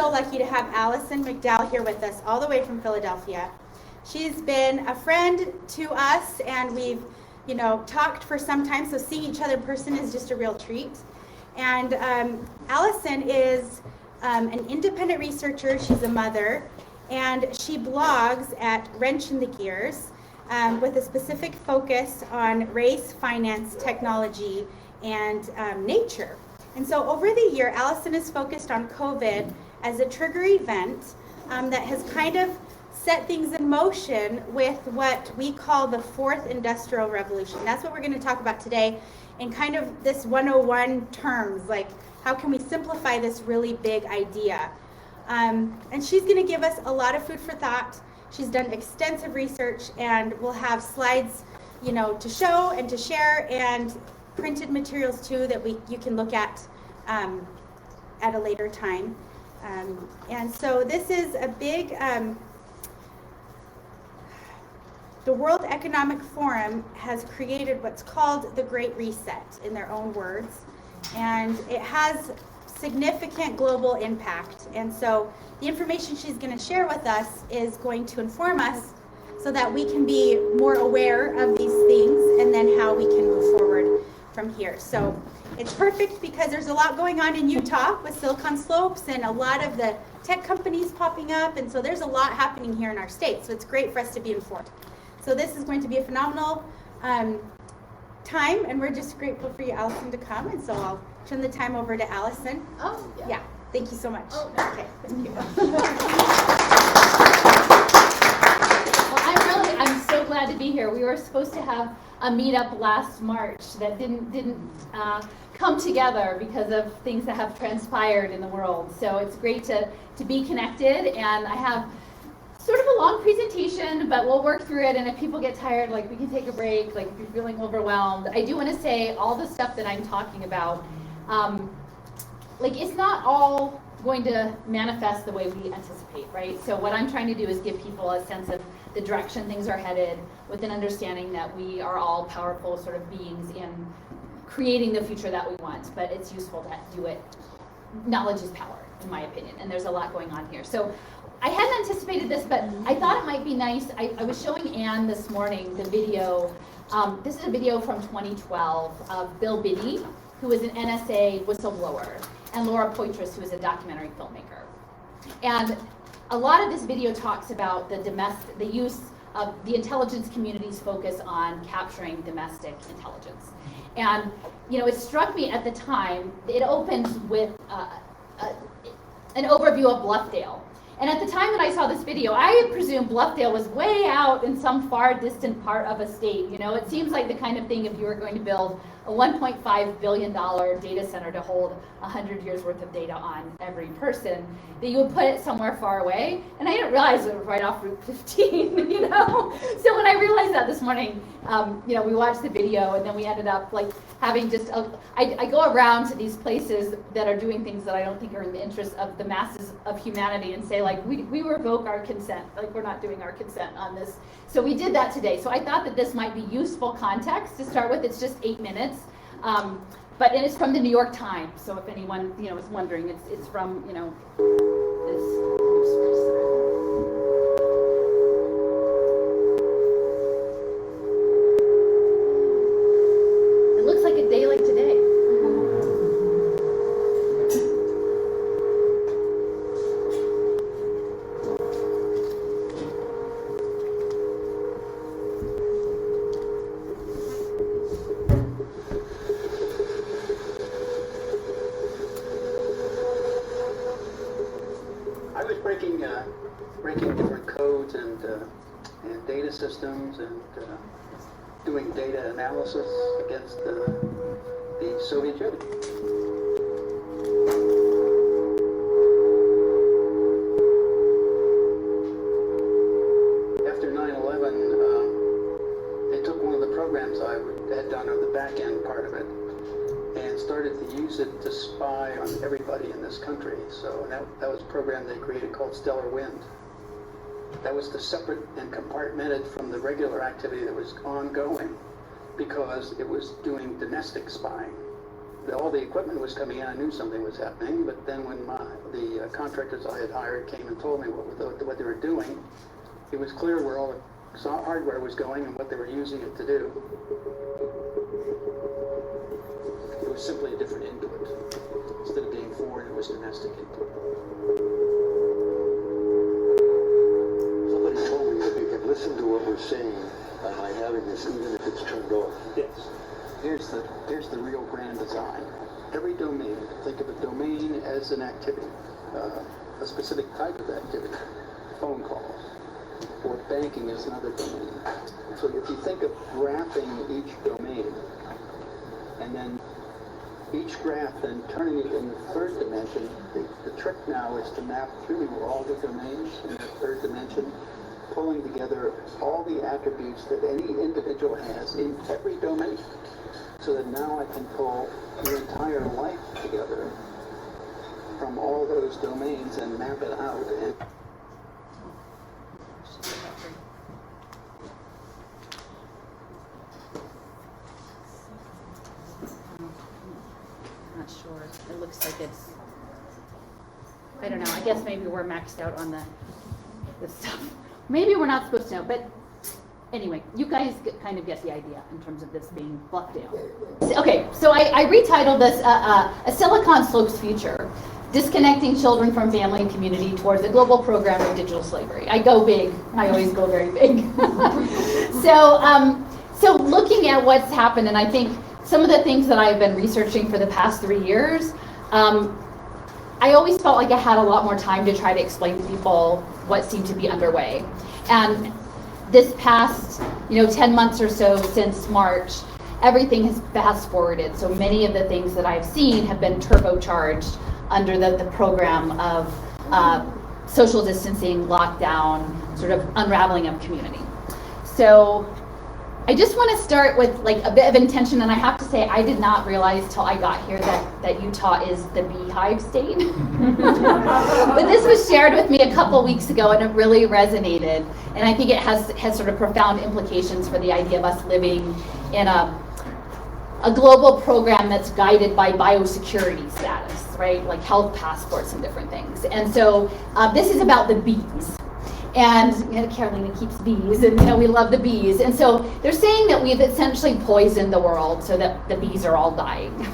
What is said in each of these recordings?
so lucky to have Allison McDowell here with us, all the way from Philadelphia. She's been a friend to us, and we've, talked for some time, so seeing each other in person is just a real treat. And Allison is an independent researcher. She's a mother, and she blogs at Wrench in the Gears with a specific focus on race, finance, technology, and nature. And so over the year, Allison has focused on COVID as a trigger event that has kind of set things in motion with what we call the fourth industrial revolution. That's what we're going to talk about today in kind of this 101 terms, like how can we simplify this really big idea. And she's going to give us a lot of food for thought. She's done extensive research, and we'll have slides, to show and to share, and printed materials too that you can look at a later time. And so this is a big, the World Economic Forum has created what's called the Great Reset, in their own words, and it has significant global impact. And so the information she's going to share with us is going to inform us so that we can be more aware of these things and then how we can move forward from here. So it's perfect because there's a lot going on in Utah with Silicon Slopes and a lot of the tech companies popping up, and so there's a lot happening here in our state, so it's great for us to be informed. So this is going to be a phenomenal time, and we're just grateful for you, Allison, to come, and so I'll turn the time over to Allison. Oh, yeah. Thank you so much. Oh, no. Okay, thank you. Well, I'm so glad to be here. We were supposed to have a meetup last March that didn't come together because of things that have transpired in the world. So it's great to be connected, and I have sort of a long presentation, but we'll work through it, and if people get tired, we can take a break, if you're feeling overwhelmed. I do want to say all the stuff that I'm talking about, it's not all going to manifest the way we anticipate, right? So what I'm trying to do is give people a sense of the direction things are headed, with an understanding that we are all powerful sort of beings in creating the future that we want, but it's useful to do it. Knowledge is power, in my opinion, and there's a lot going on here. So I hadn't anticipated this, but I thought it might be nice. I was showing Anne this morning the video. This is a video from 2012 of Bill Binney, who is an NSA whistleblower, and Laura Poitras, who is a documentary filmmaker. And a lot of this video talks about the use of the intelligence community's focus on capturing domestic intelligence. And it struck me at the time. It opens with an overview of Bluffdale. And at the time that I saw this video, I had presumed Bluffdale was way out in some far distant part of a state. It seems like the kind of thing if you were going to build a $1.5 billion data center to hold 100 years worth of data on every person, that you would put it somewhere far away. And I didn't realize it was right off Route 15, So when I realized that this morning, we watched the video, and then we ended up having just, I go around to these places that are doing things that I don't think are in the interest of the masses of humanity, and say we revoke our consent, we're not doing our consent on this. So we did that today. So I thought that this might be useful context to start with. It's just 8 minutes. But it's from the New York Times, so if anyone is wondering, it's from this news source. It looks like a day like today. breaking different codes and data systems and doing data analysis against the Soviet Union. After 9/11, they took one of the programs I had done on the back end part of it and started to use it to spy on everybody in this country. So that was a program they created called Stellar Wind. That was separate and compartmented from the regular activity that was ongoing because it was doing domestic spying. all the equipment was coming in, I knew something was happening, but then when the contractors I had hired came and told me what they were doing, it was clear where all the hardware was going and what they were using it to do. It was simply a different input. Instead of being foreign, it was domestic input. Somebody told me that you can listen to what we're saying by having this, even if it's turned off. Yes. Here's the real grand design. Every domain, think of a domain as an activity, a specific type of activity, phone calls, or banking is another domain. So if you think of graphing each domain, and then each graph then turning it in the third dimension, the trick now is to map through all the domains in the third dimension, pulling together all the attributes that any individual has in every domain, so that now I can pull your entire life together from all those domains and map it out. And I'm not sure. It looks like it's, I don't know. I guess maybe we're maxed out on the stuff. Maybe we're not supposed to know, but anyway, you guys kind of get the idea in terms of this being bluffed down. Okay, so I retitled this A Silicon Slopes Future, Disconnecting Children from Family and Community Towards a Global Program of Digital Slavery. I go big. I always go very big. So looking at what's happened, and I think some of the things that I've been researching for the past 3 years, I always felt like I had a lot more time to try to explain to people what seemed to be underway. And this past, 10 months or so since March, everything has fast forwarded. So many of the things that I've seen have been turbocharged under the program of social distancing, lockdown, sort of unraveling of community. So I just want to start with like a bit of intention, and I have to say I did not realize till I got here that Utah is the beehive state. But this was shared with me a couple weeks ago, and it really resonated. And I think it has sort of profound implications for the idea of us living in a global program that's guided by biosecurity status, right? Like health passports and different things. And so this is about the bees. And Carolina keeps bees, and we love the bees. And so they're saying that we've essentially poisoned the world so that the bees are all dying.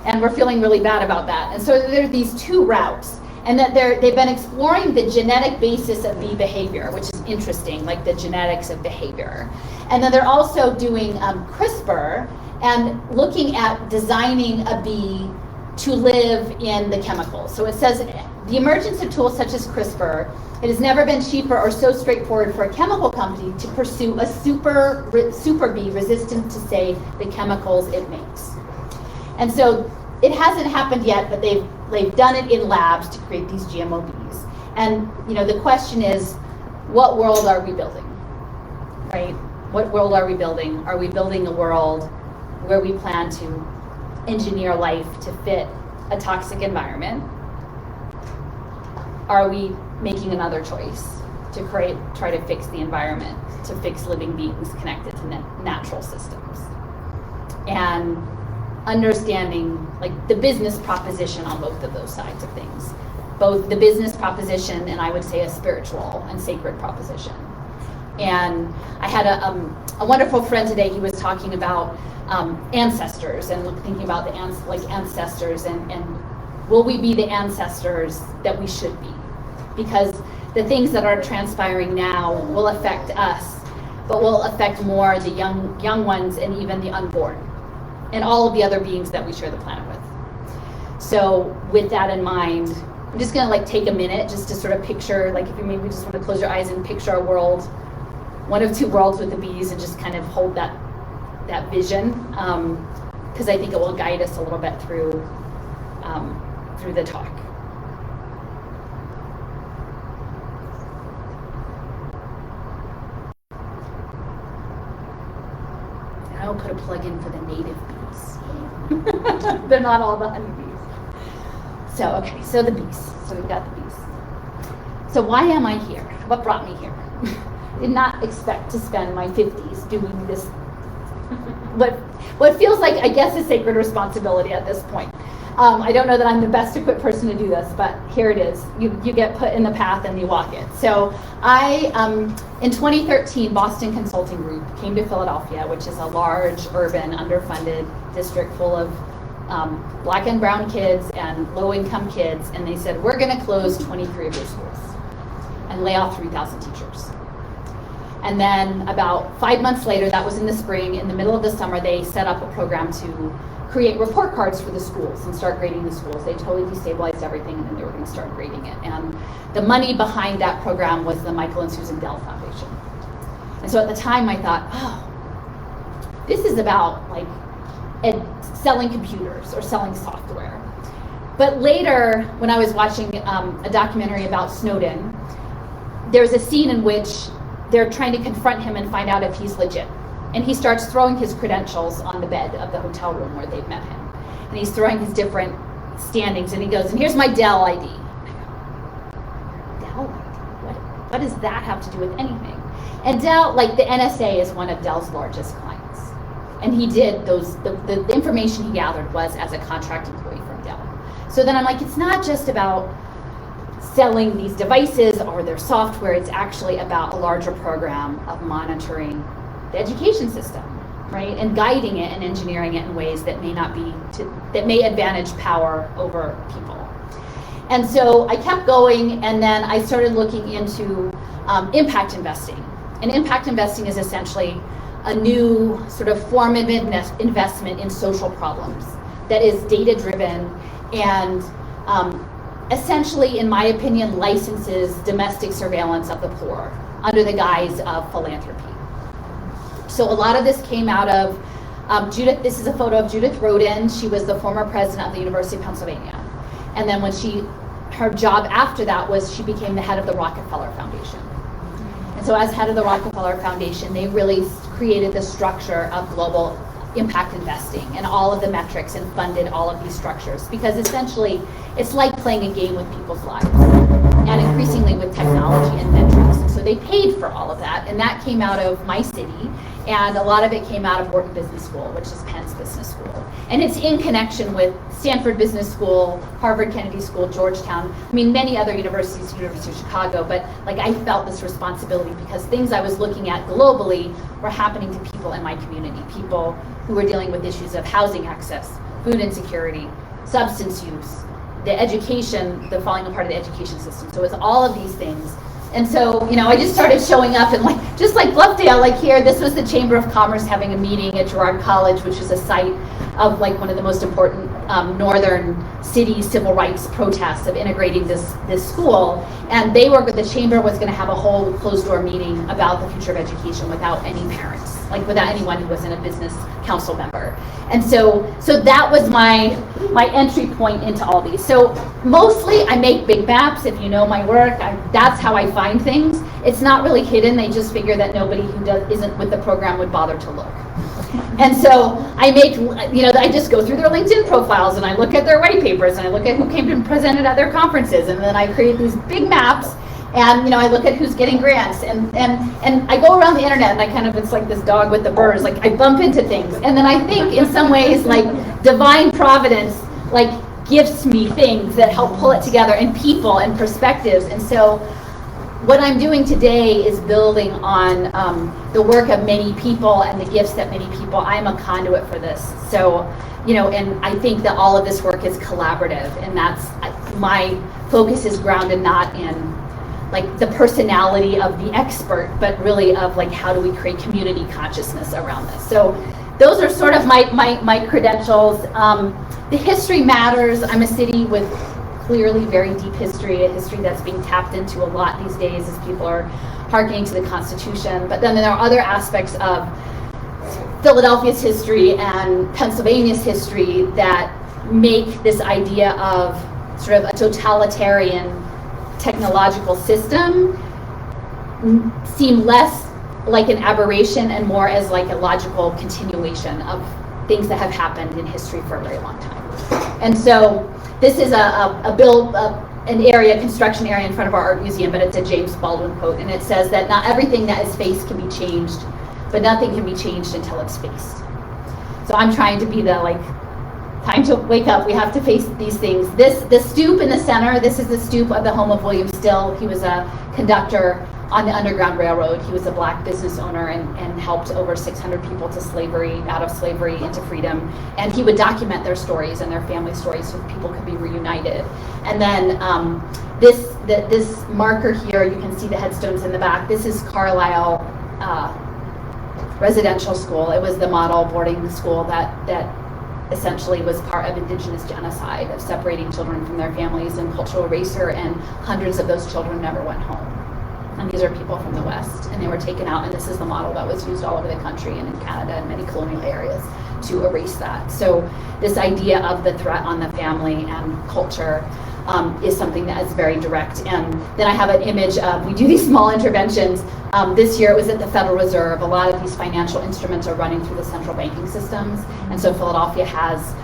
And we're feeling really bad about that. And so there are these two routes, and that they've been exploring the genetic basis of bee behavior, which is interesting, like the genetics of behavior. And then they're also doing CRISPR and looking at designing a bee to live in the chemicals. So it says the emergence of tools such as CRISPR, it has never been cheaper or so straightforward for a chemical company to pursue a super bee resistant to, say, the chemicals it makes. And so it hasn't happened yet, but they've done it in labs to create these GMO bees. And the question is, what world are we building, right? What world are we building? Are we building a world where we plan to engineer life to fit a toxic environment? Are we making another choice to try to fix the environment, to fix living beings connected to natural systems? And understanding like the business proposition on both of those sides of things. Both the business proposition and I would say a spiritual and sacred proposition. And I had a wonderful friend today. He was talking about ancestors and thinking about the ancestors and will we be the ancestors that we should be? Because the things that are transpiring now will affect us, but will affect more the young ones and even the unborn and all of the other beings that we share the planet with. So with that in mind, I'm just gonna take a minute just to sort of picture, if you maybe just want to close your eyes and picture a world, one of two worlds with the bees, and just kind of hold that vision, because I think it will guide us a little bit through the talk. And I will put a plug in for the native bees. They're not all the honeybees. So, okay, so the bees. So we've got the bees. So why am I here? What brought me here? Did not expect to spend my 50s doing this what feels like, I guess, a sacred responsibility at this point. I don't know that I'm the best equipped person to do this, but here it is. You get put in the path and you walk it. So in 2013, Boston Consulting Group came to Philadelphia, which is a large, urban, underfunded district full of black and brown kids and low-income kids, and they said, we're going to close 23 of your schools and lay off 3,000 teachers. And then about 5 months later, that was in the spring, in the middle of the summer, they set up a program to create report cards for the schools and start grading the schools. They totally destabilized everything, and then they were going to start grading it. And the money behind that program was the Michael and Susan Dell Foundation. And so at the time I thought, oh, this is about like selling computers or selling software. But later, when I was watching a documentary about Snowden, there's a scene in which they're trying to confront him and find out if he's legit. And he starts throwing his credentials on the bed of the hotel room where they've met him. And he's throwing his different standings, and he goes, and here's my Dell ID. And I go, Dell ID? What does that have to do with anything? And Dell, like the NSA is one of Dell's largest clients. And he did the information he gathered was as a contract employee from Dell. So then I'm like, it's not just about selling these devices or their software, it's actually about a larger program of monitoring the education system, right? And guiding it and engineering it in ways that that may advantage power over people. And so I kept going, and then I started looking into impact investing. And impact investing is essentially a new sort of form of investment in social problems that is data-driven and essentially, in my opinion, licenses domestic surveillance of the poor under the guise of philanthropy. So a lot of this came out of Judith. This is a photo of Judith Rodin. She was the former president of the University of Pennsylvania. And then her job after that was she became the head of the Rockefeller Foundation. And so as head of the Rockefeller Foundation, they really created the structure of global impact investing and all of the metrics and funded all of these structures, because essentially it's like playing a game with people's lives and increasingly with technology and metrics. And so they paid for all of that, and that came out of my city, and a lot of it came out of Wharton Business School, which is Penn's business school. And it's in connection with Stanford Business School, Harvard Kennedy School, Georgetown, I mean many other universities, University of Chicago, but like I felt this responsibility because things I was looking at globally were happening to people in my community, people who were dealing with issues of housing access, food insecurity, substance use, the education, the falling apart of the education system. So it was all of these things. And so, I just started showing up, and just like Bluffdale, like here, this was the Chamber of Commerce having a meeting at Girard College, which is a site of like one of the most important northern city civil rights protests of integrating this school. And the chamber was going to have a whole closed door meeting about the future of education without any parents, like without anyone who wasn't a business council member. And so that was my entry point into all these. So mostly I make big maps. If you know my work, that's how I find things. It's not really hidden. They just figure that nobody who isn't with the program would bother to look. And so I I just go through their LinkedIn profiles, and I look at their white papers, and I look at who came and presented at their conferences, and then I create these big maps, and I look at who's getting grants, and I go around the internet, and it's like this dog with the burrs, like I bump into things, and then I think in some ways like divine providence like gifts me things that help pull it together, and people and perspectives. And so what I'm doing today is building on the work of many people and the gifts that many people. I'm a conduit for this. So, and I think that all of this work is collaborative, and that's my focus is grounded not in like the personality of the expert, but really of like how do we create community consciousness around this. So those are sort of my credentials. The history matters. I'm a city with clearly very deep history, a history that's being tapped into a lot these days as people are harkening to the Constitution. But then there are other aspects of Philadelphia's history and Pennsylvania's history that make this idea of sort of a totalitarian technological system seem less like an aberration and more as like a logical continuation of things that have happened in history for a very long time. And so this is an construction area in front of our art museum, but it's a James Baldwin quote, and it says that not everything that is faced can be changed, but nothing can be changed until it's faced. So I'm trying to be the time to wake up, we have to face these things. The stoop in the center, this is the stoop of the home of William Still. He was a conductor on the Underground Railroad. He was a black business owner and helped over 600 people out of slavery into freedom. And he would document their stories and their family stories so people could be reunited. And then this marker here, you can see the headstones in the back. This is Carlisle Residential School. It was the model boarding school that essentially was part of indigenous genocide, of separating children from their families and cultural erasure, and hundreds of those children never went home. And these are people from the West, and they were taken out, and this is the model that was used all over the country and in Canada and many colonial areas to erase that. So this idea of the threat on the family and culture is something that is very direct. And then I have an image of, we do these small interventions. This year it was at the Federal Reserve. A lot of these financial instruments are running through the central banking systems. And so Philadelphia has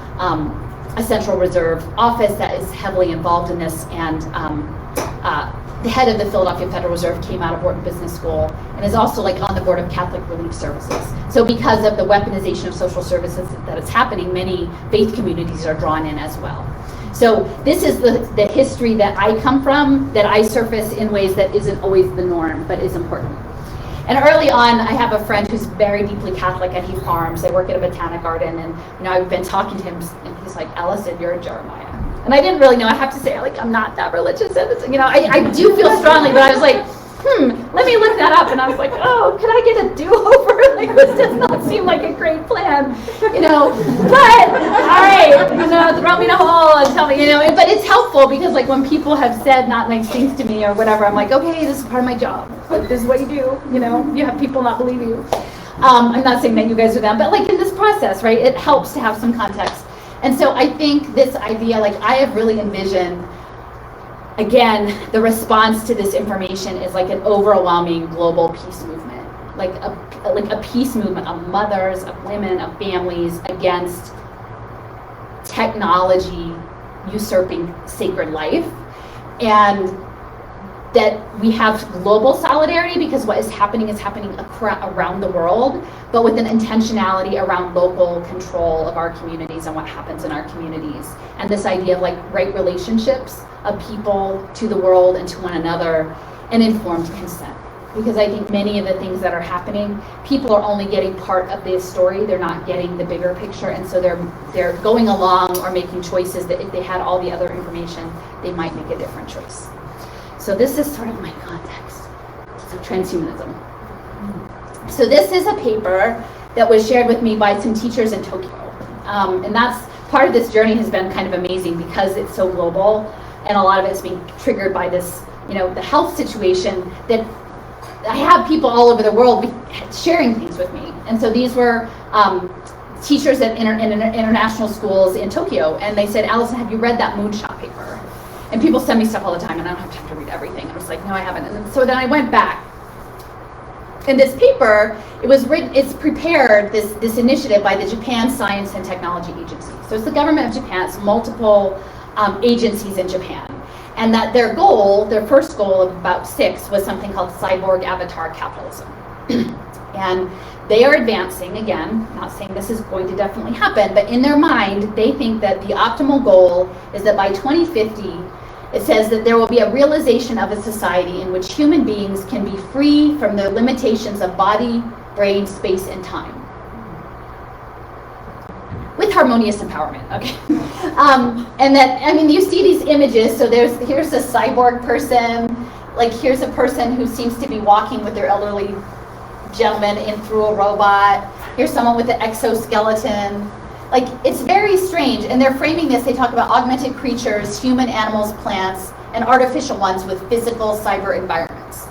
a Central Reserve office that is heavily involved in this. And the head of the Philadelphia Federal Reserve came out of Wharton Business School and is also on the board of Catholic Relief Services. So because of the weaponization of social services that is happening, many faith communities are drawn in as well. So this is the history that I come from, that I surface in ways that isn't always the norm, but is important. And early on, I have a friend who's very deeply Catholic, and he farms. They work at a botanic garden, and I've been talking to him, and he's like, "Allison, you're a Jeremiah." And I didn't really know. I have to say, I'm not that religious. And I do feel strongly, but I was like, let me look that up. And I was like, oh, can I get a do-over? This does not seem like a great plan, But all right, throw me in a hole and tell me, But it's helpful because when people have said not nice things to me or whatever, I'm like, okay, this is part of my job. This is what you do. You have people not believe you. I'm not saying that you guys are them, but in this process, right? It helps to have some context. And so I think this idea, I have really envisioned, again, the response to this information is an overwhelming global peace movement, a peace movement of mothers, of women, of families against technology usurping sacred life, and that we have global solidarity because what is happening around the world, but with an intentionality around local control of our communities and what happens in our communities. And this idea of right relationships of people to the world and to one another, and informed consent. Because I think many of the things that are happening, people are only getting part of this story, they're not getting the bigger picture, and so they're going along or making choices that if they had all the other information, they might make a different choice. So this is sort of my context. So transhumanism. So this is a paper that was shared with me by some teachers in Tokyo. And that's part of this journey has been kind of amazing because it's so global, and a lot of it's being triggered by this, the health situation, that I have people all over the world sharing things with me. And so these were teachers at international schools in Tokyo, and they said, Allison, have you read that moonshot paper? And people send me stuff all the time, and I don't have time to read everything. I was like, no, I haven't. And so then I went back. In this paper, it's prepared, this initiative by the Japan Science and Technology Agency. So it's the government of Japan, it's multiple agencies in Japan. And that their first goal of about 6 was something called Cyborg Avatar Capitalism. And they are advancing, again, not saying this is going to definitely happen, but in their mind, they think that the optimal goal is that by 2050, it says that there will be a realization of a society in which human beings can be free from the limitations of body, brain, space, and time. With harmonious empowerment, okay? And that, you see these images, so here's a cyborg person, here's a person who seems to be walking with their elderly gentleman in through a robot. Here's someone with an exoskeleton. It's very strange, and they're framing this, they talk about augmented creatures, human, animals, plants, and artificial ones with physical cyber environments.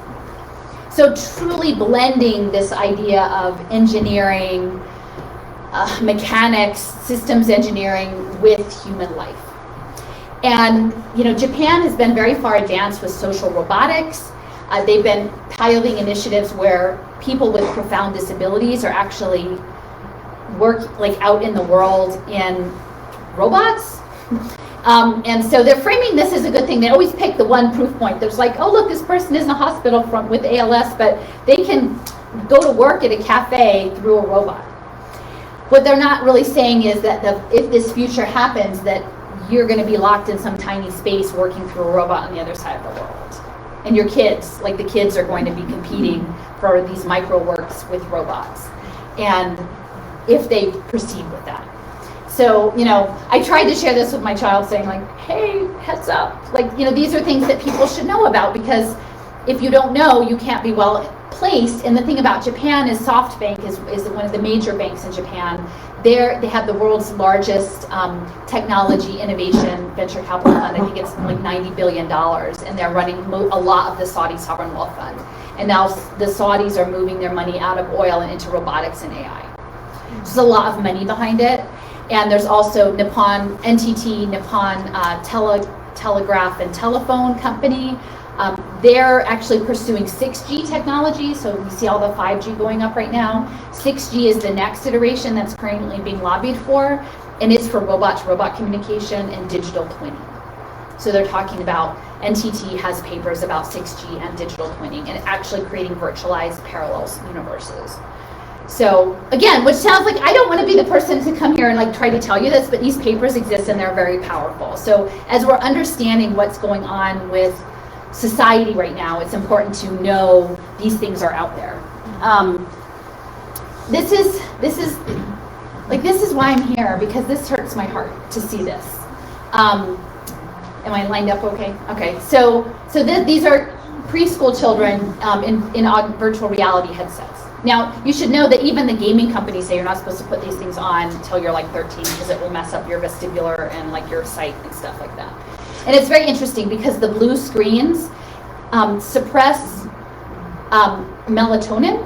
So truly blending this idea of engineering, mechanics, systems engineering with human life. And Japan has been very far advanced with social robotics. They've been piloting initiatives where people with profound disabilities are actually work out in the world in robots. And so they're framing this as a good thing. They always pick the one proof point. There's oh look, this person is in a hospital with ALS, but they can go to work at a cafe through a robot. what they're not really saying is that if this future happens, that you're going to be locked in some tiny space working through a robot on the other side of the world. And your kids, like the kids are going to be competing for these micro works with robots. And if they proceed with that. So, I tried to share this with my child saying like, hey, heads up. Like, these are things that people should know about, because if you don't know, you can't be well placed. And the thing about Japan is SoftBank is one of the major banks in Japan. They have the world's largest technology innovation venture capital fund. I think it's like $90 billion, and they're running a lot of the Saudi sovereign wealth fund. And now the Saudis are moving their money out of oil and into robotics and AI. There's a lot of money behind it. And there's also NTT, Nippon Telegraph and Telephone Company. They're actually pursuing 6G technology, so we see all the 5G going up right now. 6G is the next iteration that's currently being lobbied for, and it's for robots, robot communication, and digital twinning. So they're talking about, NTT has papers about 6G and digital twinning, and actually creating virtualized parallel universes. So again, which sounds like I don't want to be the person to come here and like try to tell you this, but these papers exist and they're very powerful. So as we're understanding what's going on with society right now, it's important to know these things are out there. This is why I'm here, because this hurts my heart to see this. Am I lined up okay? Okay, so these are preschool children in virtual reality headsets. Now, you should know that even the gaming companies say you're not supposed to put these things on until you're like 13, because it will mess up your vestibular and like your sight and stuff like that. And it's very interesting because the blue screens suppress melatonin,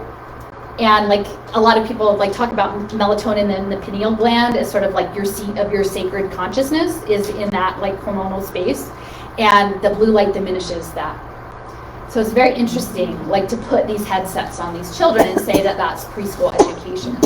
and like a lot of people like talk about melatonin in the pineal gland as sort of like your seat of your sacred consciousness is in that like hormonal space, and the blue light diminishes that. So it's very interesting, like to put these headsets on these children and say that that's preschool education.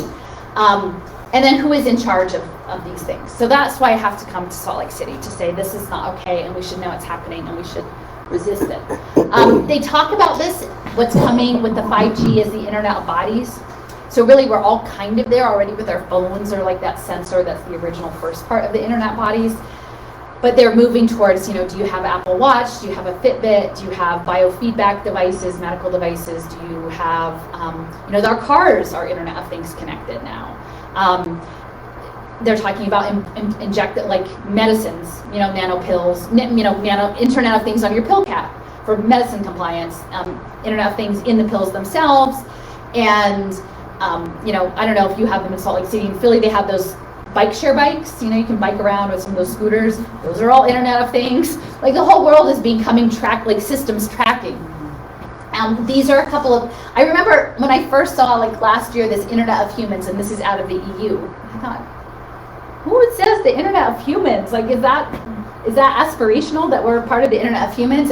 And then who is in charge of these things? So that's why I have to come to Salt Lake City to say this is not okay, and we should know it's happening, and we should resist it. They talk about this, what's coming with the 5G is the Internet of Bodies. So really we're all kind of there already with our phones, or like that sensor that's the original first part of the Internet bodies. But they're moving towards, do you have Apple Watch? Do you have a Fitbit? Do you have biofeedback devices, medical devices? Do you have, our cars are Internet of Things connected now. They're talking about injected like medicines, nano pills, nano Internet of Things on your pill cap for medicine compliance, Internet of Things in the pills themselves. And, I don't know if you have them in Salt Lake City. In Philly, they have those bike share bikes, you can bike around with some of those scooters. Those are all Internet of Things. Like the whole world is becoming systems tracking. These are a couple of, I remember when I first saw like last year this Internet of Humans, and this is out of the EU. I thought, who says the Internet of Humans? Like, is that aspirational that we're part of the Internet of Humans?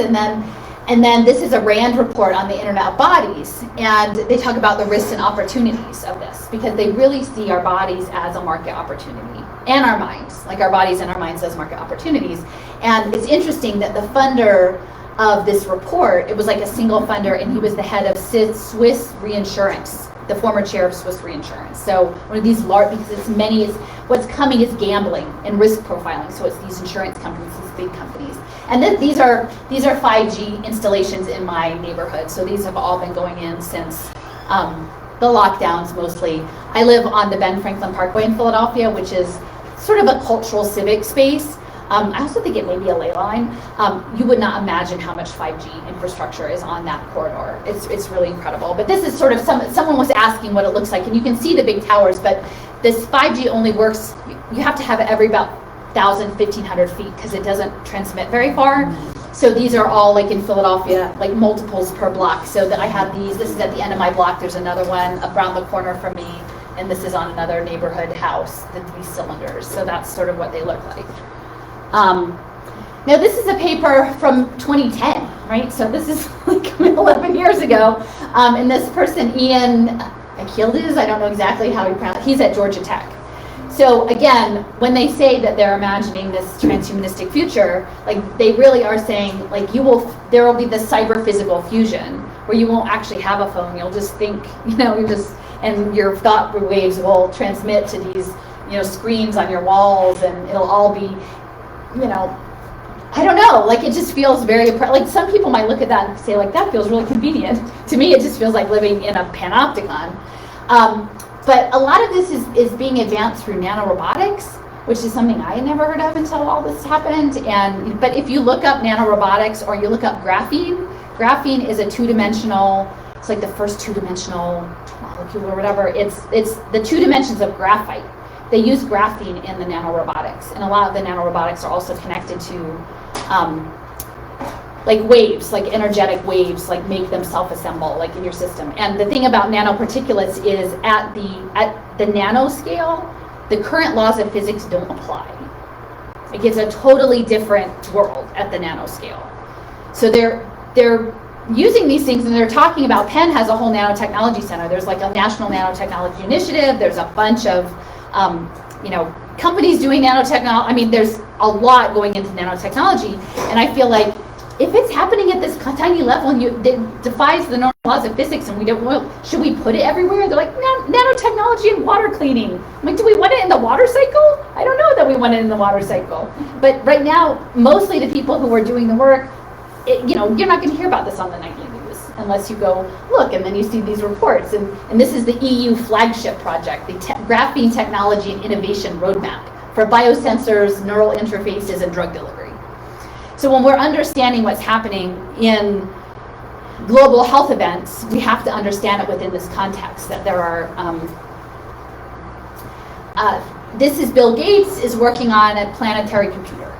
And then this is a RAND report on the Internet of Bodies, and they talk about the risks and opportunities of this, because they really see our bodies as a market opportunity, and our minds, like our bodies and our minds as market opportunities. And it's interesting that the funder of this report, it was like a single funder, and he was the head of Swiss Reinsurance, the former chair of Swiss Reinsurance. So one of these large, because what's coming is gambling and risk profiling. So it's these insurance companies, these big companies. And then these are 5G installations in my neighborhood. So these have all been going in since the lockdowns mostly. I live on the Ben Franklin Parkway in Philadelphia, which is sort of a cultural civic space. I also think it may be a ley line. You would not imagine how much 5G infrastructure is on that corridor. It's really incredible. But this is sort of, someone was asking what it looks like, and you can see the big towers, but this 5G only works, you have to have it every about 1,000, 1,500 feet, because it doesn't transmit very far. So these are all like in Philadelphia, like multiples per block. So that I have these, this is at the end of my block, there's another one around the corner from me, and this is on another neighborhood house, the 3 cylinders. So that's sort of what they look like. Now this is a paper from 2010, right? So this is like 11 years ago. And this person, Ian Alicesi, I don't know exactly how he pronounced it, he's at Georgia Tech. So again, when they say that they're imagining this transhumanistic future, like they really are saying, like there will be this CyberPhysical Fusion, where you won't actually have a phone, you'll just think, and your thought waves will transmit to these, screens on your walls, and it'll all be, I don't know, like it just feels very, like some people might look at that and say like, that feels really convenient. To me, it just feels like living in a panopticon. But a lot of this is being advanced through nanorobotics, which is something I had never heard of until all this happened. But if you look up nanorobotics or you look up graphene is a two-dimensional, it's like the first two-dimensional molecule or whatever. It's the two dimensions of graphite. They use graphene in the nanorobotics, and a lot of the nanorobotics are also connected to like waves, like energetic waves, like make them self-assemble, like in your system. And the thing about nanoparticulates is at the nanoscale, the current laws of physics don't apply. Like it's a totally different world at the nanoscale. So they're using these things, and they're talking about, Penn has a whole nanotechnology center. There's like a national nanotechnology initiative. There's a bunch of companies doing nanotechnology. I mean, there's a lot going into nanotechnology, and I feel like if it's happening at this tiny level and it defies the normal laws of physics, and we don't want, should we put it everywhere? They're like, nanotechnology and water cleaning. I'm like, do we want it in the water cycle? I don't know that we want it in the water cycle. But right now, mostly the people who are doing the work, you're not going to hear about this on the nightly news unless you go look, and then you see these reports. And this is the EU flagship project, the Graphene Technology and Innovation Roadmap for biosensors, neural interfaces, and drug delivery. So when we're understanding what's happening in global health events, we have to understand it within this context, that there are, this is Bill Gates is working on a planetary computer.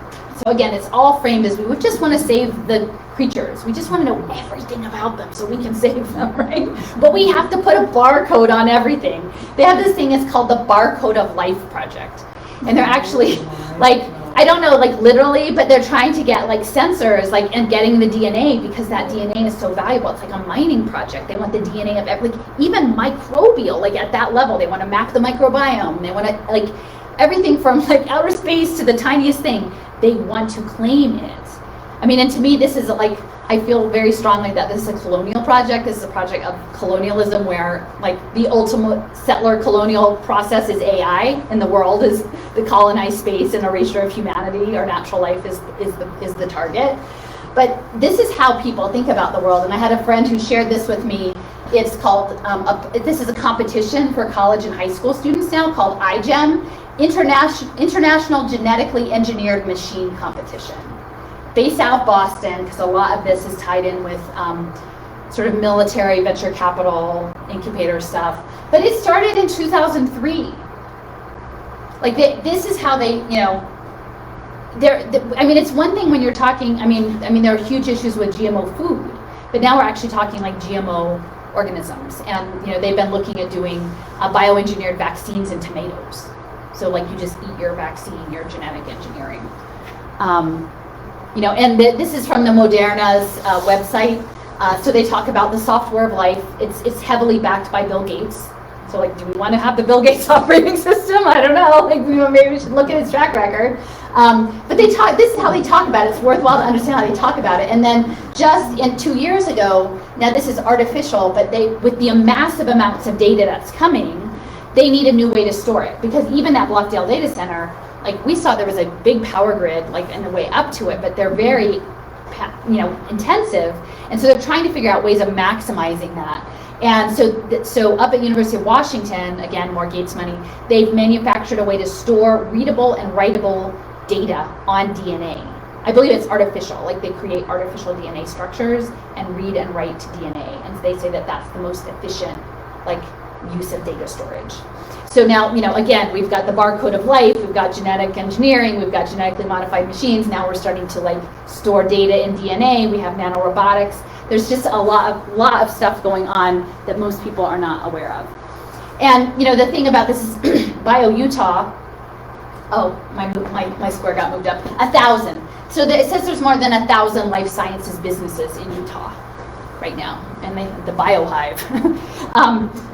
So again, it's all framed as we would just want to save the creatures. We just want to know everything about them so we can save them, right? But we have to put a barcode on everything. They have this thing, it's called the Barcode of Life project. And they're actually like, I don't know, like literally, but they're trying to get like sensors, like, and getting the DNA, because that DNA is so valuable. It's like a mining project. They want the DNA of every, even microbial, like at that level. They want to map the microbiome. They want to, like, everything from like outer space to the tiniest thing. They want to claim it. I mean, and to me, this is like, I feel very strongly that this is a colonial project. This is a project of colonialism, where like the ultimate settler colonial process is AI, and the world is the colonized space and erasure of humanity or natural life is the target. But this is how people think about the world. And I had a friend who shared this with me. It's called, this is a competition for college and high school students now called iGEM, International Genetically Engineered Machine Competition. Based out of Boston, because a lot of this is tied in with sort of military venture capital incubator stuff. But it started in 2003. Like this is how they, I mean, it's one thing when you're talking. I mean, there are huge issues with GMO food, but now we're actually talking like GMO organisms, and they've been looking at doing bioengineered vaccines in tomatoes. So like you just eat your vaccine, your genetic engineering. And this is from the Moderna's website. So they talk about the software of life. It's heavily backed by Bill Gates. So like, do we want to have the Bill Gates operating system? I don't know. Like, maybe we should look at his track record. But this is how they talk about it. It's worthwhile to understand how they talk about it. And then just 2 years ago, now this is artificial, but with the massive amounts of data that's coming, they need a new way to store it. Because even that Blockdale data center, like we saw there was a big power grid, like in the way up to it, but they're very, intensive. And so they're trying to figure out ways of maximizing that. And so up at University of Washington, again, more Gates money, they've manufactured a way to store readable and writable data on DNA. I believe it's artificial, like they create artificial DNA structures and read and write DNA. And they say that that's the most efficient, like, use of data storage. So now, again, we've got the Barcode of Life, we've got genetic engineering, we've got genetically modified machines. Now we're starting to like store data in DNA. We have nanorobotics. There's just a lot of stuff going on that most people are not aware of. And the thing about this is BioUtah. Oh, my square got moved up. 1,000. So it says there's more than 1,000 life sciences businesses in Utah right now, and the biohive.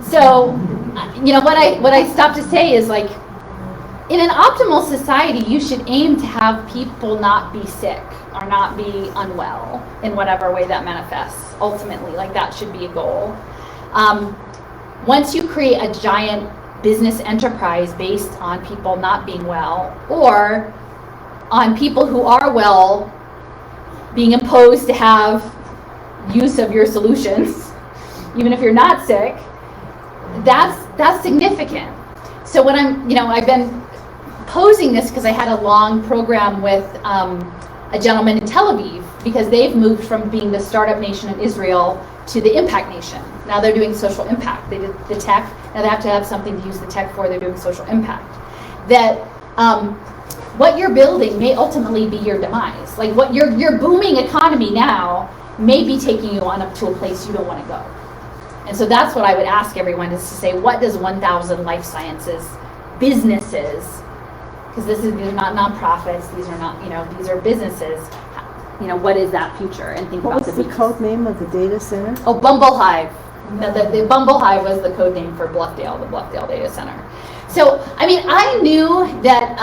So what I stopped to say is, like, in an optimal society, you should aim to have people not be sick or not be unwell in whatever way that manifests. Ultimately, like, that should be a goal. once you create a giant business enterprise based on people not being well, or on people who are well being imposed to have use of your solutions, even if you're not sick, that's significant. So when I've been posing this because I had a long program with a gentleman in Tel Aviv, because they've moved from being the startup nation in Israel to the impact nation. Now they're doing social impact. They did the tech, now they have to have something to use the tech for. They're doing social impact. That what you're building may ultimately be your demise. Like what your booming economy now may be taking you on up to a place you don't want to go. And so that's what I would ask everyone, is to say, what does 1,000 life sciences businesses, because these are not nonprofits, these are not, these are businesses, what is that future? And think What about was the the code name of the data center? Oh, Bumble Hive. The Bumble Hive was the code name for Bluffdale, the Bluffdale Data Center. So, I knew that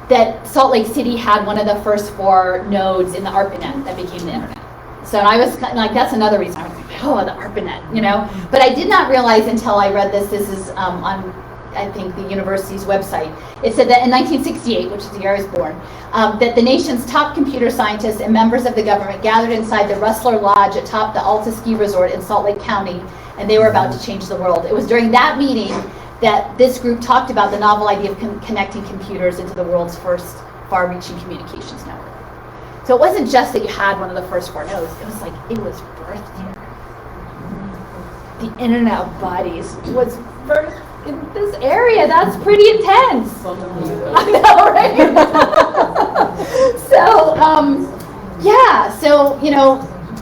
that Salt Lake City had one of the first 4 nodes in the ARPANET that became the internet. So I was like, that's another reason I was like, oh, the ARPANET, But I did not realize until I read this is on, I think, the university's website. It said that in 1968, which is the year I was born, that the nation's top computer scientists and members of the government gathered inside the Rustler Lodge atop the Alta Ski Resort in Salt Lake County, and they were about to change the world. It was during that meeting that this group talked about the novel idea of connecting computers into the world's first far-reaching communications network. So it wasn't just that you had one of the first 4 nodes, it was like, it was birthed here. The Internet of Bodies was birthed in this area. That's pretty intense. I know, right? So,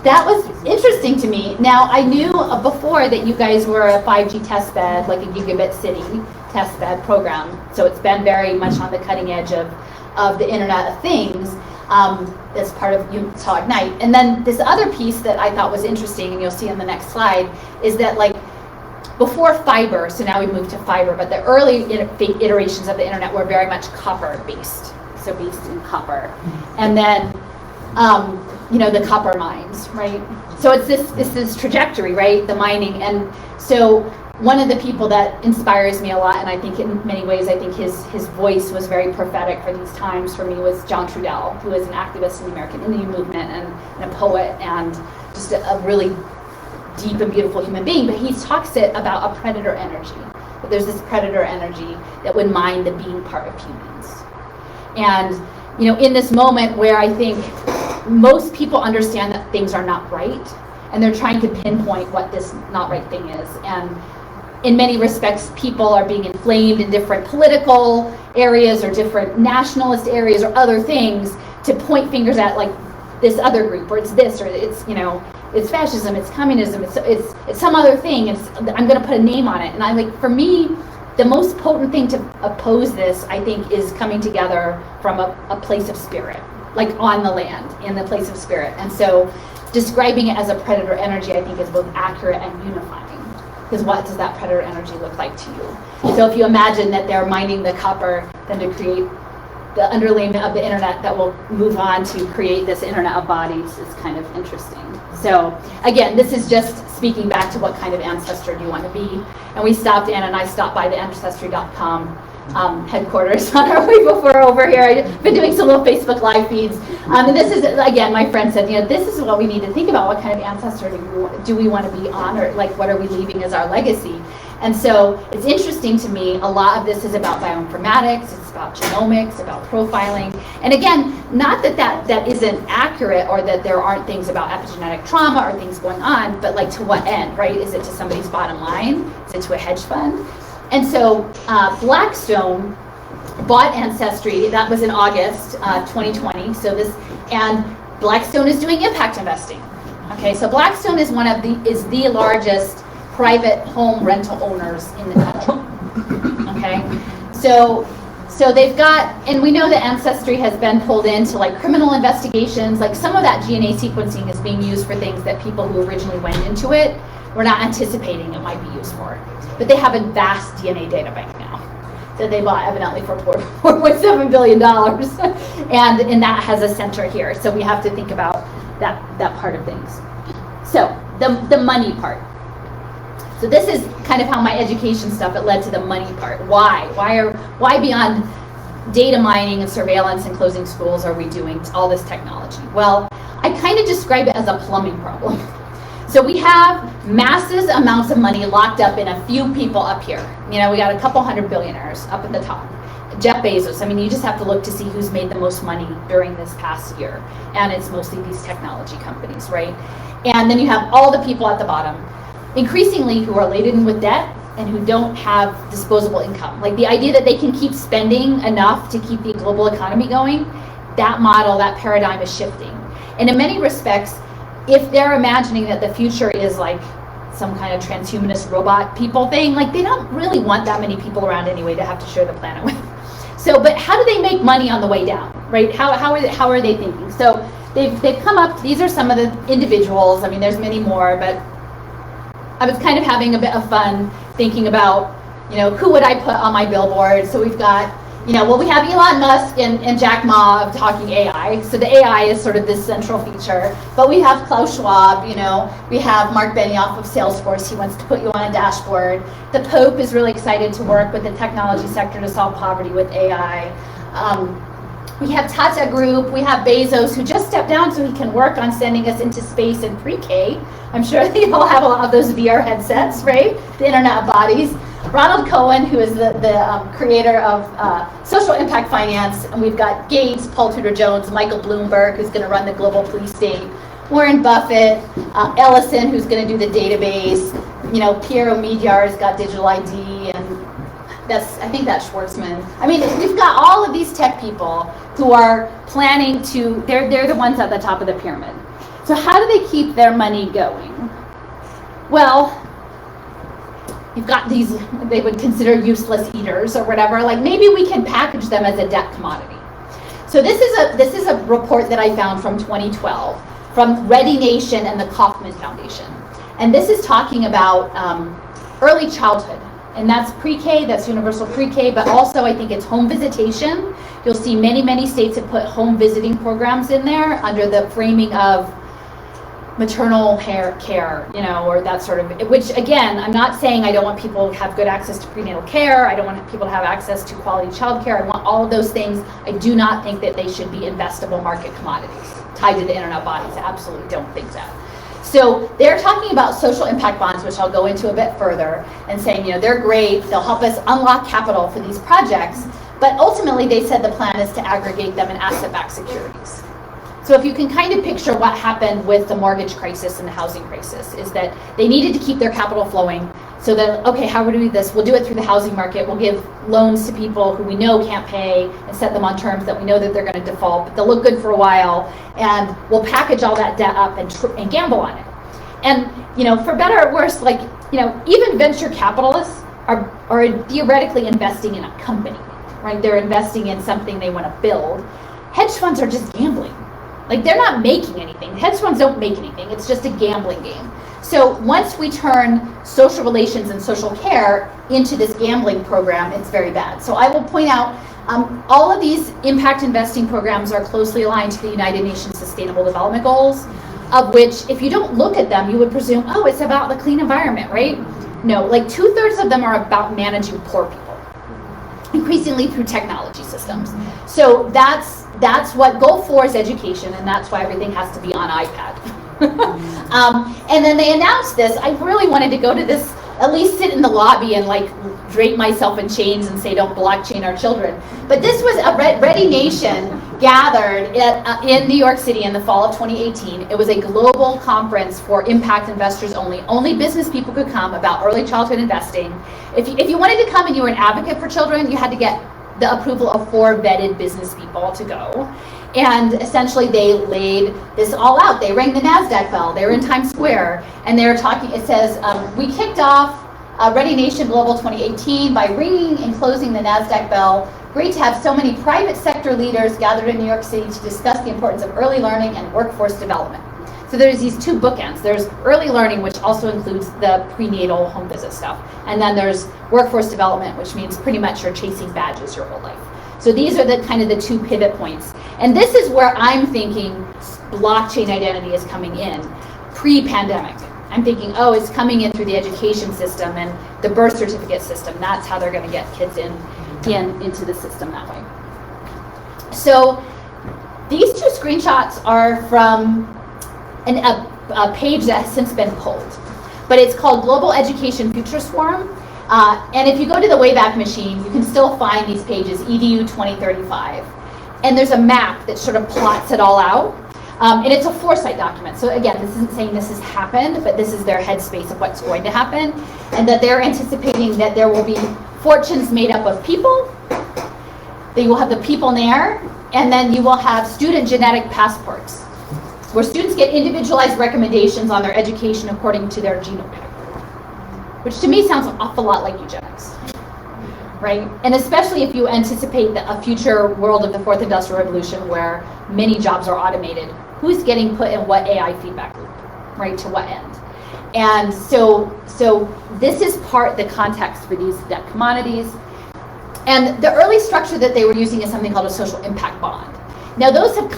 that was interesting to me. Now, I knew before that you guys were a 5G testbed, like a gigabit city testbed program. So it's been very much on the cutting edge of the Internet of Things. As part of Utah Ignite. And then this other piece that I thought was interesting, and you'll see on the next slide, is that before fiber, so now we moved to fiber, but the early iterations of the internet were very much copper based, so based in copper. And then, the copper mines, right? So it's this trajectory, right? The mining. And so one of the people that inspires me a lot, and I think in many ways, I think his voice was very prophetic for these times for me, was John Trudell, who is an activist in the American Indian movement and a poet and just a really deep and beautiful human being. But he talks about a predator energy, that there's this predator energy that would mine the being part of humans. And, in this moment where I think most people understand that things are not right, and they're trying to pinpoint what this not right thing is. And in many respects, people are being inflamed in different political areas or different nationalist areas or other things to point fingers at this other group, or it's this, or it's fascism, it's communism, it's some other thing. I'm going to put a name on it. And for me, the most potent thing to oppose this, I think, is coming together from a place of spirit, on the land, in the place of spirit. And so describing it as a predator energy, I think, is both accurate and unifying. Because what does that predator energy look like to you? So if you imagine that they're mining the copper, then to create the underlayment of the internet that will move on to create this internet of bodies is kind of interesting. So again, this is just speaking back to what kind of ancestor do you want to be. And we stopped in, and I stopped by the Ancestry.com headquarters on our way before over here. I've been doing some little Facebook live feeds. And this is, again, my friend said, this is what we need to think about. What kind of ancestor do we want to be on, or what are we leaving as our legacy? And so it's interesting to me, a lot of this is about bioinformatics, it's about genomics, about profiling. And again, not that isn't accurate, or that there aren't things about epigenetic trauma or things going on, but to what end, right? Is it to somebody's bottom line? Is it to a hedge fund? And so Blackstone bought Ancestry. That was in August 2020. And Blackstone is doing impact investing. Okay, so Blackstone is is the largest private home rental owners in the country. Okay, so they've got, and we know that Ancestry has been pulled into criminal investigations. Some of that DNA sequencing is being used for things that people who originally went into it were not anticipating it might be used for. But they have a vast DNA data bank now that they bought evidently for $4.7 billion. and that has a center here. So we have to think about that part of things. So the money part. So this is kind of how my education stuff, it led to the money part. Why? Why beyond data mining and surveillance and closing schools are we doing all this technology? Well, I kind of describe it as a plumbing problem. So we have massive amounts of money locked up in a few people up here. We got a couple hundred billionaires up at the top. Jeff Bezos, I mean, you just have to look to see who's made the most money during this past year. And it's mostly these technology companies, right? And then you have all the people at the bottom, increasingly who are laden with debt and who don't have disposable income. Like the idea that they can keep spending enough to keep the global economy going, that model, that paradigm is shifting. And in many respects, if they're imagining that the future is like some kind of transhumanist robot people thing, like they don't really want that many people around anyway to have to share the planet with. So, but how do they make money on the way down, right? How are they thinking? So they've come up, these are some of the individuals, I mean there's many more, but I was kind of having a bit of fun thinking about, who would I put on my billboard? So we've got, we have Elon Musk and Jack Ma of talking AI. So the AI is sort of this central feature. But we have Klaus Schwab, we have Mark Benioff of Salesforce. He wants to put you on a dashboard. The Pope is really excited to work with the technology sector to solve poverty with AI. We have Tata Group, we have Bezos, who just stepped down so he can work on sending us into space in pre-K. I'm sure they all have a lot of those VR headsets, right? The Internet of Bodies. Ronald Cohen, who is the creator of social impact finance. And we've got Gates, Paul Tudor Jones, Michael Bloomberg, who's going to run the global police state. Warren Buffett, Ellison, who's going to do the database. Pierre Omidyar's got digital ID, and I think that's Schwartzman. I mean, we've got all of these tech people who are planning to, they're the ones at the top of the pyramid. So how do they keep their money going? Well, you've got these, they would consider useless eaters or whatever, like maybe we can package them as a debt commodity. So this is a report that I found from 2012 from Ready Nation and the Kauffman Foundation. And this is talking about early childhood. And that's pre-K, that's universal pre-K, but also I think it's home visitation. You'll see many, many states have put home visiting programs in there under the framing of maternal care, or that sort of, which again, I'm not saying I don't want people to have good access to prenatal care, I don't want people to have access to quality child care, I want all of those things. I do not think that they should be investable market commodities tied to the Internet of Bodies. I absolutely don't think that. So they're talking about social impact bonds, which I'll go into a bit further, and saying, they're great, they'll help us unlock capital for these projects, but ultimately they said the plan is to aggregate them in asset-backed securities. So if you can kind of picture what happened with the mortgage crisis and the housing crisis, is that they needed to keep their capital flowing. So that, okay, how would we do this? We'll do it through the housing market. We'll give loans to people who we know can't pay and set them on terms that we know that they're going to default, but they'll look good for a while, and we'll package all that debt up and gamble on it. And, for better or worse, like, even venture capitalists are theoretically investing in a company, right? They're investing in something they want to build. Hedge funds are just gambling. Like, they're not making anything. Hedge funds don't make anything. It's just a gambling game. So once we turn social relations and social care into this gambling program, it's very bad. So I will point out all of these impact investing programs are closely aligned to the United Nations Sustainable Development Goals, of which, if you don't look at them, you would presume, oh, it's about the clean environment, right? No, like 2/3 of them are about managing poor people, increasingly through technology systems. So that's what goal 4 is, education, and that's why everything has to be on iPad. And then they announced this. I really wanted to go to this, at least sit in the lobby and like drape myself in chains and say, don't blockchain our children. But this was a Ready Nation gathered in New York City in the fall of 2018. It was a global conference for impact investors only. Only business people could come, about early childhood investing. If you wanted to come and you were an advocate for children, you had to get the approval of 4 vetted business people to go. And essentially they laid this all out. They rang the NASDAQ bell. They were in Times Square, and they were talking. It says, we kicked off Ready Nation Global 2018 by ringing and closing the NASDAQ bell. Great to have so many private sector leaders gathered in New York City to discuss the importance of early learning and workforce development. So there's these 2 bookends. There's early learning, which also includes the prenatal home visit stuff. And then there's workforce development, which means pretty much you're chasing badges your whole life. So these are the kind of the 2 pivot points. And this is where I'm thinking blockchain identity is coming in pre-pandemic. I'm thinking, oh, it's coming in through the education system and the birth certificate system. That's how they're going to get kids into the system that way. So these two screenshots are from a page that has since been pulled. But it's called Global Education Futures Forum. And if you go to the Wayback Machine, you can still find these pages, EDU 2035. And there's a map that sort of plots it all out. And it's a foresight document. So again, this isn't saying this has happened, but this is their headspace of what's going to happen. And that they're anticipating that there will be fortunes made up of people. That you will have the people there. And then you will have student genetic passports, where students get individualized recommendations on their education according to their genotype. Which to me sounds an awful lot like eugenics. Right? And especially if you anticipate a future world of the fourth industrial revolution where many jobs are automated, who's getting put in what AI feedback loop, right? To what end? And so this is the context for these debt commodities. And the early structure that they were using is something called a social impact bond. Now those have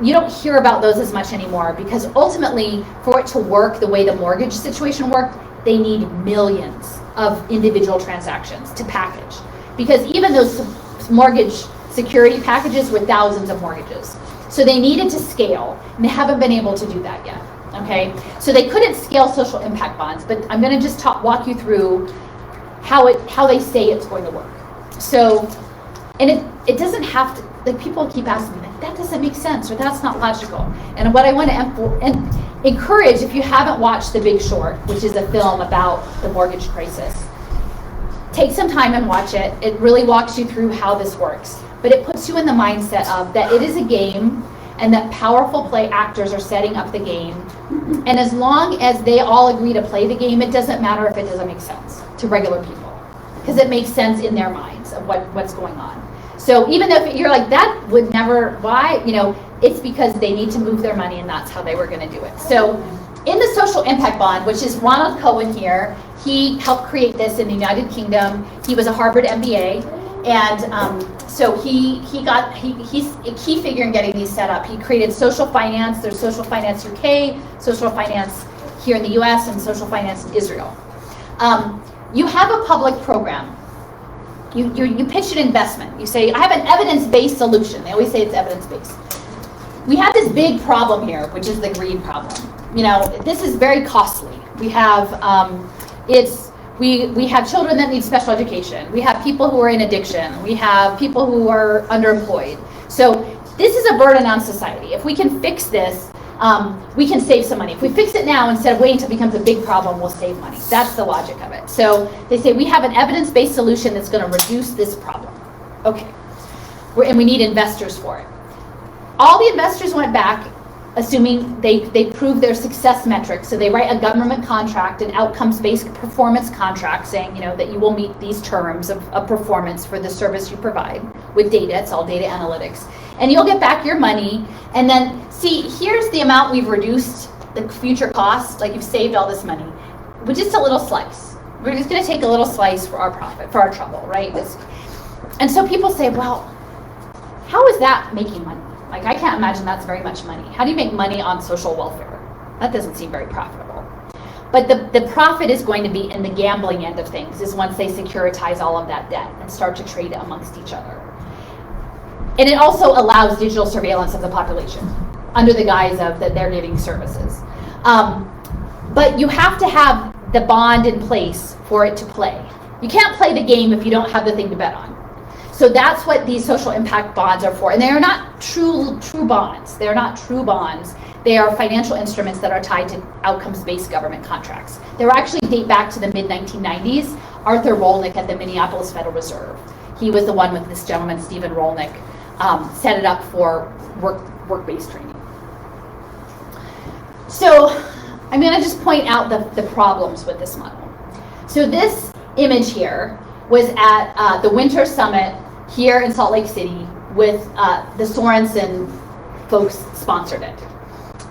you don't hear about those as much anymore because ultimately for it to work the way the mortgage situation worked, they need millions of individual transactions to package. Because even those mortgage security packages were thousands of mortgages. So they needed to scale, and they haven't been able to do that yet, okay? So they couldn't scale social impact bonds, but I'm gonna just walk you through how they say it's going to work. So, and it doesn't have to, like people keep asking me, that doesn't make sense, or that's not logical. And what I want to encourage, if you haven't watched The Big Short, which is a film about the mortgage crisis, take some time and watch it. It really walks you through how this works. But it puts you in the mindset of that it is a game and that powerful play actors are setting up the game. And as long as they all agree to play the game, it doesn't matter if it doesn't make sense to regular people. Because it makes sense in their minds of what's going on. So even if you're like, that would never, why? It's because they need to move their money and that's how they were going to do it. So in the social impact bond, which is Ronald Cohen here, he helped create this in the United Kingdom. He was a Harvard MBA. And so he's a key figure in getting these set up. He created social finance. There's social finance UK, social finance here in the US, and social finance in Israel. You have a public program. You pitch an investment. You say, I have an evidence-based solution. They always say it's evidence-based. We have this big problem here, which is the greed problem. This is very costly. We have we have children that need special education. We have people who are in addiction. We have people who are underemployed. So this is a burden on society. If we can fix this, we can save some money. If we fix it now, instead of waiting until it becomes a big problem, we'll save money. That's the logic of it. So they say we have an evidence-based solution that's going to reduce this problem. Okay. And we need investors for it. All the investors went back, assuming they prove their success metrics. So they write a government contract, an outcomes-based performance contract saying, that you will meet these terms of performance for the service you provide with data. It's all data analytics. And you'll get back your money. And then, see, here's the amount we've reduced the future costs. Like, you've saved all this money with just a little slice. We're just going to take a little slice for our profit, for our trouble, right? And so people say, well, how is that making money? Like, I can't imagine that's very much money. How do you make money on social welfare? That doesn't seem very profitable. But the profit is going to be in the gambling end of things, is once they securitize all of that debt and start to trade it amongst each other. And it also allows digital surveillance of the population under the guise of that they're giving services. But you have to have the bond in place for it to play. You can't play the game if you don't have the thing to bet on. So that's what these social impact bonds are for. And they are not true bonds. They're not true bonds. They are financial instruments that are tied to outcomes-based government contracts. They actually date back to the mid-1990s. Arthur Rolnick at the Minneapolis Federal Reserve. He was the one with this gentleman, Stephen Rolnick, set it up for work-based training. So I'm going to just point out the problems with this model. So this image here was at the Winter Summit here in Salt Lake City with the Sorensen folks sponsored it.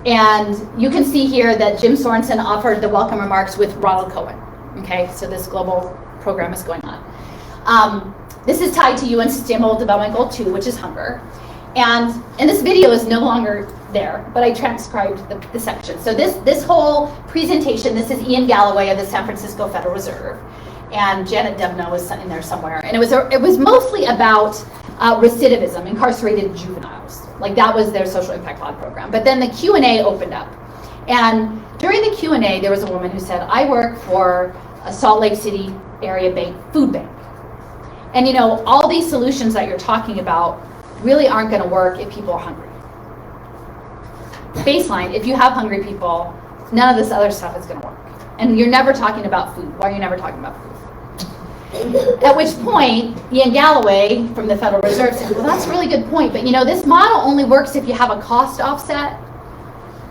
And you can see here that Jim Sorensen offered the welcome remarks with Ronald Cohen. Okay, so this global program is going on. This is tied to UN Sustainable Development Goal 2, which is hunger. And this video is no longer there, but I transcribed the section. So this whole presentation, this is Ian Galloway of the San Francisco Federal Reserve, and Janet Devno was in there somewhere, and it was mostly about recidivism, incarcerated juveniles. Like that was their social impact bond program. But then the Q&A opened up, and during the Q&A, there was a woman who said, "I work for a Salt Lake City area bank, food bank, and all these solutions that you're talking about really aren't going to work if people are hungry. Baseline, if you have hungry people, none of this other stuff is going to work. And you're never talking about food. Why are you never talking about food?" At which point, Ian Galloway from the Federal Reserve said, "Well, that's a really good point, but this model only works if you have a cost offset,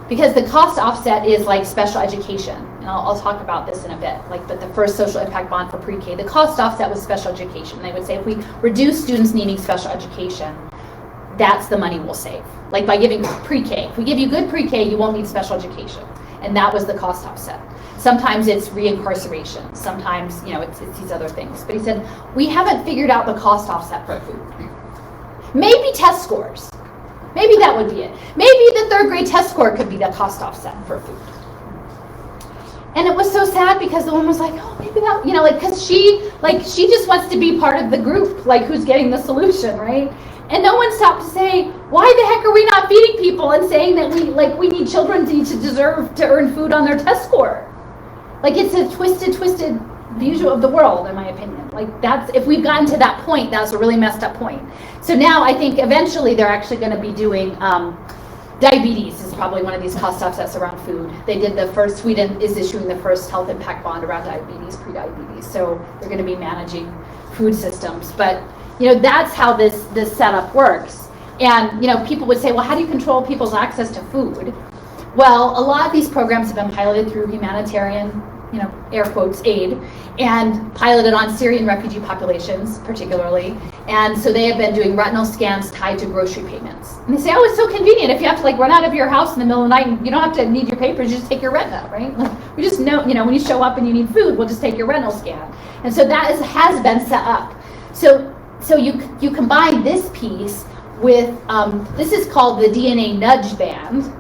because the cost offset is like special education." And I'll talk about this in a bit. But the first social impact bond for pre-K, the cost offset was special education. They would say if we reduce students needing special education, that's the money we'll save. Like by giving pre-K. If we give you good pre-K, you won't need special education. And that was the cost offset. Sometimes it's reincarceration. Sometimes, it's these other things. But he said, we haven't figured out the cost offset for food. Maybe test scores. Maybe that would be it. Maybe the third grade test score could be the cost offset for food. And it was so sad because the woman was like, "Oh, maybe that," because she just wants to be part of the group, who's getting the solution, right? And no one stopped to say, why the heck are we not feeding people and saying that we need children to deserve to earn food on their test score? It's a twisted view of the world, in my opinion. That's, if we've gotten to that point, that's a really messed up point. So now I think eventually they're actually going to be doing diabetes is probably one of these cost offsets around food. They did the first, Sweden is issuing the first health impact bond around diabetes, pre-diabetes. So they're going to be managing food systems. But that's how this setup works. And people would say, well, how do you control people's access to food? Well, a lot of these programs have been piloted through humanitarian, air quotes, aid, and piloted on Syrian refugee populations, particularly. And so they have been doing retinal scans tied to grocery payments. And they say, oh, it's so convenient. If you have to run out of your house in the middle of the night, and you don't have to need your papers, you just take your retina, right? We just know, when you show up and you need food, we'll just take your retinal scan. And so that has been set up. So you combine this piece with, this is called the DNA nudge band.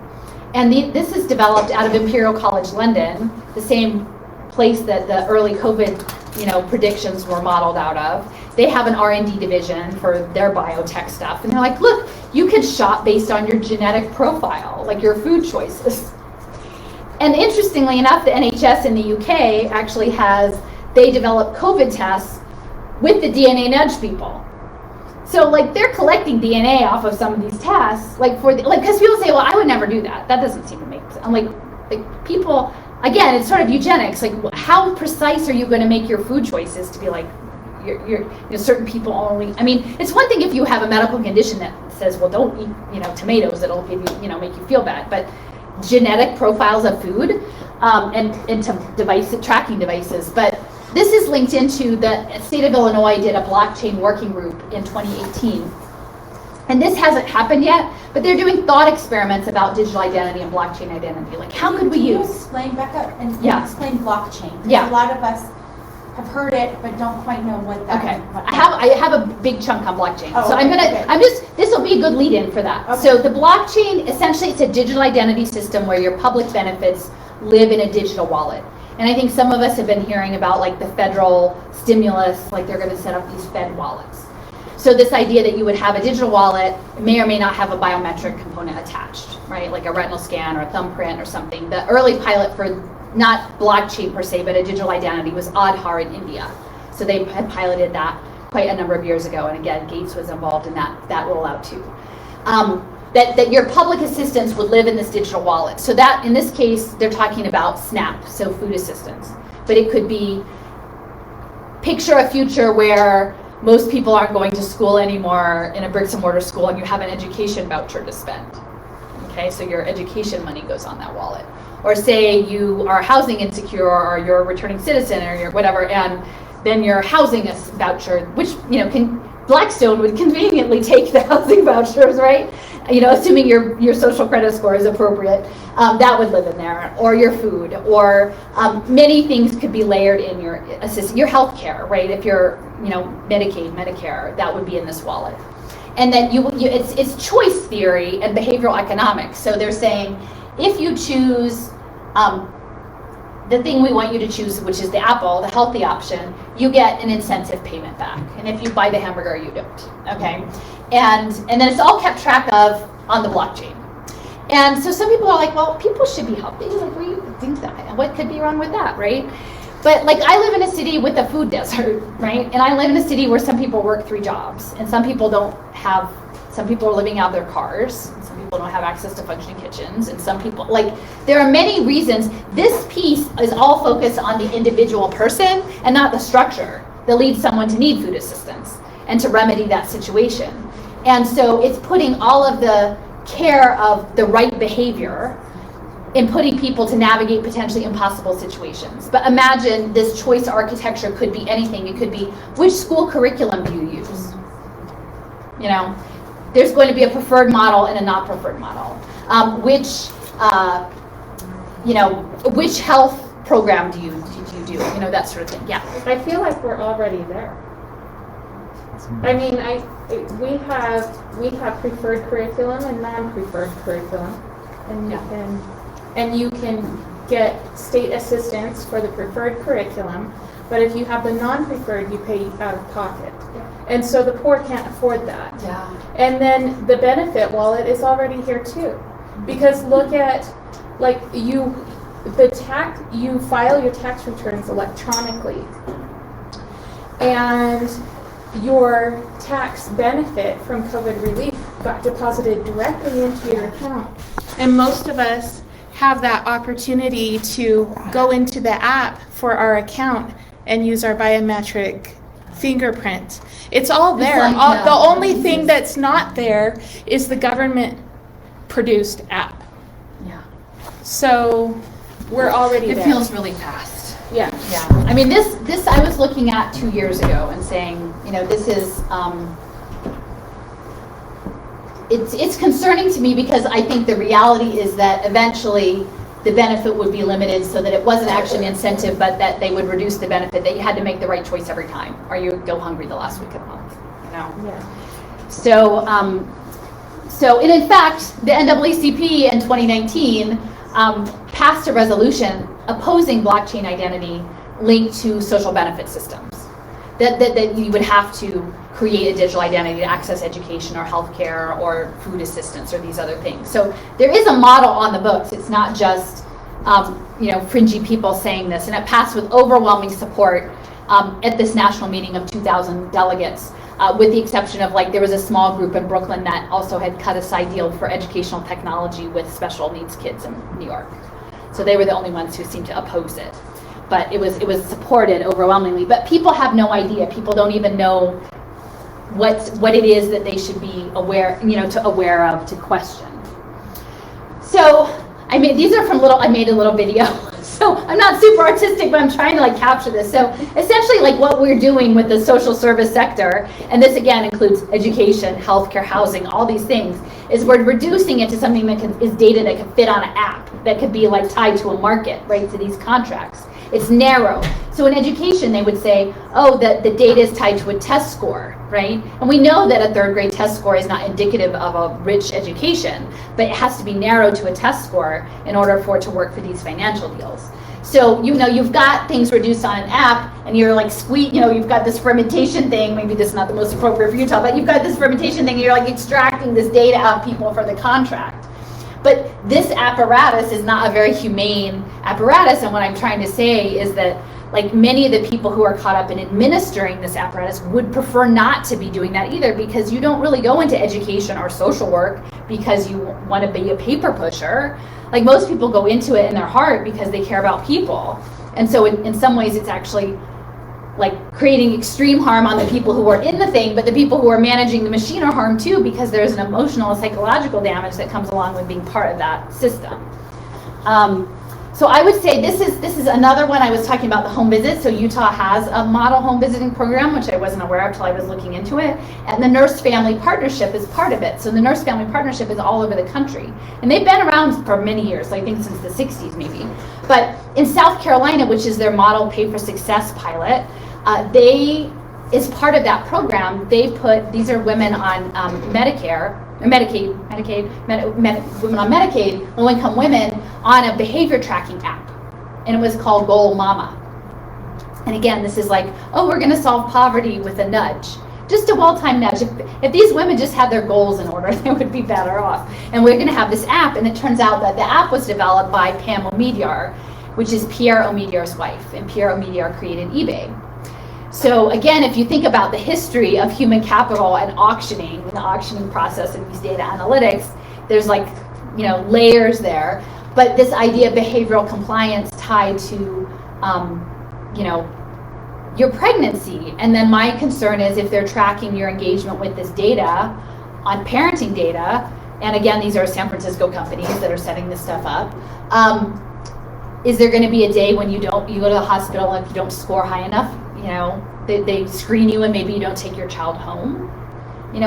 And this is developed out of Imperial College London, the same place that the early COVID, predictions were modeled out of. They have an R&D division for their biotech stuff. And they're like, look, you can shop based on your genetic profile, your food choices. And interestingly enough, the NHS in the UK actually they developed COVID tests with the DNA nudge people. So they're collecting DNA off of some of these tests, because people say, well, I would never do that. That doesn't seem to make sense. I'm like people, again, it's sort of eugenics. How precise are you going to make your food choices to be you're certain people only? I mean, it's one thing if you have a medical condition that says, well, don't eat, tomatoes, it'll give you, make you feel bad. But genetic profiles of food and into tracking devices. But this is linked into the state of Illinois did a blockchain working group in 2018. And this hasn't happened yet, but they're doing thought experiments about digital identity and blockchain identity. How could we use? Explain back up and explain blockchain. Yeah. A lot of us have heard it, but don't quite know what that Okay. is. I have a big chunk on blockchain. Oh, so this will be a good lead in for that. Okay. So the blockchain, essentially it's a digital identity system where your public benefits live in a digital wallet. And I think some of us have been hearing about the federal stimulus, they're going to set up these Fed wallets. So this idea that you would have a digital wallet may or may not have a biometric component attached, right? Like a retinal scan or a thumbprint or something. The early pilot for not blockchain per se, but a digital identity was Aadhaar in India. So they had piloted that quite a number of years ago. And again, Gates was involved in that rollout too. That your public assistance would live in this digital wallet. So that, in this case, they're talking about SNAP, so food assistance. But it could be, picture a future where most people aren't going to school anymore in a bricks and mortar school and you have an education voucher to spend. Okay, so your education money goes on that wallet. Or say you are housing insecure or you're a returning citizen or you're whatever, and then your housing voucher, which, Blackstone would conveniently take the housing vouchers, right? Assuming your social credit score is appropriate, that would live in there, or your food, or many things could be layered in your health care, right? If you're, Medicaid, Medicare, that would be in this wallet. And that it's choice theory and behavioral economics. So they're saying, if you choose the thing we want you to choose, which is the apple, the healthy option, you get an incentive payment back. And if you buy the hamburger, you don't, okay? And then it's all kept track of on the blockchain. And so some people are like, well, people should be healthy. Like, what do you think that? What could be wrong with that, right? But like, I live in a city with a food desert, right? And I live in a city where some people work 3 jobs, and some people don't have, some people are living out of their cars, and some people don't have access to functioning kitchens, and some people, like, there are many reasons. This piece is all focused on the individual person and not the structure that leads someone to need food assistance and to remedy that situation. And so it's putting all of the care of the right behavior in putting people to navigate potentially impossible situations. But imagine this choice architecture could be anything. It could be, which school curriculum do you use? You know, there's going to be a preferred model and a not preferred model. Which health program do you do? You know, that sort of thing. Yeah. I feel like we're already there. I mean, we have preferred curriculum and non-preferred curriculum, and you can get state assistance for the preferred curriculum, but if you have the non-preferred, you pay out of pocket. And so the poor can't afford that. Yeah. And then the benefit wallet is already here too, because look at, like, you file your tax returns electronically, and your tax benefit from COVID relief got deposited directly into your account. And most of us have that opportunity to go into the app for our account and use our biometric fingerprint. It's all there. The only thing that's not there is the government produced app. Yeah. So we're already there. It feels really fast. Yeah. Yeah. I mean, this I was looking at 2 years ago and saying, you know, this is, it's concerning to me, because I think the reality is that eventually the benefit would be limited, so that it wasn't actually an incentive, but that they would reduce the benefit, that you had to make the right choice every time, or you would go hungry the last week of the month, you know? Yeah. So, and in fact, the NAACP in 2019 passed a resolution opposing blockchain identity linked to social benefit systems. That you would have to create a digital identity to access education or healthcare or food assistance or these other things. So there is a model on the books. It's not just fringy people saying this, and it passed with overwhelming support at this national meeting of 2,000 delegates. With the exception of, like, there was a small group in Brooklyn that also had cut a side deal for educational technology with special needs kids in New York. So they were the only ones who seemed to oppose it. But it was supported overwhelmingly. But people have no idea. People don't even know what it is that they should be aware of, to question. So I made a little video. So I'm not super artistic, but I'm trying to, like, capture this. So essentially, like, what we're doing with the social service sector, and this again includes education, healthcare, housing, all these things, is we're reducing it to something that is data that can fit on an app, that could be, like, tied to a market, right, to these contracts. It's narrow. So in education, they would say, oh, the data is tied to a test score, right? And we know that a 3rd grade test score is not indicative of a rich education, but it has to be narrowed to a test score in order for it to work for these financial deals. So, you've got things reduced on an app, and you're like you've got this fermentation thing. Maybe this is not the most appropriate for Utah, but you've got this fermentation thing, and you're, like, extracting this data out of people for the contract. But this apparatus is not a very humane apparatus, and what I'm trying to say is that, like, many of the people who are caught up in administering this apparatus would prefer not to be doing that either, because you don't really go into education or social work because you want to be a paper pusher. Like, most people go into it in their heart because they care about people. And so in some ways it's actually, like, creating extreme harm on the people who are in the thing, but the people who are managing the machine are harmed too, because there's an emotional and psychological damage that comes along with being part of that system. So I would say this is another one. I was talking about the home visits. So Utah has a model home visiting program, which I wasn't aware of until I was looking into it. And the Nurse Family Partnership is part of it. So the Nurse Family Partnership is all over the country. And they've been around for many years, I think since the 60s maybe. But in South Carolina, which is their model Pay for Success pilot, they as part of that program, they put, these are women on Medicare, or women on Medicaid, low-income women, on a behavior tracking app. And it was called Goal Mama. And again, this is like, oh, we're gonna solve poverty with a nudge. Just a well-timed nudge. If these women just had their goals in order, they would be better off. And we're gonna have this app, and it turns out that the app was developed by Pam Omidyar, which is Pierre Omidyar's wife, and Pierre Omidyar created eBay. So again, if you think about the history of human capital and auctioning, and the auctioning process and these data analytics, there's like, layers there. But this idea of behavioral compliance tied to, your pregnancy. And then my concern is if they're tracking your engagement with this data on parenting data, and again, these are San Francisco companies that are setting this stuff up, is there going to be a day when you go to the hospital and if you don't score high enough, they screen you and maybe you don't take your child home?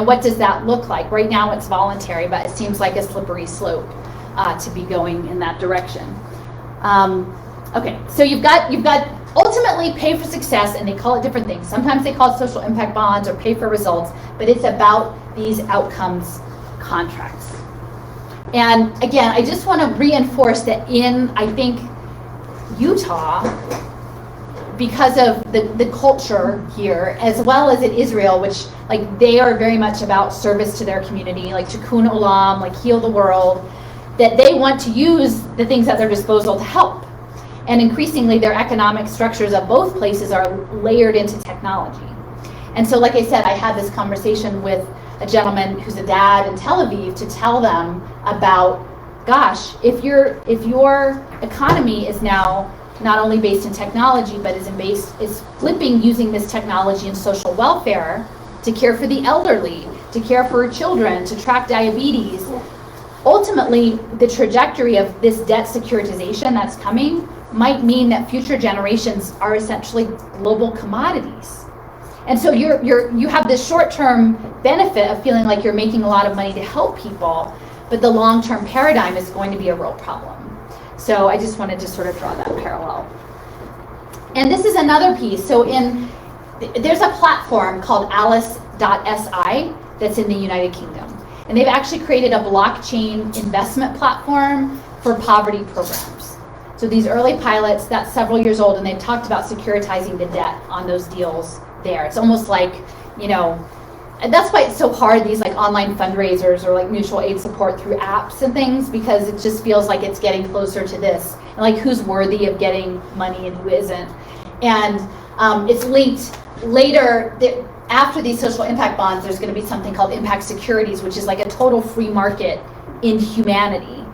What does that look like? Right now it's voluntary, but it seems like a slippery slope to be going in that direction. Okay, so you've got ultimately pay for success, and they call it different things. Sometimes they call it social impact bonds or pay for results, but it's about these outcomes contracts. And again, I just want to reinforce that in, I think, Utah, because of the culture here, as well as in Israel, which they are very much about service to their community, like tikkun olam, heal the world, that they want to use the things at their disposal to help. And increasingly, their economic structures of both places are layered into technology. And so, like I said, I had this conversation with a gentleman who's a dad in Tel Aviv to tell them about, gosh, if your economy is now not only based in technology, but is flipping using this technology in social welfare to care for the elderly, to care for children, to track diabetes. Ultimately, the trajectory of this debt securitization that's coming might mean that future generations are essentially global commodities. And so you have this short-term benefit of feeling like you're making a lot of money to help people, but the long-term paradigm is going to be a real problem. So I just wanted to sort of draw that parallel. And this is another piece. So there's a platform called Alice.si that's in the United Kingdom. And they've actually created a blockchain investment platform for poverty programs. So these early pilots, that's several years old, and they've talked about securitizing the debt on those deals there. It's almost like, and that's why it's so hard, these online fundraisers or mutual aid support through apps and things, because it just feels like it's getting closer to this. And who's worthy of getting money and who isn't. And it's linked later, after these social impact bonds, there's going to be something called impact securities, which is a total free market in humanity.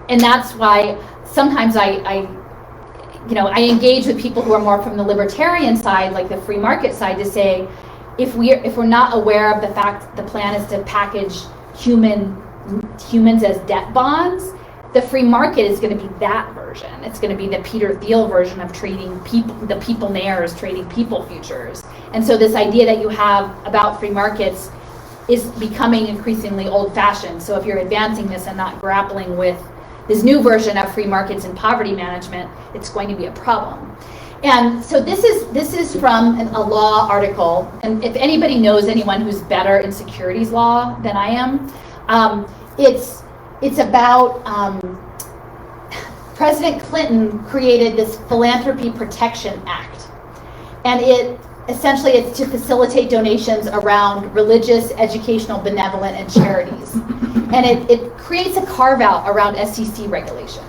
And that's why sometimes I engage with people who are more from the libertarian side, like the free market side, to say, if we're not aware of the fact the plan is to package humans as debt bonds, the free market is going to be that version. It's going to be the Peter Thiel version of trading people, the people-nairs trading people futures. And so this idea that you have about free markets is becoming increasingly old-fashioned. So if you're advancing this and not grappling with this new version of free markets and poverty management, it's going to be a problem. And so this is from a law article, and if anybody knows anyone who's better in securities law than I am, it's about President Clinton created this Philanthropy Protection Act, and it's to facilitate donations around religious, educational, benevolent, and charities. And it creates a carve-out around SEC regulation.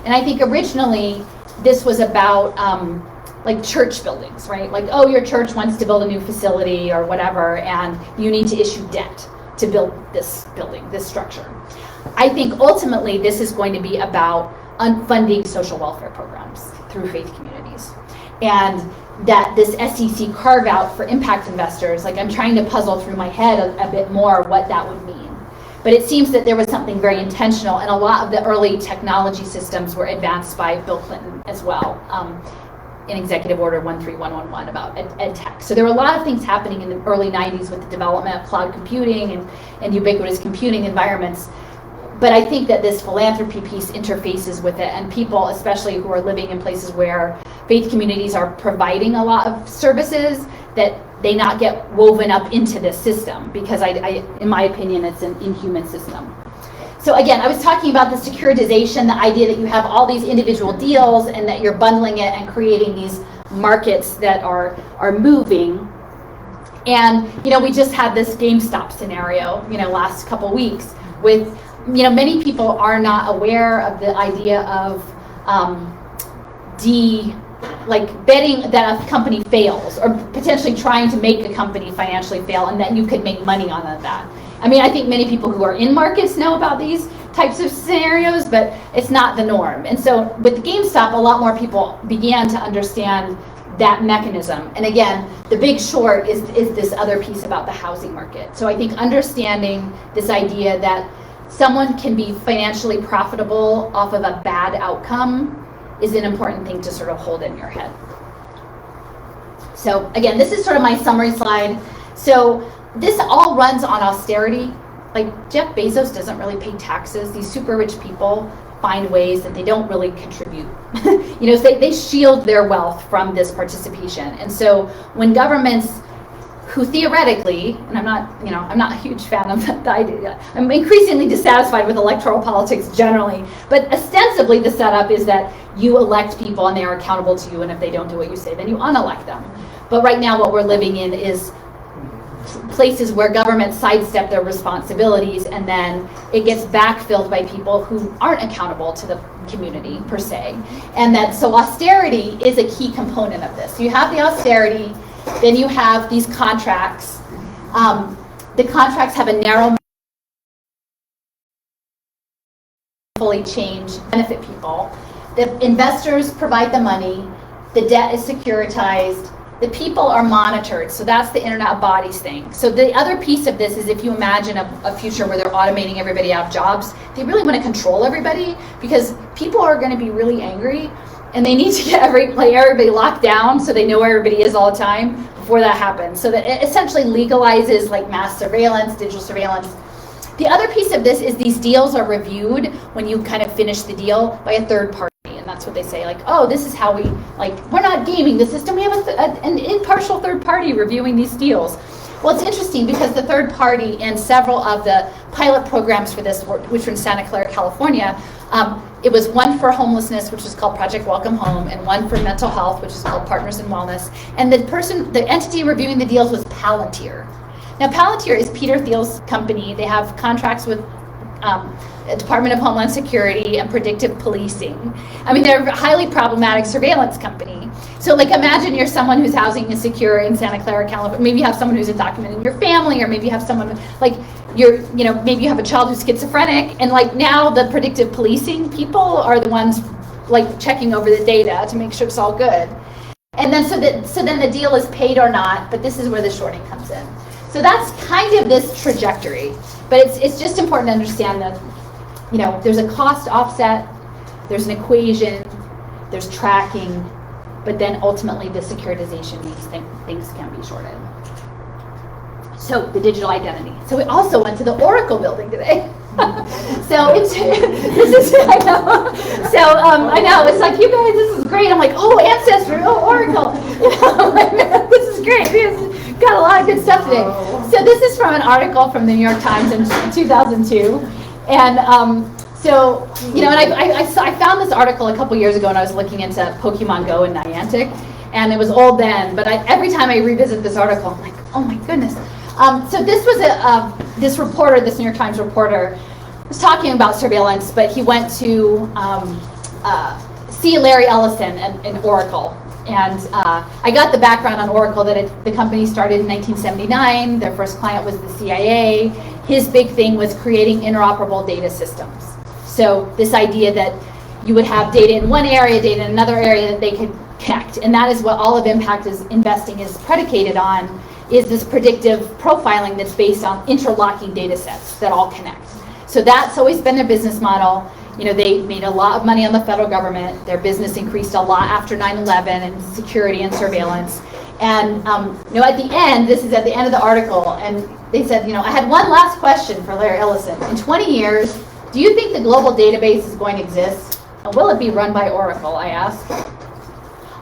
And I think originally this was about church buildings, right? Your church wants to build a new facility or whatever, and you need to issue debt to build this building, this structure. I think ultimately this is going to be about funding social welfare programs through faith communities. And that this SEC carve out for impact investors, I'm trying to puzzle through my head a bit more what that would mean. But it seems that there was something very intentional, and a lot of the early technology systems were advanced by Bill Clinton as well, in Executive Order 13111 about ed tech. So there were a lot of things happening in the early 90s with the development of cloud computing and ubiquitous computing environments. But I think that this philanthropy piece interfaces with it, and people, especially who are living in places where faith communities are providing a lot of services, that they not get woven up into this system, because in my opinion, it's an inhuman system. So again, I was talking about the securitization, the idea that you have all these individual deals and that you're bundling it and creating these markets that are moving. And, we just had this GameStop scenario, last couple weeks with, many people are not aware of the idea of betting that a company fails, or potentially trying to make a company financially fail, and that you could make money on that. I think many people who are in markets know about these types of scenarios, but it's not the norm. And so with GameStop, a lot more people began to understand that mechanism. And again, the big short is this other piece about the housing market. So I think understanding this idea that someone can be financially profitable off of a bad outcome is an important thing to sort of hold in your head. So again, this is sort of my summary slide. So this all runs on austerity. Like Jeff Bezos doesn't really pay taxes. These super rich people find ways that they don't really contribute. So they shield their wealth from this participation. And so when governments who theoretically, and I'm not a huge fan of the idea, I'm increasingly dissatisfied with electoral politics generally, but ostensibly the setup is that you elect people and they are accountable to you, and if they don't do what you say, then you unelect them. But right now what we're living in is places where governments sidestep their responsibilities, and then it gets backfilled by people who aren't accountable to the community per se. And so austerity is a key component of this. You have the austerity, then you have these contracts. The contracts have a narrow, fully change, benefit people. The investors provide the money, the debt is securitized, the people are monitored, so that's the Internet of Bodies thing. So the other piece of this is, if you imagine a future where they're automating everybody out of jobs, they really want to control everybody, because people are going to be really angry, and they need to get everybody locked down so they know where everybody is all the time before that happens. So that it essentially legalizes like mass surveillance, digital surveillance. The other piece of this is these deals are reviewed when you kind of finish the deal by a third party. And that's what they say, like, oh, this is how we're not gaming the system. We have an impartial third party reviewing these deals. Well, it's interesting because the third party in several of the pilot programs for this, which were in Santa Clara, California, it was one for homelessness, which was called Project Welcome Home, and one for mental health, which is called Partners in Wellness. And the entity reviewing the deals was Palantir. Now, Palantir is Peter Thiel's company. They have contracts with Department of Homeland Security and predictive policing. They're a highly problematic surveillance company. So imagine you're someone who's housing insecure in Santa Clara, California. Maybe you have someone who's undocumented in your family, or maybe you have someone maybe you have a child who's schizophrenic, and now the predictive policing people are the ones checking over the data to make sure it's all good. And then so then the deal is paid or not, but this is where the shorting comes in. So that's kind of this trajectory. But it's just important to understand that there's a cost offset, there's an equation, there's tracking, but then ultimately the securitization means things can be shorted. So the digital identity. So we also went to the Oracle building today. So I know. So I know, it's like, you guys, this is great. I'm like, oh, Ancestry, oh, Oracle. This is great. We've got a lot of good stuff today. So this is from an article from the New York Times in 2002. And I found this article a couple years ago when I was looking into Pokemon Go and Niantic, and it was old then, but every time I revisit this article, I'm like, oh my goodness. So this was this New York Times reporter was talking about surveillance, but he went to see Larry Ellison in Oracle. And I got the background on Oracle that the company started in 1979. Their first client was the CIA. His big thing was creating interoperable data systems. So this idea that you would have data in one area, data in another area that they could connect. And that is what all of Impact is investing is predicated on, is this predictive profiling that's based on interlocking data sets that all connect. So that's always been their business model. They made a lot of money on the federal government. Their business increased a lot after 9/11 and security and surveillance. And at the end, this is at the end of the article, and they said, I had one last question for Larry Ellison. In 20 years, do you think the global database is going to exist? And will it be run by Oracle, I asked.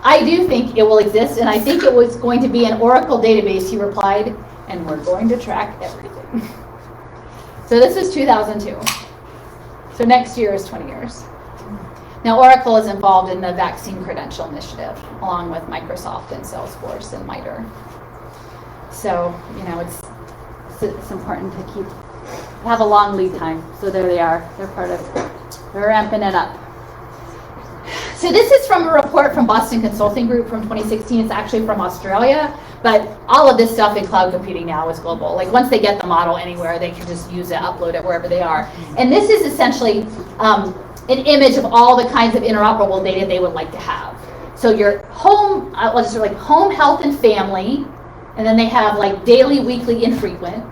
I do think it will exist, and I think it was going to be an Oracle database, he replied, and we're going to track everything. So this is 2002. So next year is 20 years. Now Oracle is involved in the vaccine credential initiative, along with Microsoft and Salesforce and MITRE. So, it's important to have a long lead time. So there they are. They're ramping it up. So this is from a report from Boston Consulting Group from 2016. It's actually from Australia, but all of this stuff in cloud computing now is global. Like once they get the model anywhere, they can just use it, upload it wherever they are. And this is essentially an image of all the kinds of interoperable data they would like to have. So your home, home, health, and family, and then they have like daily, weekly, infrequent,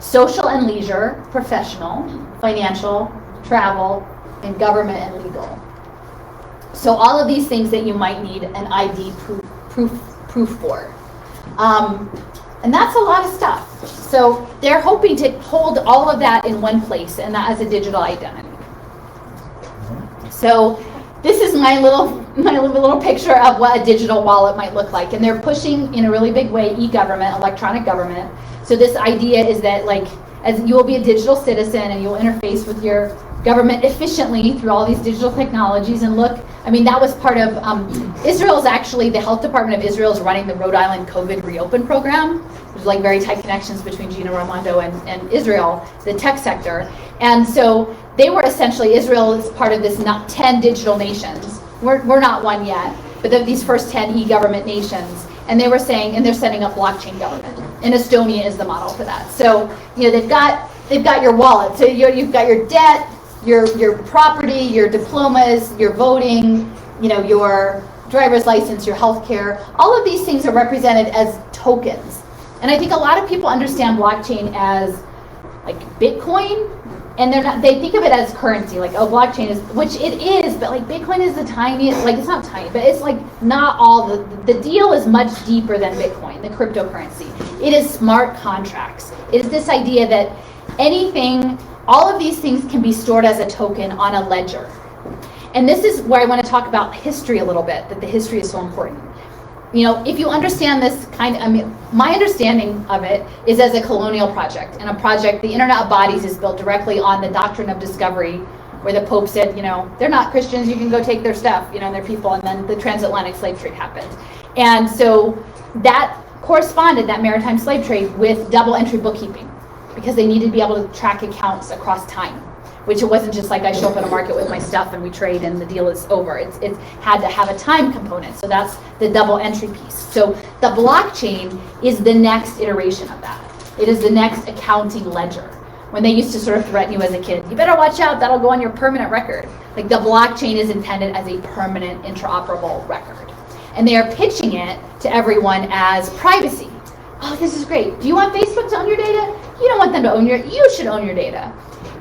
social and leisure, professional, financial, travel, and government and legal. So all of these things that you might need an ID proof for. And that's a lot of stuff. So they're hoping to hold all of that in one place, and that as a digital identity. So this is my little picture of what a digital wallet might look like. And they're pushing in a really big way e-government, electronic government. So this idea is that as you will be a digital citizen and you'll interface with your government efficiently through all these digital technologies. And that was part of Israel's actually, the health department of Israel is running the Rhode Island COVID reopen program. There's very tight connections between Gina Raimondo and Israel, the tech sector. And so they were essentially, Israel is part of this 10 digital nations. We're not one yet, but these first 10 e-government nations. And they were saying, and they're setting up blockchain government. And Estonia is the model for that. So, they've got your wallet. So you've got your debt, your property, your diplomas, your voting, your driver's license, your healthcare. All of these things are represented as tokens. And I think a lot of people understand blockchain as Bitcoin, and they think of it as currency, blockchain is, which it is, but Bitcoin is the tiniest, it's not tiny, but it's not all, the deal is much deeper than Bitcoin, the cryptocurrency. It is smart contracts. It is this idea that all of these things can be stored as a token on a ledger. And this is where I want to talk about history a little bit, that the history is so important. If you understand this my understanding of it is as a colonial project, and a project, the Internet of Bodies is built directly on the doctrine of discovery, where the Pope said, they're not Christians, you can go take their stuff, their people, and then the transatlantic slave trade happened. And so that corresponded, that maritime slave trade, with double entry bookkeeping, because they needed to be able to track accounts across time, which it wasn't just I show up at a market with my stuff and we trade and the deal is over. It had to have a time component. So that's the double entry piece. So the blockchain is the next iteration of that. It is the next accounting ledger. When they used to sort of threaten you as a kid, you better watch out, that'll go on your permanent record. The blockchain is intended as a permanent interoperable record. And they are pitching it to everyone as privacy. Oh, this is great. Do you want Facebook to own your data? You don't want them to own you should own your data.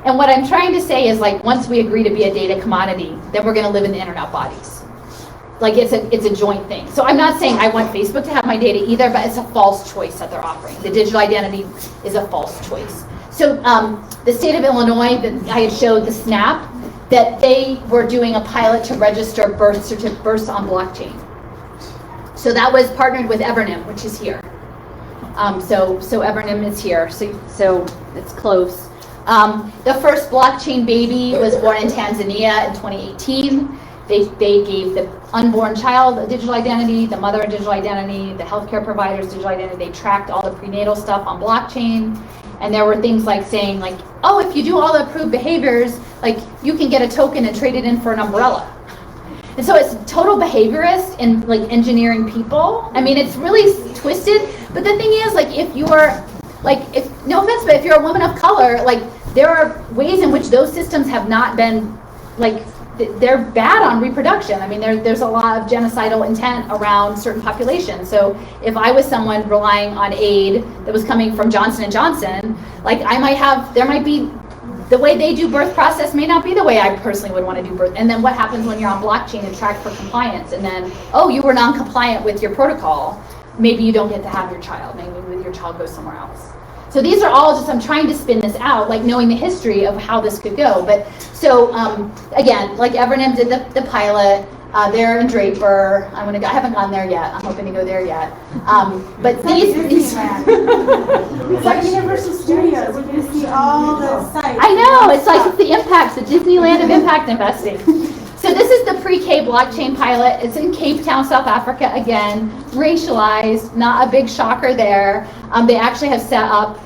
And what I'm trying to say is once we agree to be a data commodity, then we're going to live in the Internet bodies. It's a joint thing. So I'm not saying I want Facebook to have my data either, but it's a false choice that they're offering. The digital identity is a false choice. So the state of Illinois, I had showed the SNAP, that they were doing a pilot to register births on blockchain. So that was partnered with Evernym, which is here. So Evernym is here. So it's close. The first blockchain baby was born in Tanzania in 2018. They gave the unborn child a digital identity, the mother a digital identity, the healthcare provider's digital identity. They tracked all the prenatal stuff on blockchain. And there were things saying oh, if you do all the approved behaviors, you can get a token and trade it in for an umbrella. And so it's total behaviorist and engineering people. It's really twisted. But the thing is, if you're no offense, but if you're a woman of color, there are ways in which those systems have not been, they're bad on reproduction. There's a lot of genocidal intent around certain populations. So if I was someone relying on aid that was coming from Johnson & Johnson, there might be, the way they do birth process may not be the way I personally would want to do birth. And then what happens when you're on blockchain and tracked for compliance? And then, oh, you were non-compliant with your protocol. Maybe you don't get to have your child. Maybe your child goes somewhere else. So these are all just, I'm trying to spin this out, knowing the history of how this could go. But so again, Evernym did the pilot. They're in Draper. I haven't gone there yet. I'm hoping to go there yet. But these It's like Universal Studios. We're going to see all the sites. I know, it's like the impact, the Disneyland of impact investing. So this is the pre-K blockchain pilot. It's in Cape Town, South Africa again, racialized, not a big shocker there. They actually have set up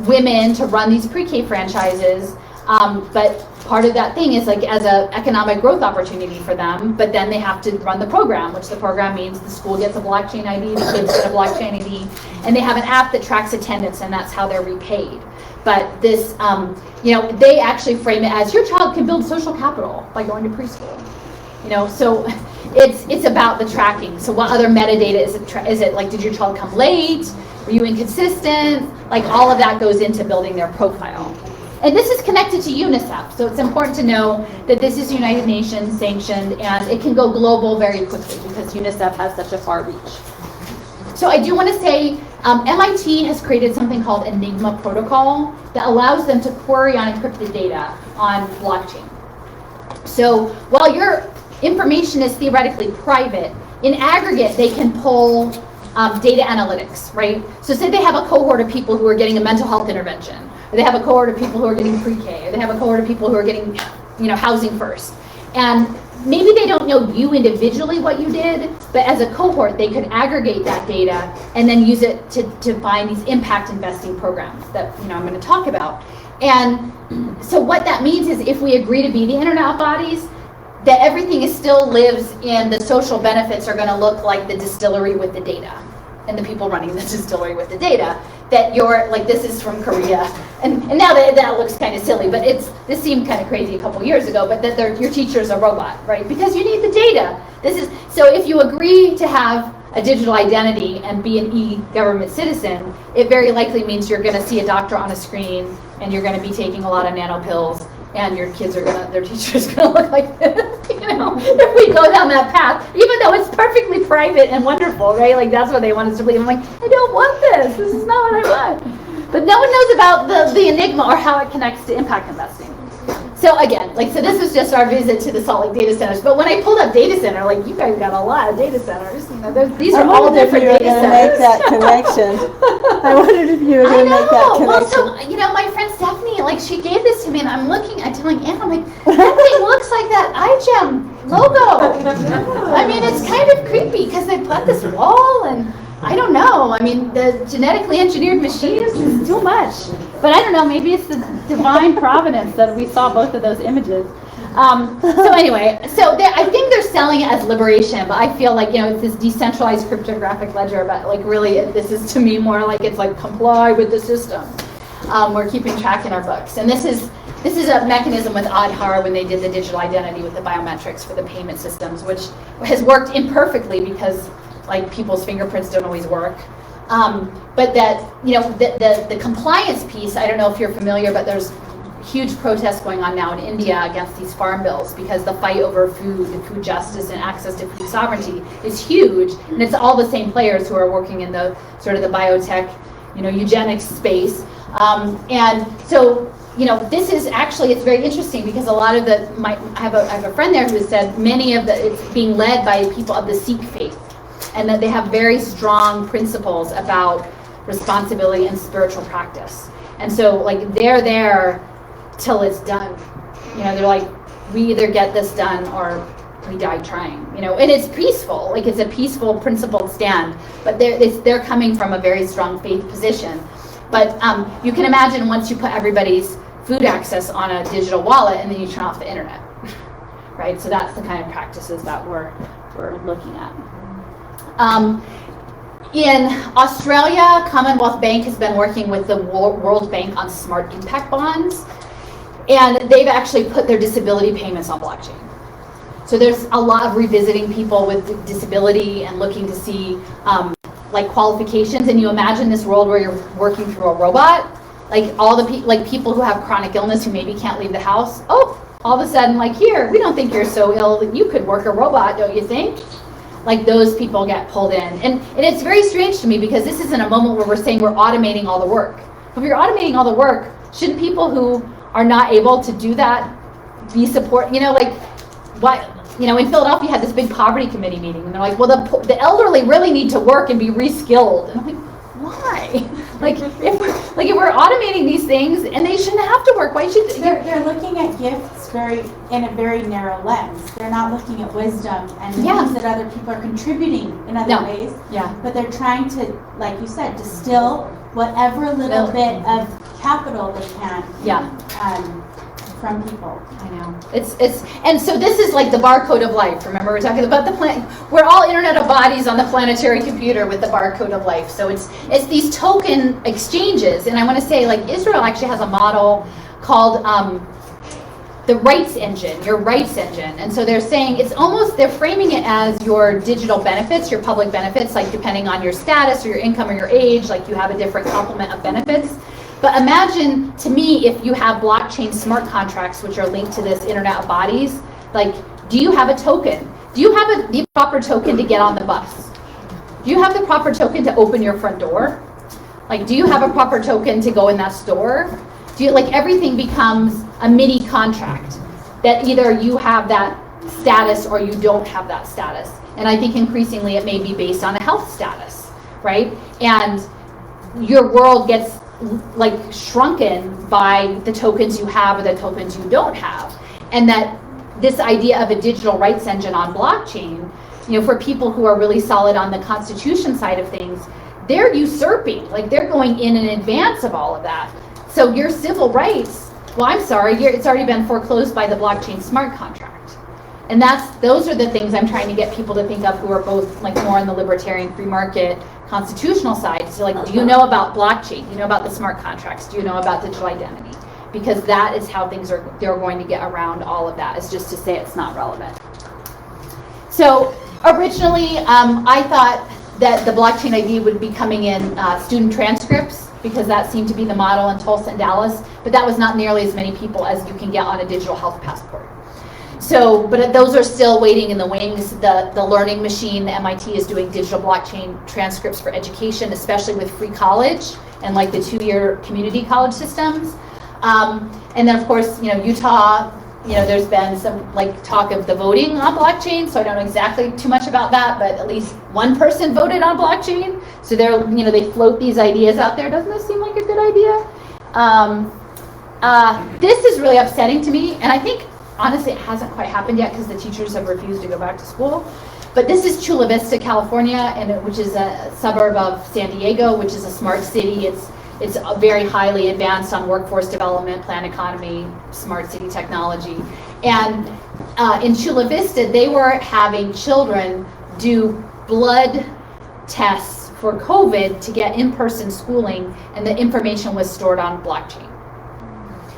women to run these pre-K franchises, but part of that thing is like as an economic growth opportunity for them, but then they have to run the program, which the program means the school gets a blockchain ID, the kids get a blockchain ID, and they have an app that tracks attendance, and that's how they're repaid. But this, they actually frame it as your child can build social capital by going to preschool. So it's about the tracking. So what other metadata is it like, did your child come late? Were you inconsistent? Like all of that goes into building their profile. And this is connected to UNICEF, so it's important to know that this is United Nations sanctioned, and it can go global very quickly because UNICEF has such a far reach. So I do want to say MIT has created something called Enigma Protocol that allows them to query unencrypted data on blockchain. So while your information is theoretically private, in aggregate they can pull data analytics, right? So say they have a cohort of people who are getting a mental health intervention, or they have a cohort of people who are getting pre-K, or they have a cohort of people who are getting, housing first. And maybe they don't know you individually what you did, but as a cohort, they could aggregate that data and then use it to find these impact investing programs that, I'm going to talk about. And so what that means is if we agree to be the internet bodies, that everything still lives in the social benefits are going to look like the distillery with the data and the people running the distillery with the data, that you're like, this is from Korea. And now that looks kind of silly, but this seemed kind of crazy a couple years ago, but that your teacher's a robot, right? Because you need the data. So if you agree to have a digital identity and be an e-government citizen, it very likely means you're going to see a doctor on a screen and you're going to be taking a lot of nano pills, and your kids their teacher's going to look like this, if we go down that path, even though it's perfectly private and wonderful, right? Like that's what they want us to believe. I'm like, I don't want this. This is not what I want. But no one knows about the enigma or how it connects to impact investing. So again, so this was just our visit to the Salt Lake data centers. But when I pulled up data center, you guys got a lot of data centers. These are all different data centers. Make that connection. I wondered if you were going to make that connection. Well, so my friend Stephanie, she gave this to me, and I'm telling Anne, I'm like, that thing looks like that iGEM logo. I mean, it's kind of creepy because they put this wall, and I don't know. I mean, the genetically engineered machines is too much. But I don't know, maybe it's the divine providence that we saw both of those images. So anyway, I think they're selling it as liberation, but I feel like, it's this decentralized cryptographic ledger, but really this is to me more like it's like comply with the system. We're keeping track in our books. And this is a mechanism with Aadhaar when they did the digital identity with the biometrics for the payment systems, which has worked imperfectly because people's fingerprints don't always work. But that, the compliance piece, I don't know if you're familiar, but there's huge protests going on now in India against these farm bills because the fight over food and food justice and access to food sovereignty is huge. And it's all the same players who are working in the sort of the biotech, eugenics space. And so, this is actually, it's very interesting because a lot of I have a friend there who has said it's being led by people of the Sikh faith, and that they have very strong principles about responsibility and spiritual practice. And so they're there till it's done. They're like, we either get this done or we die trying. And it's peaceful, it's a peaceful principled stand, but they're coming from a very strong faith position. But you can imagine once you put everybody's food access on a digital wallet and then you turn off the internet, right? So that's the kind of practices that we're looking at. In Australia, Commonwealth Bank has been working with the World Bank on smart impact bonds, and they've actually put their disability payments on blockchain. So there's a lot of revisiting people with disability and looking to see qualifications. And you imagine this world where you're working through a robot, all the people who have chronic illness who maybe can't leave the house. Oh, all of a sudden, here, we don't think you're so ill that you could work a robot, don't you think? Those people get pulled in. And it's very strange to me because this is in a moment where we're saying we're automating all the work. If you're automating all the work, shouldn't people who are not able to do that be support? What? in Philadelphia, had this big poverty committee meeting, and they're like, well, the elderly really need to work and be reskilled. And I'm like, why? if we're automating these things, and they shouldn't have to work, why should they're looking at gifts in a very narrow lens. They're not looking at wisdom and things that other people are contributing in other ways. Yeah. But they're trying to, like you said, distill whatever little bit of capital they can from people. I know. And so this is like the barcode of life. Remember, we're talking about the planet. We're all Internet of Bodies on the planetary computer with the barcode of life. So it's these token exchanges. And I want to say, like, Israel actually has a model called the rights engine, your rights engine. And so they're saying they're framing it as your digital benefits, your public benefits, like depending on your status or your income or your age, like you have a different complement of benefits. But imagine, to me, if you have blockchain smart contracts, which are linked to this Internet of Bodies, like, do you have a token? Do you have the proper token to get on the bus? Do you have the proper token to open your front door? Like, do you have a proper token to go in that store? Everything becomes a mini contract that either you have that status or you don't have that status. And I think increasingly it may be based on a health status, right? And your world gets shrunken by the tokens you have or the tokens you don't have. And that this idea of a digital rights engine on blockchain, for people who are really solid on the constitution side of things, they're usurping, they're going in advance of all of that. So your civil rights, well, I'm sorry, it's already been foreclosed by the blockchain smart contract. And those are the things I'm trying to get people to think of who are both more on the libertarian free market constitutional side. So do you know about blockchain? Do you know about the smart contracts? Do you know about digital identity? Because that is how they're going to get around all of that, is just to say it's not relevant. So originally, I thought that the blockchain ID would be coming in student transcripts, because that seemed to be the model in Tulsa and Dallas, but that was not nearly as many people as you can get on a digital health passport. So, but those are still waiting in the wings. The learning machine, the MIT is doing digital blockchain transcripts for education, especially with free college and the 2-year community college systems. And then of course, Utah, there's been some talk of the voting on blockchain, so I don't know exactly too much about that, but at least one person voted on blockchain. So they float these ideas out there. Doesn't this seem like a good idea? This is really upsetting to me, and I think honestly, it hasn't quite happened yet because the teachers have refused to go back to school. But this is Chula Vista, California, which is a suburb of San Diego, which is a smart city. It's very highly advanced on workforce development, planned economy, smart city technology. And in Chula Vista, they were having children do blood tests for COVID to get in-person schooling, and the information was stored on blockchain.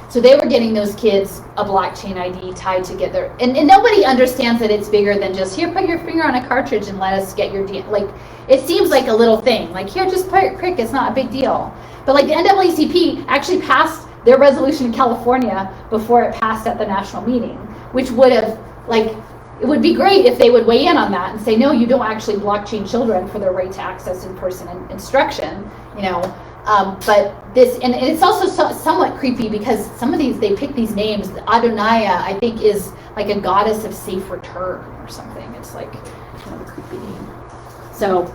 So they were getting those kids a blockchain ID tied together. And nobody understands that it's bigger than just, here, put your finger on a cartridge and let us get your DNA. It seems like a little thing. Here, just prick, it's not a big deal. But the NAACP actually passed their resolution in California before it passed at the national meeting, which would have, it would be great if they would weigh in on that and say, no, you don't actually blockchain children for their right to access in-person instruction, but this, and it's also somewhat creepy because some of these, they pick these names. Adonai, I think, is like a goddess of safe return or something. It's kind of a creepy name. So,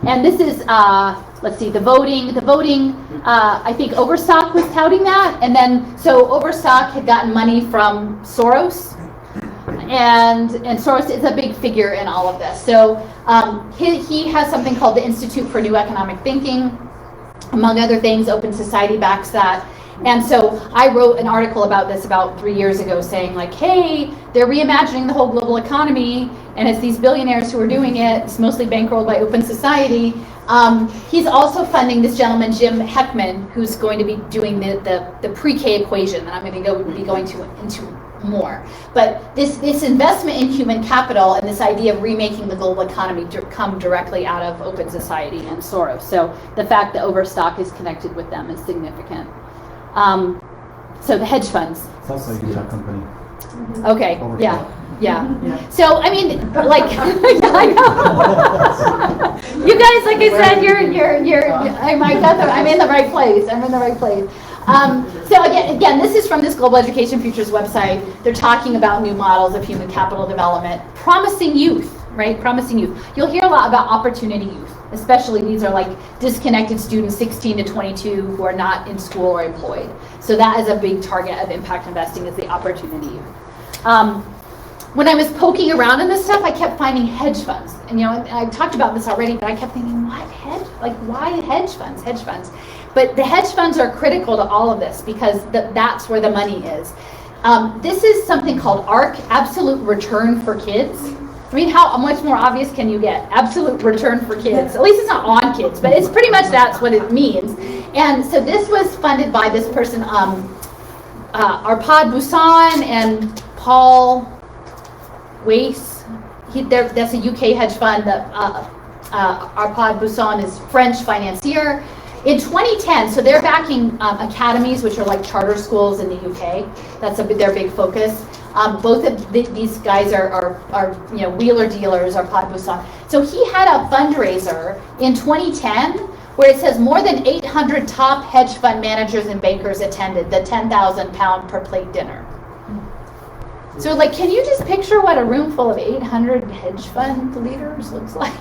and this is, let's see, the voting, I think Overstock was touting that. And then, so Overstock had gotten money from Soros. And Soros is a big figure in all of this. So he has something called the Institute for New Economic Thinking. Among other things, Open Society backs that. And so I wrote an article about this about 3 years ago saying hey, they're reimagining the whole global economy, and it's these billionaires who are doing it. It's mostly bankrolled by Open Society. He's also funding this gentleman, Jim Heckman, who's going to be doing the pre-K equation that I'm going to be going into more. But this investment in human capital and this idea of remaking the global economy come directly out of Open Society and Soros. So the fact that Overstock is connected with them is significant. So the hedge funds. It's also a guitar company. Okay, Overstock. yeah. So I mean, I know. You guys, like I said, I'm in the right place. So again, this is from this Global Education Futures website. They're talking about new models of human capital development, promising youth, right? Promising youth. You'll hear a lot about opportunity youth, especially these are like disconnected students, 16 to 22, who are not in school or employed. So that is a big target of impact investing, is the opportunity youth. When I was poking around in this stuff, I kept finding hedge funds. And I've talked about this already, but I kept thinking, why hedge funds? Hedge funds. But the hedge funds are critical to all of this because that's where the money is. This is something called ARC, absolute return for kids. I mean, how much more obvious can you get? Absolute return for kids. At least it's not on kids, but it's pretty much that's what it means. And so this was funded by this person, Arpad Busan and Paul Weiss. That's a UK hedge fund. Arpad Busan is French financier. In 2010, so they're backing academies, which are like charter schools in the UK. That's their big focus. Both of these guys are wheeler dealers, Arpad Busan. So he had a fundraiser in 2010 where it says more than 800 top hedge fund managers and bankers attended the 10,000 pound per plate dinner. So like, can you just picture what a room full of 800 hedge fund leaders looks like?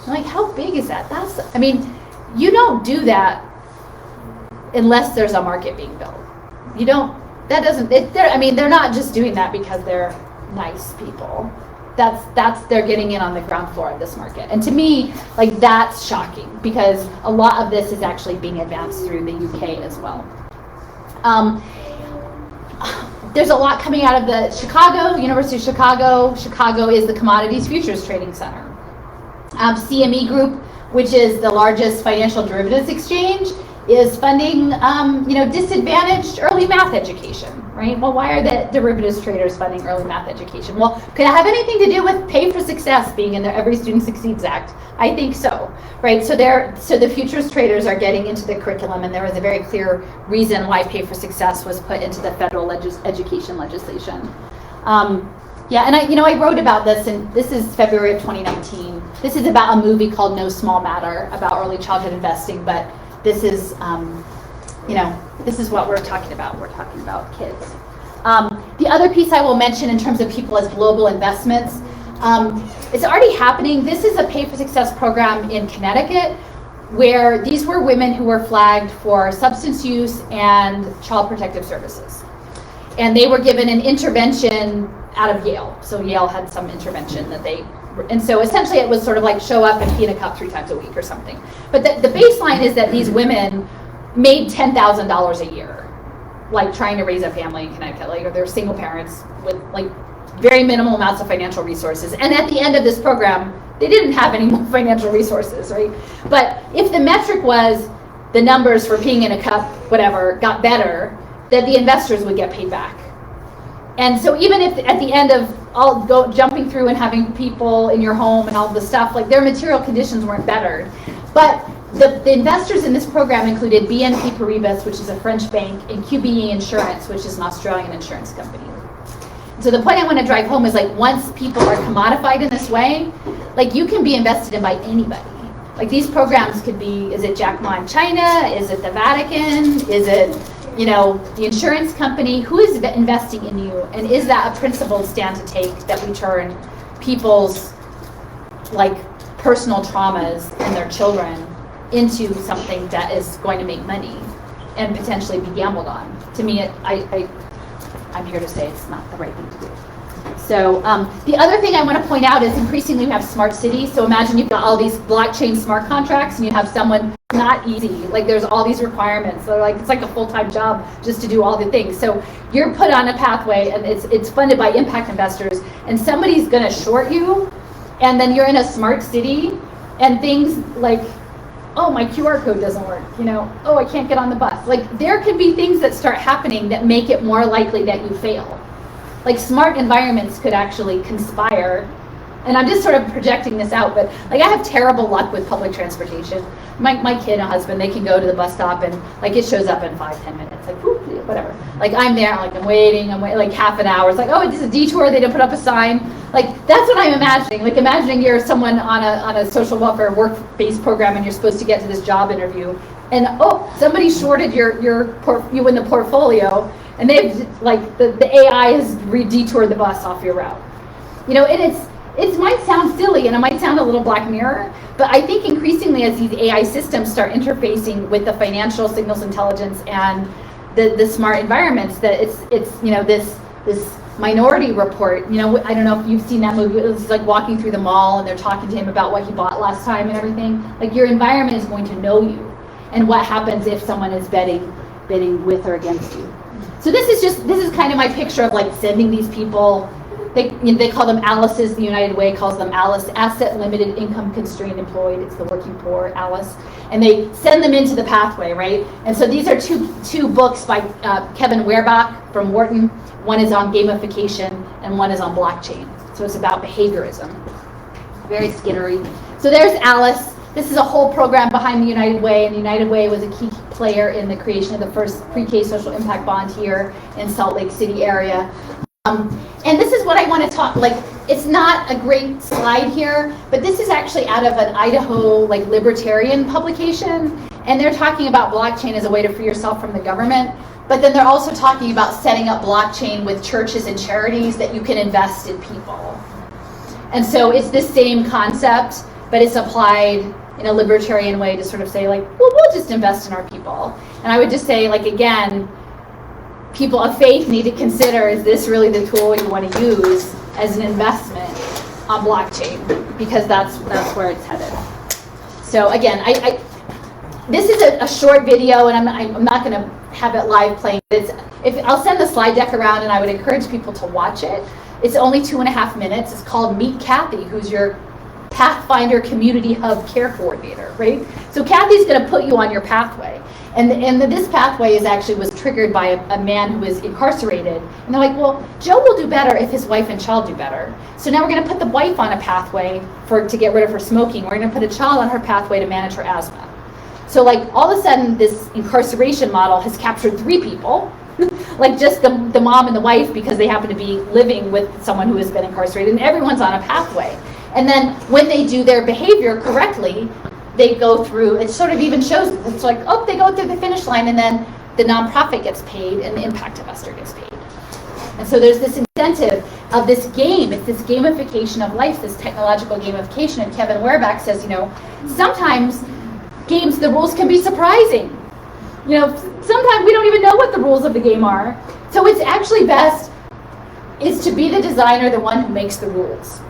Like, how big is that? You don't do that unless there's a market being built. They're not just doing that because they're nice people. They're getting in on the ground floor of this market. And to me, like, that's shocking because a lot of this is actually being advanced through the UK as well. There's a lot coming out of the University of Chicago. Chicago is the Commodities Futures Trading Center. CME Group, which is the largest financial derivatives exchange, is funding, disadvantaged early math education, right? Well, why are the derivatives traders funding early math education? Well, could it have anything to do with Pay for Success being in the Every Student Succeeds Act? I think so, right? So the futures traders are getting into the curriculum, and there was a very clear reason why Pay for Success was put into the federal education legislation. I wrote about this, and this is February of 2019. This is about a movie called No Small Matter about early childhood investing, but this is, this is what we're talking about. We're talking about kids. The other piece I will mention in terms of people as global investments, it's already happening. This is a Pay for Success program in Connecticut, where these were women who were flagged for substance use and child protective services. And they were given an intervention out of Yale. So Yale had some intervention and so essentially it was sort of like show up and pee in a cup 3 times a week or something. But the baseline is that these women made $10,000 a year, like trying to raise a family in Connecticut. Like they're single parents with like very minimal amounts of financial resources. And at the end of this program, they didn't have any more financial resources, right? But if the metric was the numbers for peeing in a cup, whatever, got better, then the investors would get paid back. And so even if at the end of jumping through and having people in your home and all the stuff, like their material conditions weren't bettered. But the investors in this program included BNP Paribas, which is a French bank, and QBE Insurance, which is an Australian insurance company. So the point I want to drive home is like once people are commodified in this way, like you can be invested in by anybody. Like these programs could be, is it Jack Ma in China? Is it the Vatican? Is it the insurance company? Who is investing in you? And is that a principled stand to take that we turn people's like personal traumas and their children into something that is going to make money and potentially be gambled on? To me, I'm here to say it's not the right thing to do. So the other thing I want to point out is increasingly we have smart cities. So imagine you've got all these blockchain smart contracts and you have someone, not easy, like there's all these requirements. So like it's like a full-time job just to do all the things. So you're put on a pathway and it's funded by impact investors and somebody's going to short you and then you're in a smart city and things like, oh, my QR code doesn't work, oh, I can't get on the bus. Like there could be things that start happening that make it more likely that you fail. Like smart environments could actually conspire, and I'm just sort of projecting this out, but like I have terrible luck with public transportation. My kid and husband, they can go to the bus stop and like it shows up in 5-10 minutes, like whoop, whatever. Like I'm there, like I'm waiting like half an hour. It's like, oh, it's a detour, they didn't put up a sign. Like that's what I'm imagining. Like imagining you're someone on a social welfare work-based program and you're supposed to get to this job interview and oh, somebody shorted you in the portfolio, and they've like the AI has detoured the bus off your route. You know, and it might sound silly and it might sound a little Black Mirror, but I think increasingly as these AI systems start interfacing with the financial signals intelligence and the smart environments, that it's you know, this Minority Report, you know, I don't know if you've seen that movie. It's like walking through the mall and they're talking to him about what he bought last time and everything. Like, your environment is going to know you and what happens if someone is betting with or against you. So this is kind of my picture of like sending these people. They call them ALICEs. The United Way calls them ALICE, Asset Limited Income Constrained Employed. It's the working poor, ALICE. And they send them into the pathway, right? And so these are two books by Kevin Werbach from Wharton. One is on gamification and one is on blockchain. So it's about behaviorism. Very skittery. So there's ALICE. This is a whole program behind the United Way, and the United Way was a key player in the creation of the first pre-K social impact bond here in Salt Lake City area. And this is what I want to talk, like, it's not a great slide here, but this is actually out of an Idaho, like, libertarian publication, and they're talking about blockchain as a way to free yourself from the government, but then they're also talking about setting up blockchain with churches and charities that you can invest in people. And so it's this same concept, but it's applied in a libertarian way to sort of say, like, well, we'll just invest in our people. And I would just say, like, again, people of faith need to consider, is this really the tool you want to use as an investment on blockchain? Because that's where it's headed. So again, this is a short video, and I'm not going to have it live playing. I'll send the slide deck around, and I would encourage people to watch it. It's only 2.5 minutes. It's called Meet Kathy, who's your Pathfinder Community Hub Care Coordinator, right? So Kathy's going to put you on your pathway. And this pathway was triggered by a man who was incarcerated. And they're like, well, Joe will do better if his wife and child do better. So now we're going to put the wife on a pathway to get rid of her smoking. We're going to put a child on her pathway to manage her asthma. So like all of a sudden this incarceration model has captured 3 people, like just the mom and the wife, because they happen to be living with someone who has been incarcerated, and everyone's on a pathway. And then when they do their behavior correctly, they go through, it sort of even shows, it's like, oh, they go through the finish line, and then the nonprofit gets paid and the impact investor gets paid. And so there's this incentive of this game, it's this gamification of life, this technological gamification. And Kevin Werbach says, you know, sometimes games, the rules can be surprising. You know, sometimes we don't even know what the rules of the game are. So it's actually best is to be the designer, the one who makes the rules.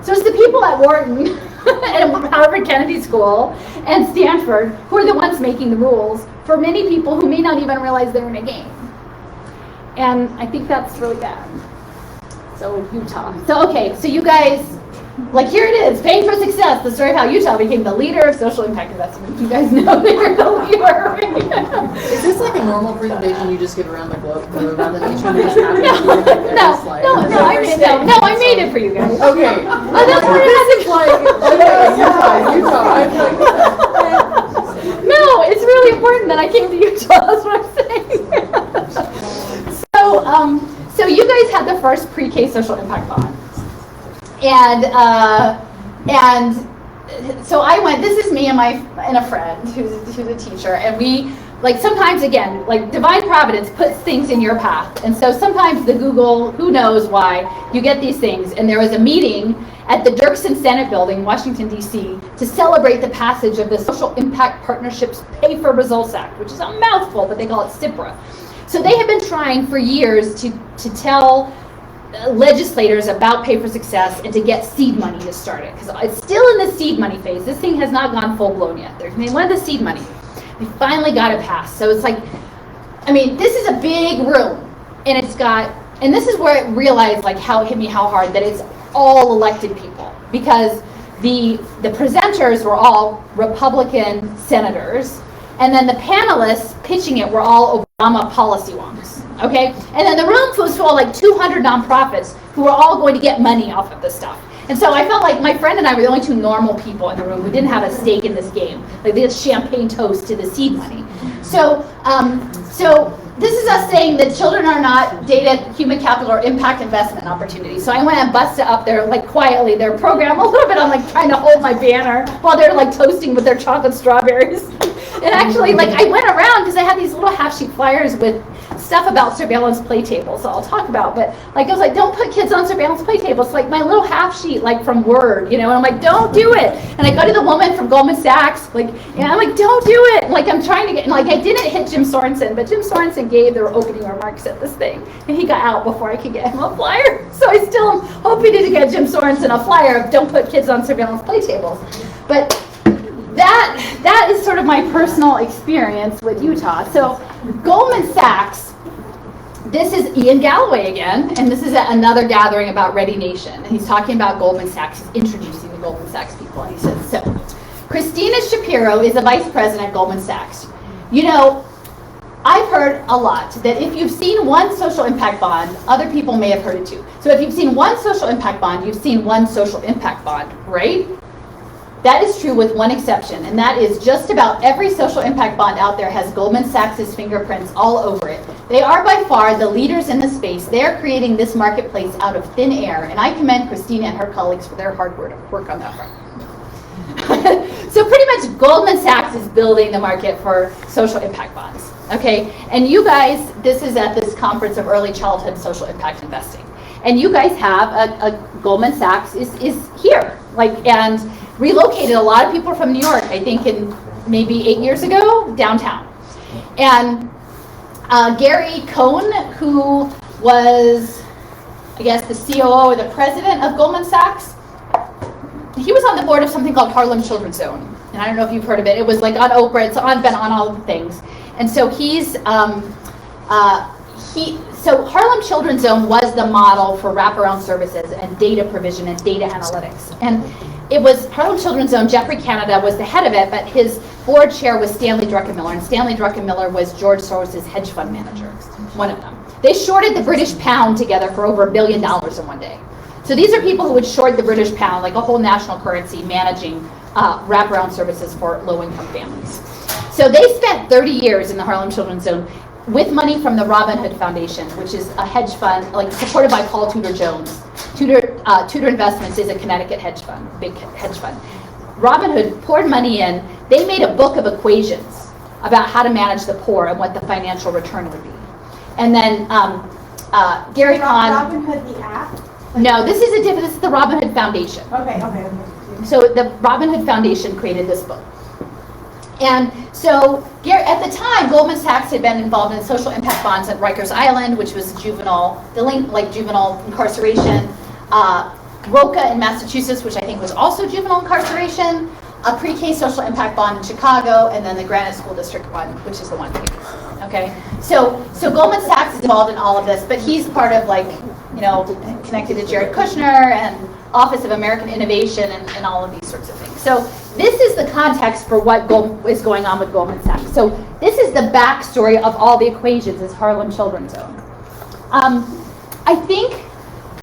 So it's the people at Wharton and Harvard Kennedy School and Stanford who are the ones making the rules for many people who may not even realize they're in a game. And I think that's really bad. So Utah. So okay, so you guys, like here it is, Paying for Success, the story of how Utah became the leader of social impact investment. You guys know that you're the leader. Is this like a normal presentation you just give around the globe? Around the nation? Just No, I made it for you guys. Okay. Oh, that's what it is. Like, Utah. No, it's really important that I came to Utah. That's what I'm saying. So you guys had the first pre-K social impact bond. And so I went, this is me and a friend who's a teacher, and we, like, sometimes, again, like, divine providence puts things in your path. And so sometimes the Google, who knows why, you get these things. And there was a meeting at the Dirksen Senate Building, Washington, D.C., to celebrate the passage of the Social Impact Partnerships Pay for Results Act, which is a mouthful, but they call it CIPRA. So they have been trying for years to tell legislators about Pay for Success and to get seed money to start it, because it's still in the seed money phase. This thing has not gone full blown yet. They wanted the seed money. They finally got it passed. So it's like, I mean, this is a big room, and and this is where I realized, like, how it hit me how hard that it's all elected people, because the presenters were all Republican senators, and then the panelists pitching it were all Obama policy wonks. Okay, and then the room was full of like 200 nonprofits who were all going to get money off of this stuff. And so I felt like my friend and I were the only 2 normal people in the room who didn't have a stake in this game, like this champagne toast to the seed money. So this is us saying that children are not data, human capital, or impact investment opportunities. So I went and busted up their, like, quietly, their program a little bit. I'm like trying to hold my banner while they're like toasting with their chocolate strawberries. And actually, like, I went around because I had these little half-sheet flyers with stuff about surveillance play tables, so I'll talk about, but like, I was like, don't put kids on surveillance play tables, like my little half sheet, like from Word, you know, and I'm like, don't do it. And I go to the woman from Goldman Sachs, like, and I'm like, don't do it. Like, I'm trying to get, and like, I didn't hit Jim Sorensen, but Jim Sorensen gave their opening remarks at this thing, and he got out before I could get him a flyer. So I still am hoping to get Jim Sorensen a flyer of don't put kids on surveillance play tables. But that is sort of my personal experience with Utah. So Goldman Sachs, this is Ian Galloway again, and this is at another gathering about Ready Nation. And he's talking about Goldman Sachs, he's introducing the Goldman Sachs people. And he says, so, Christina Shapiro is a vice president at Goldman Sachs. You know, I've heard a lot that if you've seen one social impact bond, other people may have heard it too. So if you've seen one social impact bond, you've seen one social impact bond, right? That is true with one exception, and that is just about every social impact bond out there has Goldman Sachs' fingerprints all over it. They are by far the leaders in the space. They are creating this marketplace out of thin air, and I commend Christina and her colleagues for their hard work on that front. So pretty much Goldman Sachs is building the market for social impact bonds, okay? And you guys, this is at this conference of early childhood social impact investing. And you guys have a Goldman Sachs is here, like, and relocated a lot of people from New York, I think in maybe 8 years ago, downtown. And Gary Cohn, who was, I guess, the COO or the president of Goldman Sachs, he was on the board of something called Harlem Children's Zone. And I don't know if you've heard of it. It was like on Oprah, it's been on all of the things. And so so Harlem Children's Zone was the model for wraparound services and data provision and data analytics. And it was Harlem Children's Zone, Jeffrey Canada was the head of it, but his board chair was Stanley Druckenmiller, and Stanley Druckenmiller was George Soros' hedge fund manager, one of them. They shorted the British pound together for over $1 billion in one day. So these are people who would short the British pound, like a whole national currency, managing wraparound services for low-income families. So they spent 30 years in the Harlem Children's Zone with money from the Robin Hood Foundation, which is a hedge fund, like supported by Paul Tudor Jones. Tudor Investments is a Connecticut hedge fund, big hedge fund. Robin Hood poured money in. They made a book of equations about how to manage the poor and what the financial return would be. And then Gary Kahn. Robin Hood the app? No, this is the Robin Hood Foundation. Okay. So the Robin Hood Foundation created this book. And so at the time, Goldman Sachs had been involved in social impact bonds at Rikers Island, which was juvenile incarceration. ROCA in Massachusetts, which I think was also juvenile incarceration. A pre-K social impact bond in Chicago, and then the Granite School District one, which is the one here. Okay, so Goldman Sachs is involved in all of this, but he's part of, like, you know, connected to Jared Kushner and Office of American Innovation and all of these sorts of things. So this is the context for what is going on with Goldman Sachs. So this is the backstory of all the equations is Harlem Children's Zone. I think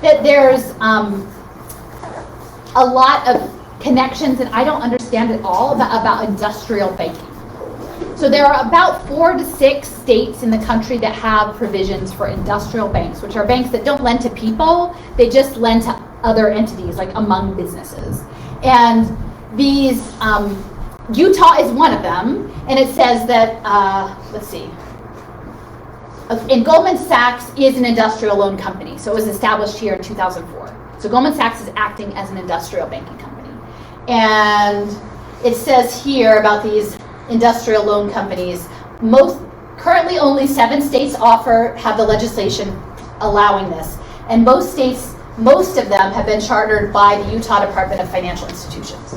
that there's a lot of connections, and I don't understand it all, about industrial banking. So there are about 4 to 6 states in the country that have provisions for industrial banks, which are banks that don't lend to people, they just lend to other entities, like among businesses. And these, Utah is one of them, and it says that, let's see, and Goldman Sachs is an industrial loan company, so it was established here in 2004. So Goldman Sachs is acting as an industrial banking company. And it says here about these industrial loan companies, currently only 7 states have the legislation allowing this. And most of them have been chartered by the Utah Department of Financial Institutions.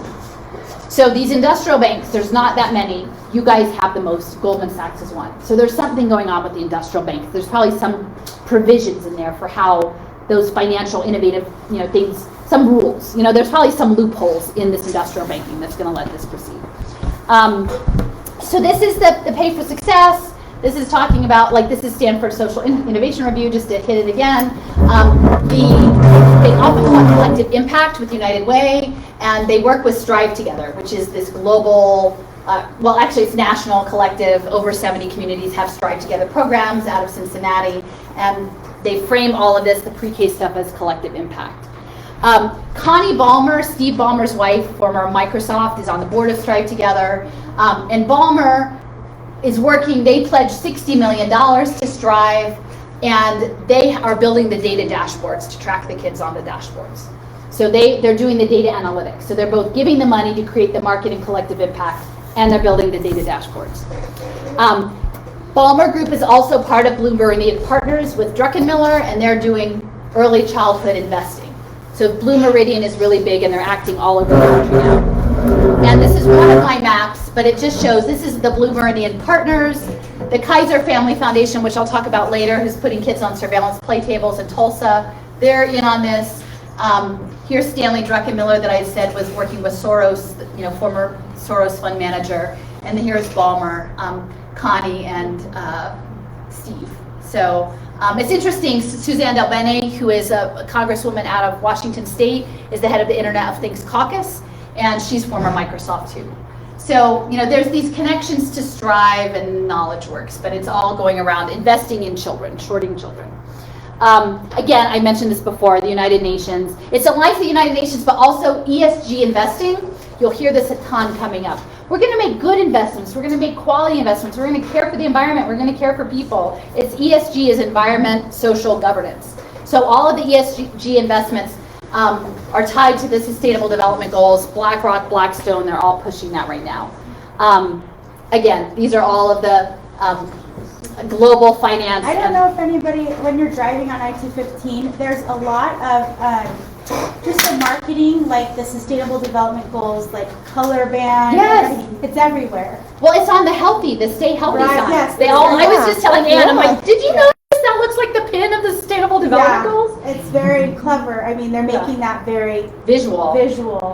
So these industrial banks, there's not that many. You guys have the most. Goldman Sachs is one. So there's something going on with the industrial banks. There's probably some provisions in there for how those financial innovative, things, some rules. There's probably some loopholes in this industrial banking that's going to let this proceed. So this is the pay for success. This is talking about, this is Stanford Social Innovation Review, just to hit it again. They often want collective impact with United Way, and they work with Strive Together, which is this global, it's national collective. Over 70 communities have Strive Together programs out of Cincinnati, and they frame all of this, the pre-K stuff, as collective impact. Connie Ballmer, Steve Ballmer's wife, former Microsoft, is on the board of Stripe together. And Ballmer is working, they pledged $60 million to Strive, and they are building the data dashboards to track the kids on the dashboards. So they're doing the data analytics. So they're both giving the money to create the market and collective impact, and they're building the data dashboards. Ballmer Group is also part of Blue Meridian Partners with Druckenmiller, and they're doing early childhood investing. So Blue Meridian is really big, and they're acting all over the country now. And this is one of my maps, but it just shows, this is the Blue Meridian Partners, the Kaiser Family Foundation, which I'll talk about later, who's putting kids on surveillance play tables in Tulsa. They're in on this. Here's Stanley Druckenmiller that I said was working with Soros, former Soros fund manager. And then here's Ballmer, Connie, and Steve. So it's interesting, Suzanne DelBene, who is a congresswoman out of Washington State, is the head of the Internet of Things Caucus, and she's former Microsoft too. So, there's these connections to Strive and KnowledgeWorks, but it's all going around investing in children, shorting children. Again, I mentioned this before, the United Nations. It's aligned to the United Nations, but also ESG investing. You'll hear this a ton coming up. We're going to make good investments. We're going to make quality investments. We're going to care for the environment. We're going to care for people. It's ESG is environment, social governance. So all of the ESG investments are tied to the Sustainable Development Goals. BlackRock, Blackstone, they're all pushing that right now. Again, these are all of the global finance. I don't know if anybody, when you're driving on I-215, there's a lot of just the marketing, like the Sustainable Development Goals, like color band. Yes. It's everywhere. Well, it's on the Stay Healthy Right, sign. yes, I was just telling Ann, I'm like, did you notice that looks like the pin of the Sustainable Development Goals? It's very clever. I mean, they're making that very Visual.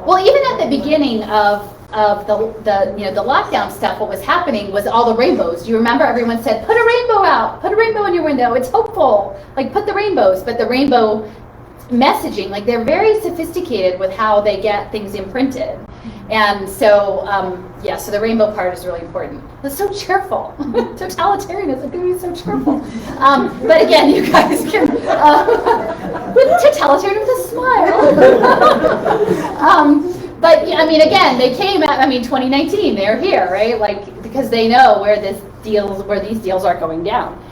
Well, Even at the beginning of the lockdown stuff, what was happening was all the rainbows. You remember everyone said, put a rainbow out, put a rainbow in your window, it's hopeful. Like, put the rainbows. But the rainbow messaging, like, they're very sophisticated with how they get things imprinted. And so, so the rainbow part is really important. It's so cheerful. Totalitarianism can be so cheerful. But again, you guys can, with totalitarian with a smile. But again, they came at, 2019, they're here, right? Like, because they know where these deals are going down.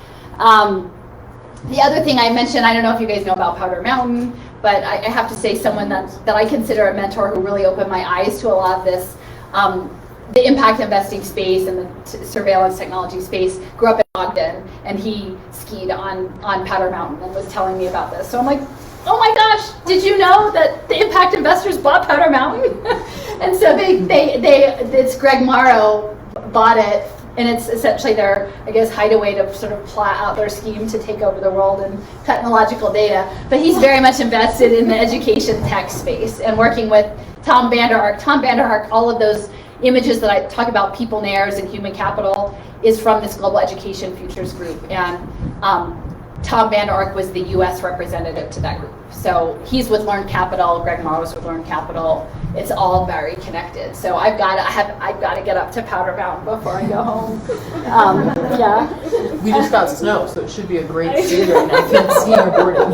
The other thing I mentioned, I don't know if you guys know about Powder Mountain, but I have to say someone that I consider a mentor who really opened my eyes to a lot of this, the impact investing space and the surveillance technology space, grew up in Ogden, and he skied on Powder Mountain and was telling me about this. So I'm like, oh my gosh, did you know that the impact investors bought Powder Mountain? And so it's Greg Morrow bought it, and it's essentially their, hideaway to sort of plot out their scheme to take over the world and technological data. But he's very much invested in the education tech space and working with Tom Vander Ark. Tom Vander Ark, all of those images that I talk about, people nares and human capital, is from this Global Education Futures group. And Tom Vander Ark was the U.S. representative to that group. So he's with Learn Capital, Greg Morrow's with Learn Capital. It's all very connected. So I've got to get up to Powder Mountain before I go home. We just got snow, so it should be a great scene right now. I can't see our boarding.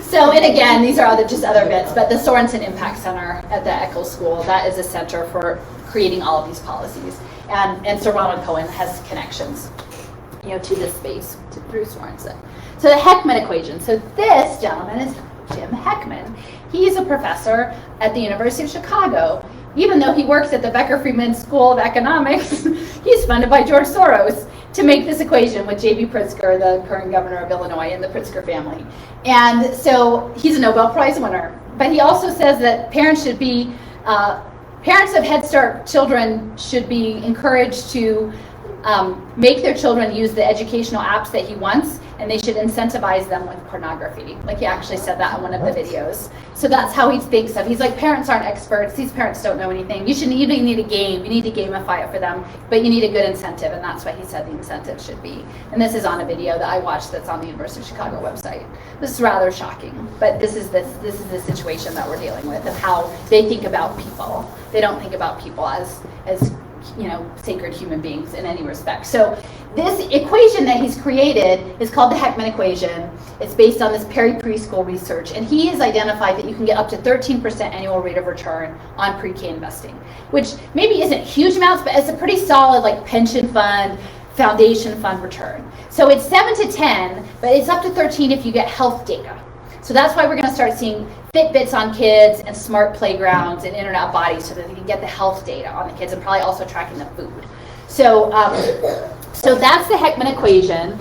So, and again, these are other bits, but the Sorensen Impact Center at the Eccles School, that is a center for creating all of these policies. And Sir Ronald Cohen has connections, to this space through Sorensen. So the Heckman equation. So this gentleman is Jim Heckman. He's a professor at the University of Chicago. Even though he works at the Becker-Friedman School of Economics, he's funded by George Soros to make this equation with J.B. Pritzker, the current governor of Illinois, and the Pritzker family. And so he's a Nobel Prize winner. But he also says that parents of Head Start children should be encouraged to make their children use the educational apps that he wants, and they should incentivize them with pornography. Like, he actually said that in one of the videos. So that's how he thinks of. He's like, parents aren't experts. These parents don't know anything. You need a game. You need to gamify it for them, but you need a good incentive, and that's what he said the incentive should be. And this is on a video that I watched that's on the University of Chicago website. This is rather shocking, but this is the situation that we're dealing with, of how they think about people. They don't think about people as sacred human beings in any respect. So this equation that he's created is called the Heckman equation. It's based on this Perry preschool research, and he has identified that you can get up to 13% annual rate of return on pre-K investing, which maybe isn't huge amounts, but it's a pretty solid like pension fund, foundation fund return. So it's 7 to 10, but it's up to 13 if you get health data. So that's why we're going to start seeing Fitbits on kids and smart playgrounds and internet bodies so that they can get the health data on the kids and probably also tracking the food. So, so that's the Heckman equation.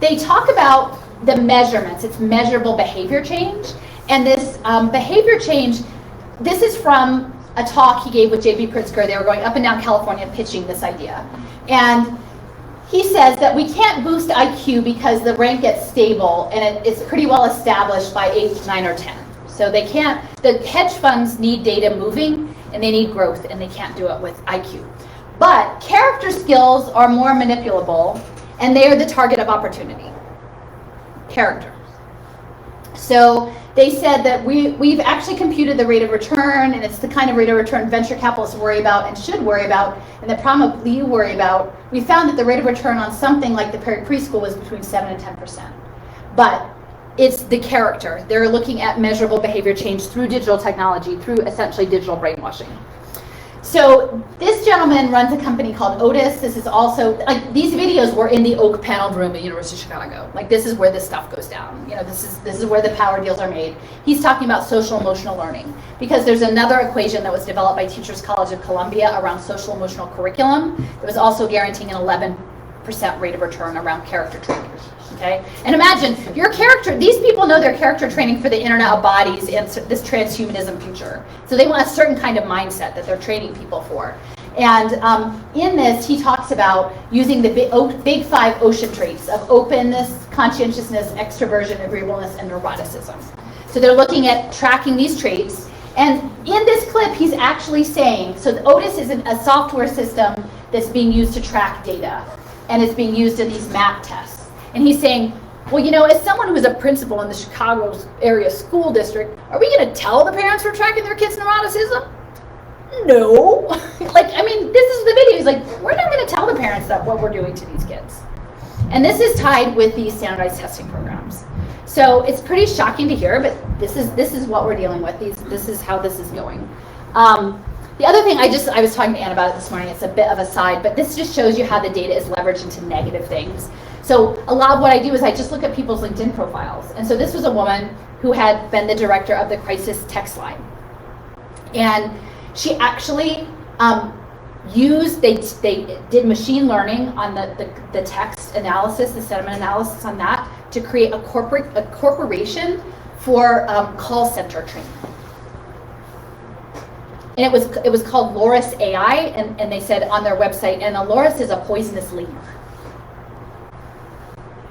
They talk about the measurements. It's measurable behavior change. And this behavior change, this is from a talk he gave with J.B. Pritzker. They were going up and down California pitching this idea. And he says that we can't boost IQ because the rank gets stable and it's pretty well established by 8, 9, or 10. So they can't, the hedge funds need data moving and they need growth and they can't do it with IQ. But character skills are more manipulable and they are the target of opportunity. Character. So they said that we've actually computed the rate of return, and it's the kind of rate of return venture capitalists worry about and should worry about, and that probably you worry about. We found that the rate of return on something like the Perry preschool was between 7 and 10%. But it's the character. They're looking at measurable behavior change through digital technology, through essentially digital brainwashing. So this gentleman runs a company called Otis. This is also, like, these videos were in the oak paneled room at University of Chicago. Like, this is where this stuff goes down. You know, this is where the power deals are made. He's talking about social emotional learning because there's another equation that was developed by Teachers College of Columbia around social emotional curriculum that was also guaranteeing an 11% rate of return around character training. Okay? And imagine your character, these people know their character training for the Internet of Bodies and this transhumanism future. So they want a certain kind of mindset that they're training people for. And in this, he talks about using the big 5 ocean traits of openness, conscientiousness, extroversion, agreeableness, and neuroticism. So they're looking at tracking these traits. And in this clip, he's actually saying, so the Otis is a software system that's being used to track data. And it's being used in these MAP tests. And he's saying, well, you know, as someone who's a principal in the Chicago area school district, are we going to tell the parents we're tracking their kids' neuroticism? No. Like, I mean, this is the video. He's like, we're not going to tell the parents that what we're doing to these kids. And this is tied with these standardized testing programs. So it's pretty shocking to hear, but this is what we're dealing with. This is how this is going. The other thing, I was talking to Ann about it this morning. It's a bit of a side, but this just shows you how the data is leveraged into negative things. So a lot of what I do is I just look at people's LinkedIn profiles. And so this was a woman who had been the director of the crisis text line. And she actually they did machine learning on the text analysis, the sentiment analysis on that to create a corporation for call center training. And it was called Loris AI, and they said on their website, and a Loris is a poisonous lemur.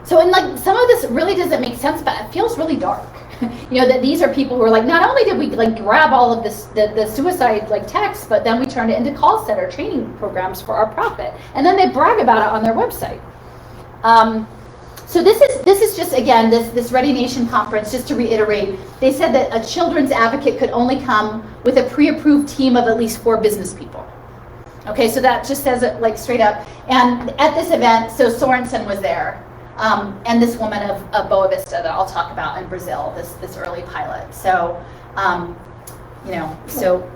So, and like some of this really doesn't make sense, but it feels really dark. You know, that these are people who are like, not only did we like grab all of this, the suicide like text, but then we turned it into call center training programs for our profit. And then they brag about it on their website. So this is just, again, this Ready Nation conference, just to reiterate, they said that a children's advocate could only come with a pre-approved team of at least 4 business people. Okay, so that just says it like straight up. And at this event, so Sorensen was there. And this woman of Boa Vista that I'll talk about in Brazil, this early pilot. So, you know, so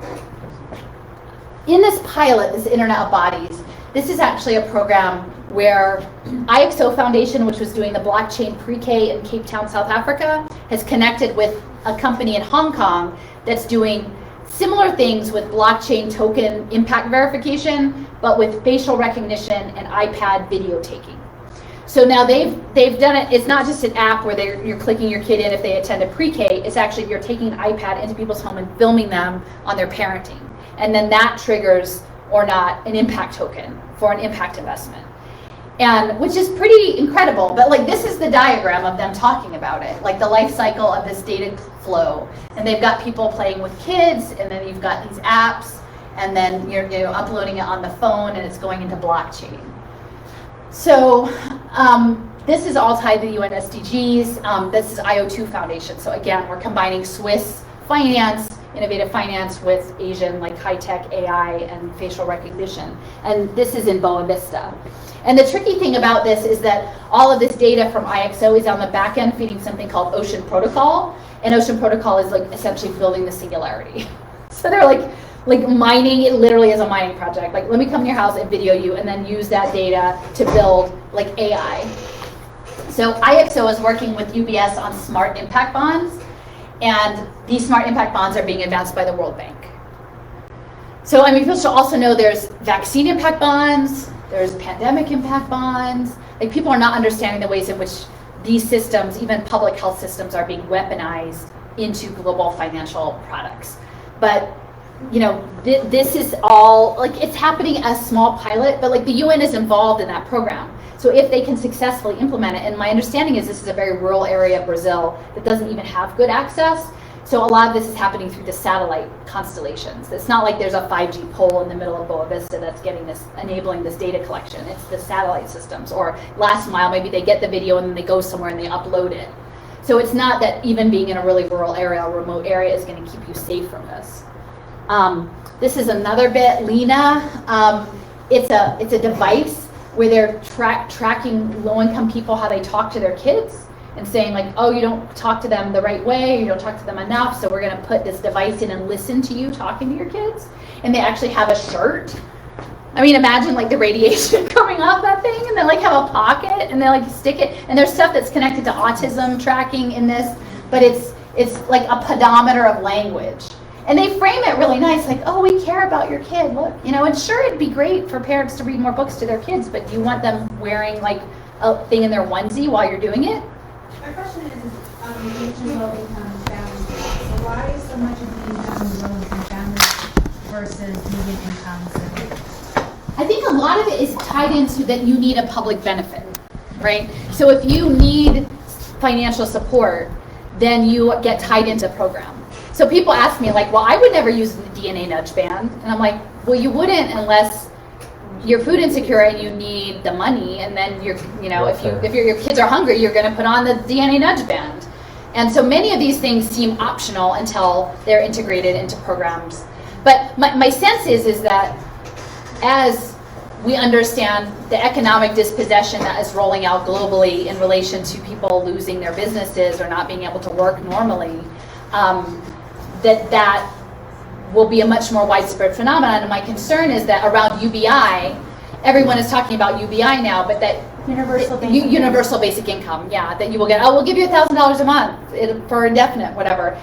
in this pilot, this Internet of Bodies, this is actually a program where IXO Foundation, which was doing the blockchain pre-K in Cape Town, South Africa, has connected with a company in Hong Kong that's doing similar things with blockchain token impact verification, but with facial recognition and iPad video taking. So now they've done it. It's not just an app where you're clicking your kid in if they attend a pre-K. It's actually you're taking an iPad into people's home and filming them on their parenting. And then that triggers or not an impact token for an impact investment. And which is pretty incredible. But like this is the diagram of them talking about it, like the life cycle of this data flow. And they've got people playing with kids, and then you've got these apps, and then you're uploading it on the phone, and it's going into blockchain. So this is all tied to the UN SDGs. This is IO2 Foundation. So again, we're combining Swiss finance innovative finance with Asian, like high-tech AI and facial recognition. And this is in Boa Vista. And the tricky thing about this is that all of this data from IXO is on the back end feeding something called Ocean Protocol. And Ocean Protocol is like essentially building the singularity. So they're like mining, it literally is a mining project. Like, let me come to your house and video you and then use that data to build like AI. So IXO is working with UBS on smart impact bonds, and these smart impact bonds are being advanced by the World Bank. So I mean, people should also know there's vaccine impact bonds, there's pandemic impact bonds. Like, people are not understanding the ways in which these systems, even public health systems, are being weaponized into global financial products. But you know, this is all, like, it's happening as small pilot, but like the UN is involved in that program. So if they can successfully implement it, and my understanding is this is a very rural area of Brazil that doesn't even have good access. So a lot of this is happening through the satellite constellations. It's not like there's a 5G pole in the middle of Boa Vista that's getting this, enabling this data collection. It's the satellite systems, or last mile, maybe they get the video and then they go somewhere and they upload it. So it's not that even being in a really rural area or remote area is going to keep you safe from this. This is another bit, Lena. It's a device where they're tracking low-income people, how they talk to their kids, and saying like, oh, you don't talk to them the right way, you don't talk to them enough, so we're going to put this device in and listen to you talking to your kids. And they actually have a shirt. I mean, imagine like the radiation coming off that thing, and they like have a pocket, and they like stick it. And there's stuff that's connected to autism tracking in this, but it's like a pedometer of language. And they frame it really nice, like, oh, we care about your kid, look, you know, and sure, it'd be great for parents to read more books to their kids, but do you want them wearing like a thing in their onesie while you're doing it? My question is, you mentioned low-income families. So why is so much of the income in low-income families versus median income? I think a lot of it is tied into that you need a public benefit, right? So if you need financial support, then you get tied into a program. So people ask me like, well, I would never use the DNA nudge band. And I'm like, well, you wouldn't unless you're food insecure and you need the money. And then you're, you know, if your kids are hungry, you're going to put on the DNA nudge band. And so many of these things seem optional until they're integrated into programs. But my sense is that as we understand the economic dispossession that is rolling out globally in relation to people losing their businesses or not being able to work normally, that will be a much more widespread phenomenon. And my concern is that around UBI, everyone is talking about UBI now, but that universal basic income, yeah, that you will get, oh, we'll give you $1,000 a month for indefinite, whatever.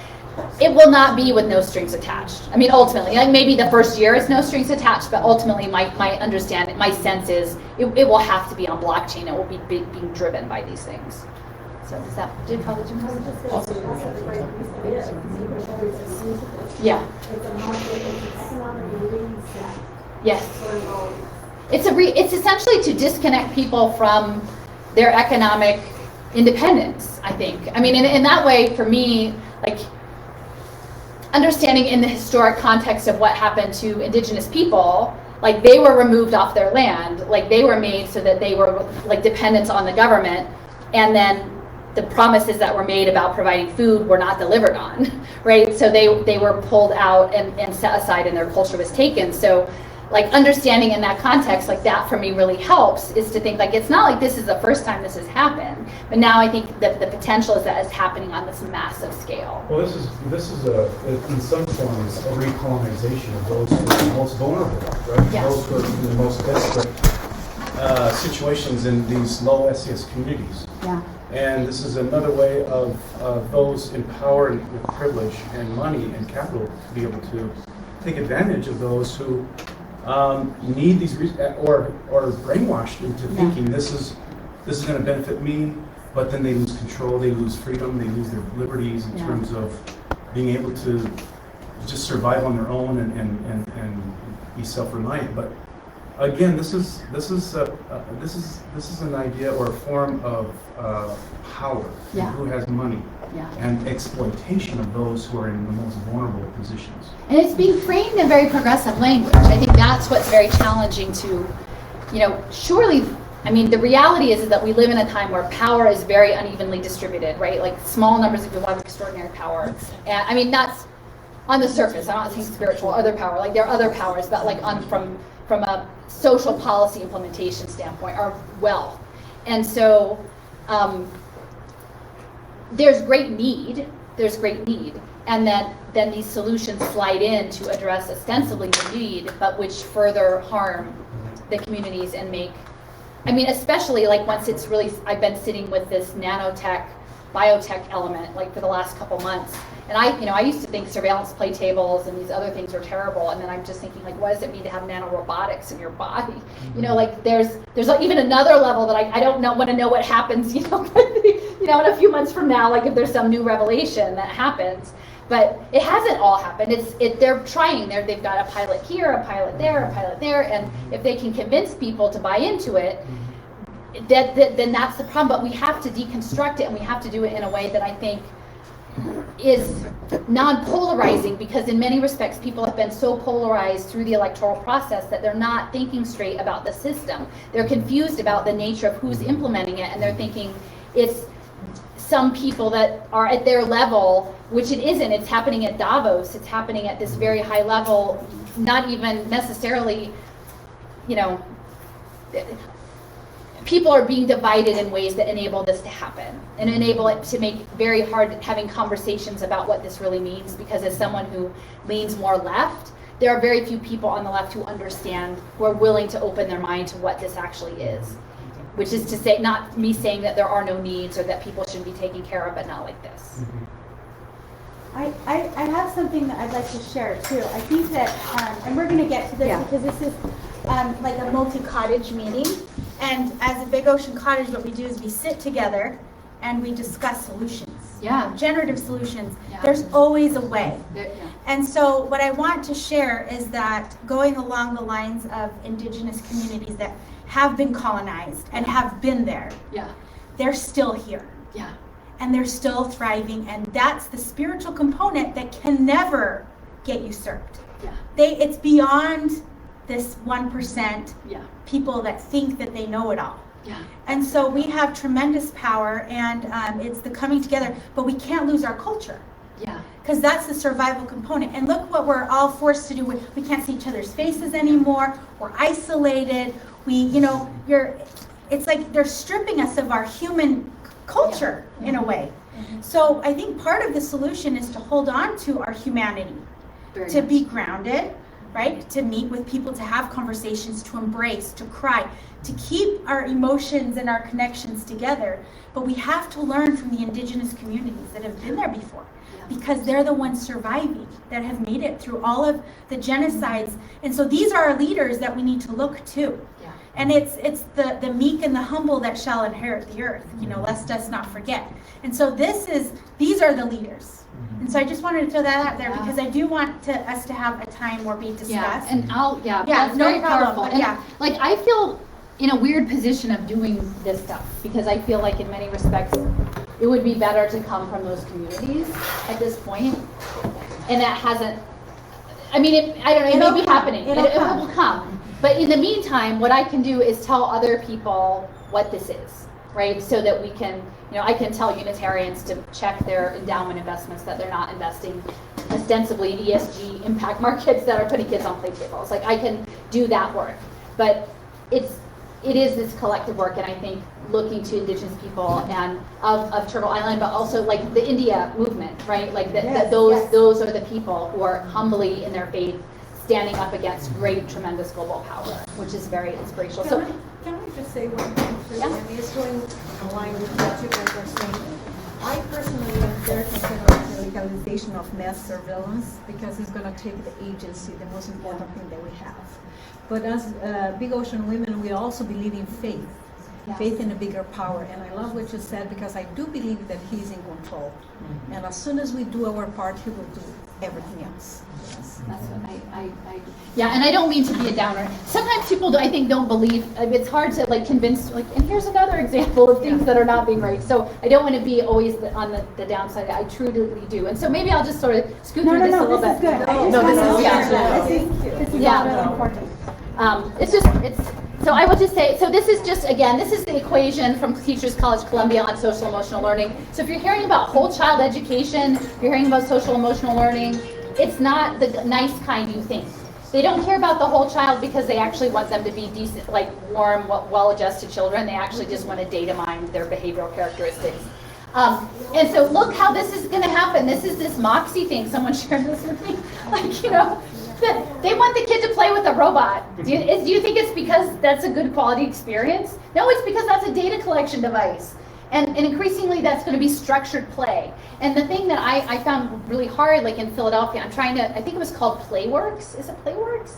It will not be with no strings attached. I mean, ultimately, like maybe the first year is no strings attached, but ultimately my understanding, my sense is it will have to be on blockchain. It will be being driven by these things. So does that, did College cover this? Yeah. Yes. It's essentially to disconnect people from their economic independence, I think. I mean, in that way, for me, like, understanding in the historic context of what happened to indigenous people, like they were removed off their land, like they were made so that they were like dependent on the government, and then the promises that were made about providing food were not delivered on, right? So they were pulled out and set aside and their culture was taken. So like understanding in that context, like that for me really helps, is to think like it's not like this is the first time this has happened, but now I think that the potential is that it's happening on this massive scale. Well, this is in some forms a recolonization of those who are the most vulnerable, right? Yes. Those who are in the most desperate situations in these low SES communities. Yeah. And this is another way of those empowered with privilege and money and capital to be able to take advantage of those who need these or brainwashed into thinking this is going to benefit me, but then they lose control, they lose freedom, they lose their liberties in terms of being able to just survive on their own and be self-reliant. But again, this is an idea or a form of power, who has money, and exploitation of those who are in the most vulnerable positions. And it's being framed in very progressive language. I think that's what's very challenging to, surely, I mean, the reality is that we live in a time where power is very unevenly distributed, right? Like small numbers of people have extraordinary power. And I mean, that's on the surface, I'm not saying spiritual, other power, like there are other powers, but like from a social policy implementation standpoint, are wealth. And so there's great need, and then these solutions slide in to address ostensibly the need, but which further harm the communities and make, I mean, especially like once it's really, I've been sitting with this nanotech, biotech element like for the last couple months. And I used to think surveillance play tables and these other things were terrible. And then I'm just thinking, like, what does it mean to have nanorobotics in your body? You know, like there's even another level that I don't want to know what happens, in a few months from now, like if there's some new revelation that happens. But it hasn't all happened. They're trying. They've got a pilot here, a pilot there, and if they can convince people to buy into it, then that's the problem. But we have to deconstruct it, and we have to do it in a way that I think is non-polarizing, because in many respects people have been so polarized through the electoral process that they're not thinking straight about the system. They're confused about the nature of who's implementing it, and they're thinking it's some people that are at their level, which it isn't. It's happening at Davos. It's happening at this very high level, not even necessarily, people are being divided in ways that enable this to happen and enable it to make very hard having conversations about what this really means, because as someone who leans more left, there are very few people on the left who understand, who are willing to open their mind to what this actually is. Which is to say, not me saying that there are no needs or that people shouldn't be taken care of, but not like this. I have something that I'd like to share too. I think that, and we're going to get to this because this is like a multi-cottage meeting. And as a Big Ocean Cottage, what we do is we sit together and we discuss solutions. Yeah. Generative solutions. Yeah. There's always a way. Yeah. And so what I want to share is that going along the lines of indigenous communities that have been colonized and have been there, they're still here. Yeah. And they're still thriving, and that's the spiritual component that can never get usurped. Yeah. It's beyond this 1% people that think that they know it all. Yeah. And so we have tremendous power, and it's the coming together, but we can't lose our culture. Yeah. Because that's the survival component. And look what we're all forced to do. We can't see each other's faces anymore. We're isolated. It's like they're stripping us of our human culture in a way. So I think part of the solution is to hold on to our humanity, to be grounded, right? To meet with people, to have conversations, to embrace, to cry, to keep our emotions and our connections together. But we have to learn from the indigenous communities that have been there before, because they're the ones surviving, that have made it through all of the genocides. And so these are our leaders that we need to look to. And it's the meek and the humble that shall inherit the earth, lest us not forget. And so these are the leaders. And so I just wanted to throw that out there because I do want us to have a time where we discuss. Yeah, and that's no very problem, powerful. but And like I feel in a weird position of doing this stuff, because I feel like in many respects it would be better to come from those communities at this point. And that hasn't, I mean, I don't know, it may be happening. It will come. But in the meantime, what I can do is tell other people what this is, right? So that we can, I can tell Unitarians to check their endowment investments, that they're not investing ostensibly in ESG impact markets that are putting kids on play tables. Like I can do that work. But it is this collective work, and I think looking to indigenous people and of Turtle Island, but also like the India movement, right? Like those are the people who are humbly in their faith standing up against great, tremendous global power, which is very inspirational. Can I just say one thing? And it's going along with what you guys are saying. I personally am very concerned about the legalization of mass surveillance, because it's going to take the agency, the most important thing that we have. But as Big Ocean women, we also believe in faith. Faith in a bigger power. And I love what you said, because I do believe that he's in control. And as soon as we do our part, he will do everything else. Yes. That's what and I don't mean to be a downer. Sometimes people, I think, don't believe, it's hard to like convince, like, and here's another example of things that are not being right. So I don't want to be always on the downside. I truly do. And so maybe I'll just sort of scoot through this a little bit. This is good. This is really important. So I will just say, so this is the equation from Teachers College Columbia on social emotional learning. So if you're hearing about whole child education, you're hearing about social emotional learning, it's not the nice kind you think. They don't care about the whole child because they actually want them to be decent, like warm, well-adjusted children. They actually just want to data mine their behavioral characteristics. And so look how this is going to happen. This is this Moxie thing. Someone shared this with me. Like, you know, they want the kid to play with a robot. Do you think it's because that's a good quality experience? No, it's because that's a data collection device. And increasingly that's going to be structured play. And the thing that I found really hard, like in Philadelphia, I think it was called Playworks. Is it Playworks?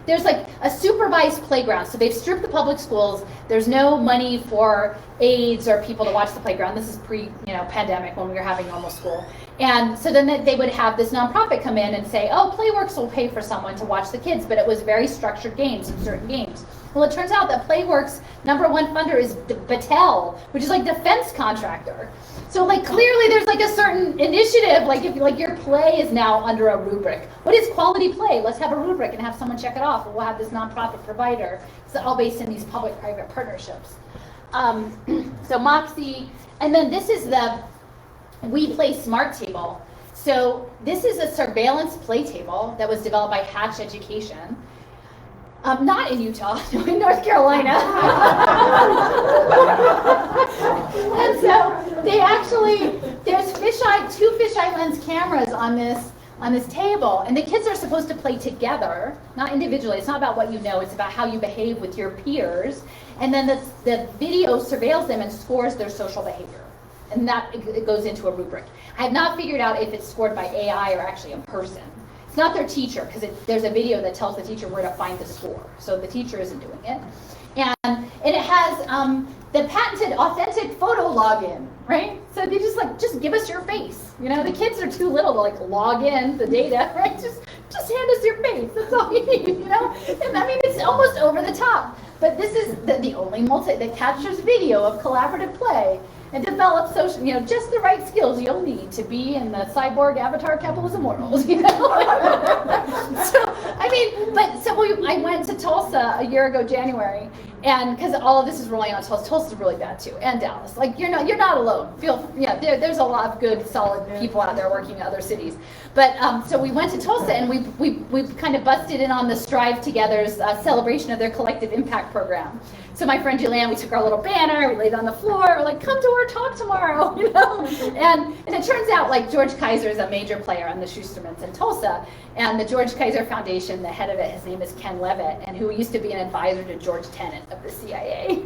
There's like a supervised playground. So they've stripped the public schools. There's no money for aides or people to watch the playground. This is pre-pandemic when we were having normal school. And so then they would have this nonprofit come in and say, oh, Playworks will pay for someone to watch the kids, but it was very structured games and certain games. Well, it turns out that Playworks' #1 funder is Battelle, which is like defense contractor. So like clearly there's like a certain initiative, like if like your play is now under a rubric. What is quality play? Let's have a rubric and have someone check it off. We'll have this nonprofit provider. It's all based in these public-private partnerships. So Moxie, and then this is the We Play Smart Table. So this is a surveillance play table that was developed by Hatch Education. Not in Utah, in North Carolina. And so they actually, there's two fisheye lens cameras on this table, and the kids are supposed to play together, not individually. It's not about what you know, it's about how you behave with your peers. And then the video surveils them and scores their social behavior. And that it goes into a rubric. I have not figured out if it's scored by AI or actually in person. It's not their teacher, because there's a video that tells the teacher where to find the score. So the teacher isn't doing it. And it has the patented authentic photo login, right? So they just give us your face. You know, the kids are too little to like log in the data, right? Just hand us your face. That's all you need, you know? And I mean, it's almost over the top. But this is the only that captures video of collaborative play and develop social, just the right skills you'll need to be in the cyborg avatar capitalism world, So, I mean, I went to Tulsa a year ago, January, and because all of this is rolling on Tulsa. Tulsa's really bad too, and Dallas. Like, you're not alone. There's a lot of good, solid people out there working in other cities. But so we went to Tulsa, and we kind of busted in on the Strive Together's celebration of their collective impact program. So my friend Julianne, we took our little banner, we laid it on the floor, we're like, come to our talk tomorrow, And it turns out like George Kaiser is a major player on the Schustermans in Tulsa, and the George Kaiser Foundation, the head of it, his name is Ken Levitt, and who used to be an advisor to George Tenet of the CIA.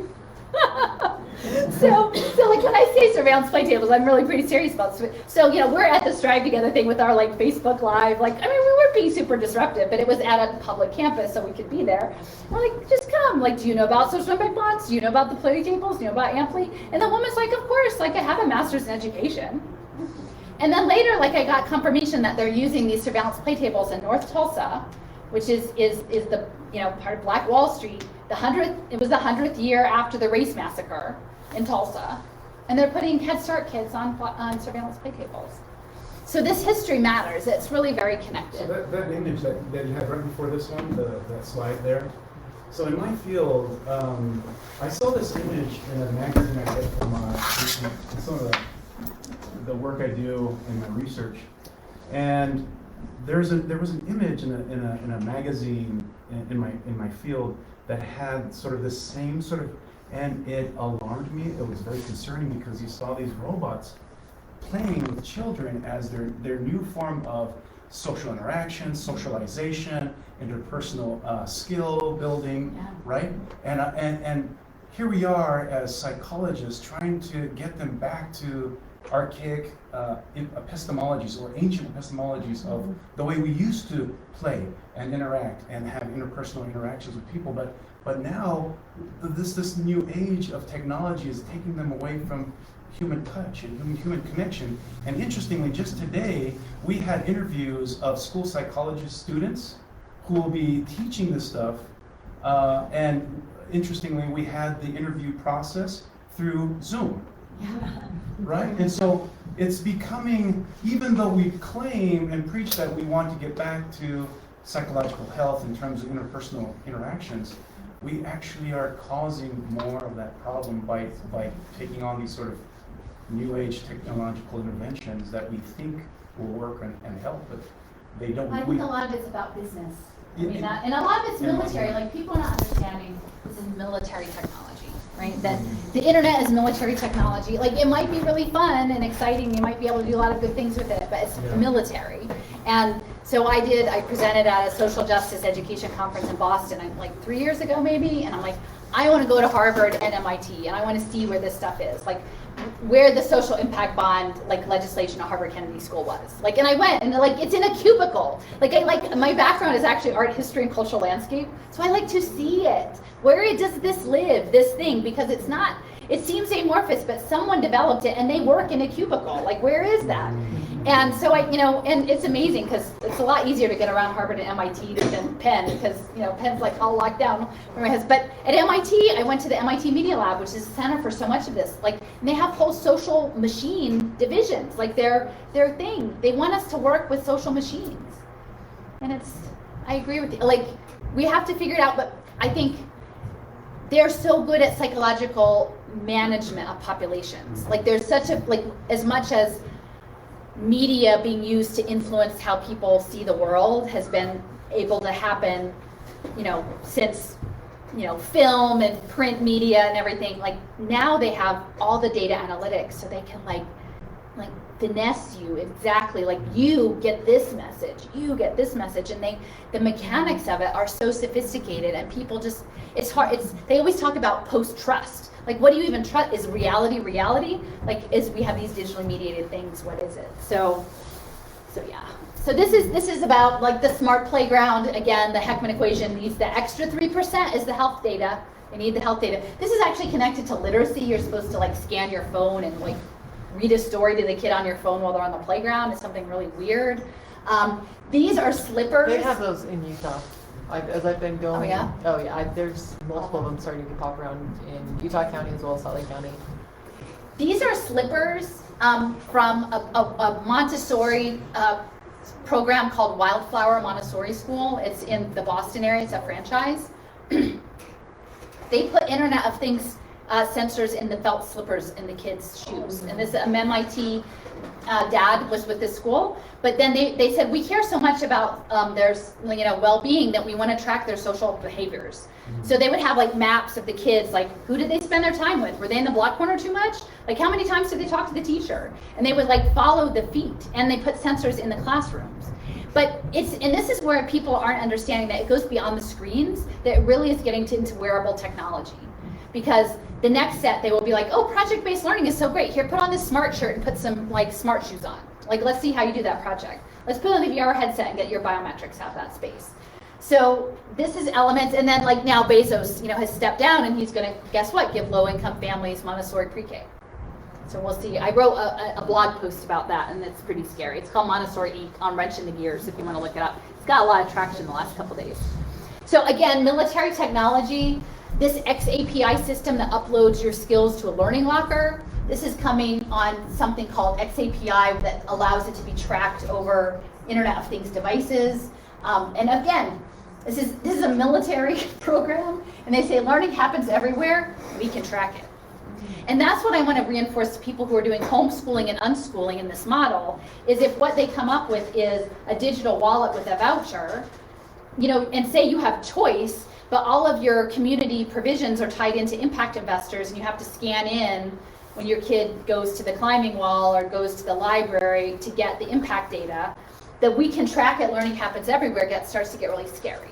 So like when I say surveillance play tables, I'm really pretty serious about this. So, we're at the Strive Together thing with our like Facebook Live. Like, I mean, we were being super disruptive, but it was at a public campus, so we could be there. We're like, just come. Like, do you know about social impact bonds? Do you know about the play tables? Do you know about Ampli? And the woman's like, of course, like I have a master's in education. And then later, like I got confirmation that they're using these surveillance play tables in North Tulsa, which is the part of Black Wall Street. It was the 100th year after the race massacre in Tulsa, and they're putting Head Start kids on surveillance play tables. So this history matters. It's really very connected. So that image that you had right before this one, that slide there. So in my field, I saw this image in a magazine I get from some of the work I do in my research, and there was an image in a magazine in my field that had sort of the same sort of, and it alarmed me. It was very concerning because you saw these robots playing with children as their new form of social interaction, socialization, interpersonal skill building, right? And here we are as psychologists trying to get them back to archaic epistemologies or ancient epistemologies of the way we used to play and interact and have interpersonal interactions with people. But now this new age of technology is taking them away from human touch and human connection. And interestingly, just today, we had interviews of school psychologist students who will be teaching this stuff. And interestingly, we had the interview process through Zoom. Right? And so it's becoming, even though we claim and preach that we want to get back to psychological health in terms of interpersonal interactions, we actually are causing more of that problem by taking on these sort of new age technological interventions that we think will work and help. they don't. I think a lot of it's about business. I mean, and a lot of it's military. Like, people are not understanding this is military technology, right? That the internet is military technology. Like, it might be really fun and exciting. You might be able to do a lot of good things with it, but it's military. And so I presented at a social justice education conference in Boston, like 3 years ago maybe, and I'm like, I want to go to Harvard and MIT, and I want to see where this stuff is. Like, where the social impact bond, like, legislation at Harvard Kennedy School was. Like, and I went, and like, it's in a cubicle. Like, my background is actually art history and cultural landscape, so I like to see it. Where does this live, this thing? Because it's not, it seems amorphous, but someone developed it, and they work in a cubicle. Like, where is that? And so and it's amazing, because it's a lot easier to get around Harvard and MIT than Penn, because, Penn's like all locked down. But at MIT, I went to the MIT Media Lab, which is the center for so much of this. Like, and they have whole social machine divisions, like their thing. They want us to work with social machines. And I agree with you. Like, we have to figure it out, but I think they're so good at psychological management of populations. Like, there's such a, like, as much as media being used to influence how people see the world has been able to happen, since, film and print media and everything. Like, now they have all the data analytics, so they can like finesse you exactly. Like, you get this message, and the mechanics of it are so sophisticated, and people just, it's hard. They always talk about post-trust. Like, what do you even trust? Is reality? Like, we have these digitally mediated things, what is it? So yeah. So this is about, like, the smart playground. Again, the Heckman equation needs the extra 3% is the health data. They need the health data. This is actually connected to literacy. You're supposed to, like, scan your phone and, like, read a story to the kid on your phone while they're on the playground. It's something really weird. These are slippers. They have those in Utah. As I've been going. Oh yeah? There's multiple of them starting to pop around in Utah County as well as Salt Lake County. These are slippers from a Montessori program called Wildflower Montessori School. It's in the Boston area. It's a franchise. They put Internet of Things sensors in the felt slippers in the kids' shoes. And this MIT dad was with this school, but then they said, we care so much about their well-being that we want to track their social behaviors. So they would have, like, maps of the kids, like, who did they spend their time with? Were they in the block corner too much? Like, how many times did they talk to the teacher? And they would, like, follow the feet, and they put sensors in the classrooms. But and this is where people aren't understanding that it goes beyond the screens, that it really is getting into wearable technology. Because the next set, they will be like, oh, project-based learning is so great. Here, put on this smart shirt and put some, like, smart shoes on. Like, let's see how you do that project. Let's put on the VR headset and get your biometrics out of that space. So this is elements, and then, like, now Bezos, has stepped down, and he's going to, guess what, give low-income families Montessori pre-K. So we'll see. I wrote a blog post about that, and it's pretty scary. It's called Montessori Inc. on Wrenching the Gears, if you want to look it up. It's got a lot of traction the last couple days. So again, military technology. This XAPI system that uploads your skills to a learning locker, this is coming on something called XAPI that allows it to be tracked over Internet of Things devices. And again, this is a military program, and they say learning happens everywhere, we can track it. And that's what I want to reinforce to people who are doing homeschooling and unschooling in this model, is if what they come up with is a digital wallet with a voucher, and say you have choice, but all of your community provisions are tied into impact investors, and you have to scan in when your kid goes to the climbing wall or goes to the library to get the impact data, that we can track it, learning happens everywhere, starts to get really scary.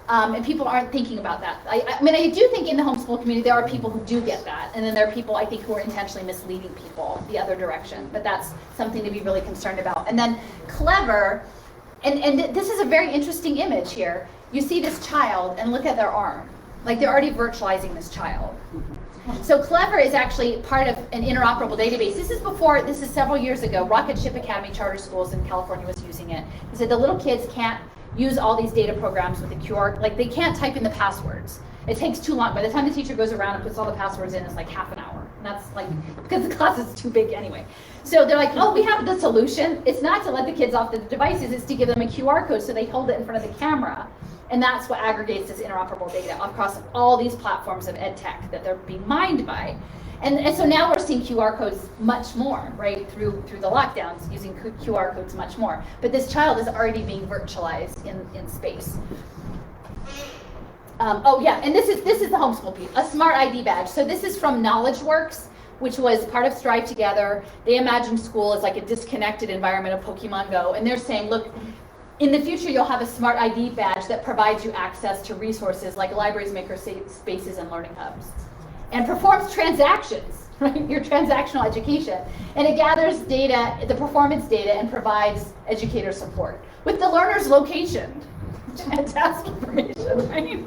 And people aren't thinking about that. I mean, I do think in the homeschool community there are people who do get that, and then there are people, I think, who are intentionally misleading people the other direction, but that's something to be really concerned about. And then clever, and this is a very interesting image here. You see this child, and look at their arm. Like, they're already virtualizing this child. So Clever is actually part of an interoperable database. This is several years ago. Rocket Ship Academy Charter Schools in California was using it. They said the little kids can't use all these data programs with a QR, like, they can't type in the passwords. It takes too long. By the time the teacher goes around and puts all the passwords in, it's like half an hour. And that's like, because the class is too big anyway. So they're like, oh, we have the solution. It's not to let the kids off the devices, it's to give them a QR code so they hold it in front of the camera. And that's what aggregates this interoperable data across all these platforms of ed tech that they're being mined by. And so now we're seeing QR codes much more, right, through the lockdowns, using QR codes much more. But this child is already being virtualized in space. Oh yeah, and this is the homeschool piece, a smart ID badge. So this is from KnowledgeWorks, which was part of Strive Together. They imagined school as like a disconnected environment of Pokemon Go, and they're saying, look, in the future you'll have a smart ID badge that provides you access to resources like libraries, maker spaces, and learning hubs, and performs transactions, right? Your transactional education, and it gathers data, the performance data, and provides educator support with the learner's location and task information, right?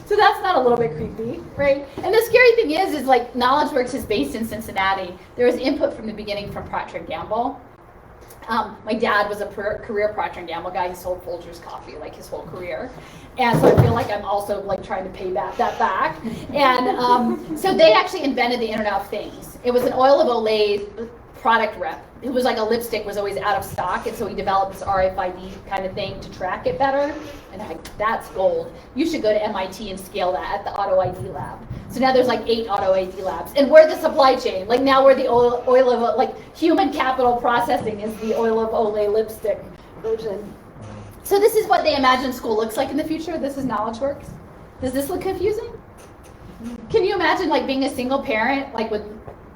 So that's not a little bit creepy, right? And the scary thing is like KnowledgeWorks is based in Cincinnati. There was input from the beginning from Procter & Gamble. My dad was a career Procter & Gamble guy. He sold Folgers coffee like his whole career. And so I feel like I'm also like trying to pay that back. And so they actually invented the Internet of Things. It was an oil of Olay product rep. It was like a lipstick was always out of stock, and so he developed this RFID kind of thing to track it better. And that's gold. You should go to MIT and scale that at the Auto ID lab. So now there's like 8 Auto ID labs, and we're the supply chain. Like now we're the oil of like human capital processing is the oil of Olay lipstick version. So this is what they imagine school looks like in the future. This is KnowledgeWorks. Does this look confusing? Can you imagine like being a single parent, like with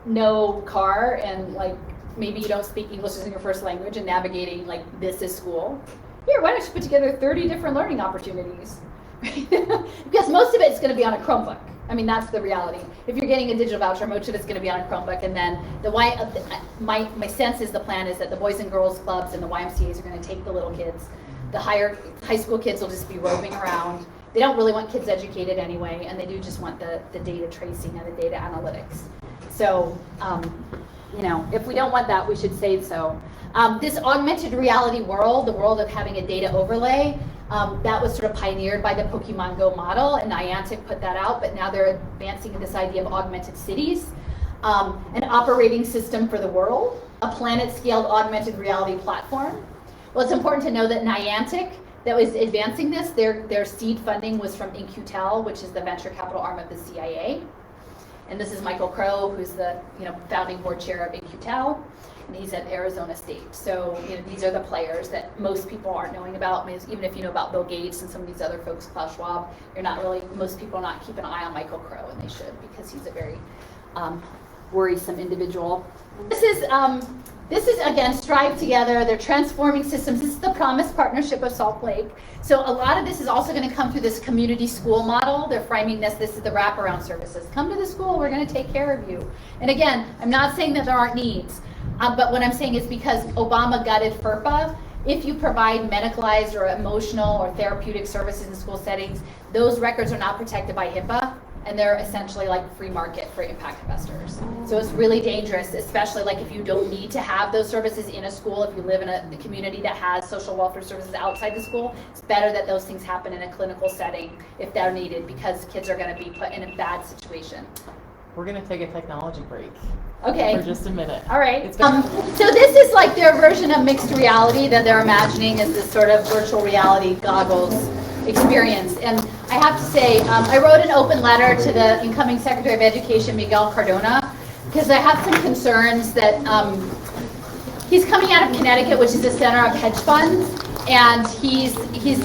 no car, and like maybe you don't speak English as your first language, and navigating like this is school? Here, why don't you put together 30 different learning opportunities? Because most of it's going to be on a Chromebook. I mean, that's the reality. If you're getting a digital voucher, most of it's going to be on a Chromebook, and then my sense is the plan is that the Boys and Girls Clubs and the YMCAs are going to take the little kids. The high school kids will just be roaming around. They don't really want kids educated anyway, and they do just want the data tracing and the data analytics. So, if we don't want that, we should say so. This augmented reality world, the world of having a data overlay, that was sort of pioneered by the Pokemon Go model, and Niantic put that out, but now they're advancing this idea of augmented cities, an operating system for the world, a planet-scaled augmented reality platform. Well, it's important to know that Niantic, that was advancing this, their seed funding was from InQtel, which is the venture capital arm of the CIA. And this is Michael Crow, who's the founding board chair of InQtel, and he's at Arizona State. So these are the players that most people aren't knowing about. I mean, even if you know about Bill Gates and some of these other folks, Klaus Schwab, most people are not keeping an eye on Michael Crow, and they should, because he's a very worrisome individual. This is again Strive Together. They're transforming systems. This is the Promise Partnership of Salt Lake. So a lot of this is also going to come through this community school model. They're framing this is the wraparound services. Come to the school, we're going to take care of you. And again, I'm not saying that there aren't needs, but what I'm saying is because Obama gutted FERPA, if you provide medicalized or emotional or therapeutic services in school settings, those records are not protected by HIPAA, and they're essentially like free market for impact investors. So it's really dangerous, especially like if you don't need to have those services in a school, if you live in a community that has social welfare services outside the school, it's better that those things happen in a clinical setting if they're needed, because kids are going to be put in a bad situation. We're going to take a technology break. Okay. For just a minute. All right. So this is like their version of mixed reality that they're imagining as this sort of virtual reality goggles experience. And I have to say, I wrote an open letter to the incoming Secretary of Education, Miguel Cardona, because I have some concerns that he's coming out of Connecticut, which is the center of hedge funds, and he's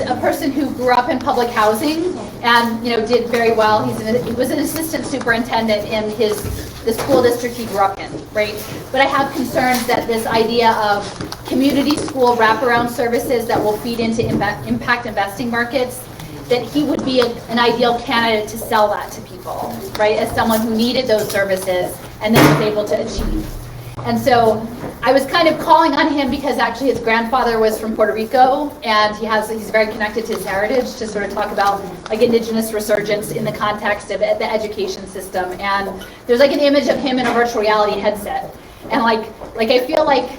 a person who grew up in public housing and did very well. He was an assistant superintendent in the school district he grew up in, right? But I have concerns that this idea of community school wraparound services that will feed into impact investing markets, that he would be an ideal candidate to sell that to people, right? As someone who needed those services and then was able to achieve. And so I was kind of calling on him because actually his grandfather was from Puerto Rico, and he's very connected to his heritage to sort of talk about like indigenous resurgence in the context of the education system. And there's like an image of him in a virtual reality headset. And like I feel like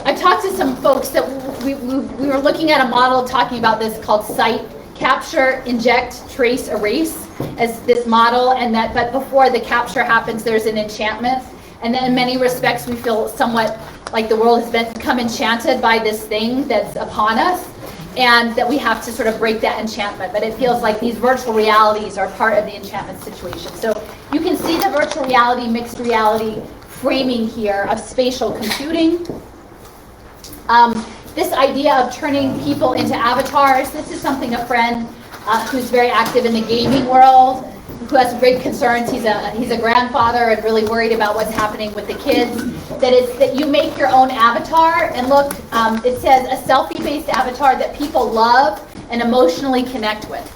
I've talked to some folks that we were looking at a model talking about this called Cite, capture, inject, trace, erase as this model, and but before the capture happens, there's an enchantment. And then in many respects, we feel somewhat like the world has become enchanted by this thing that's upon us. and that we have to sort of break that enchantment, but it feels like these virtual realities are part of the enchantment situation. So you can see the virtual reality, mixed reality framing here of spatial computing. This idea of turning people into avatars, this is something a friend who's very active in the gaming world, who has great concerns. He's a grandfather and really worried about what's happening with the kids. That you make your own avatar, and look, it says a selfie-based avatar that people love and emotionally connect with.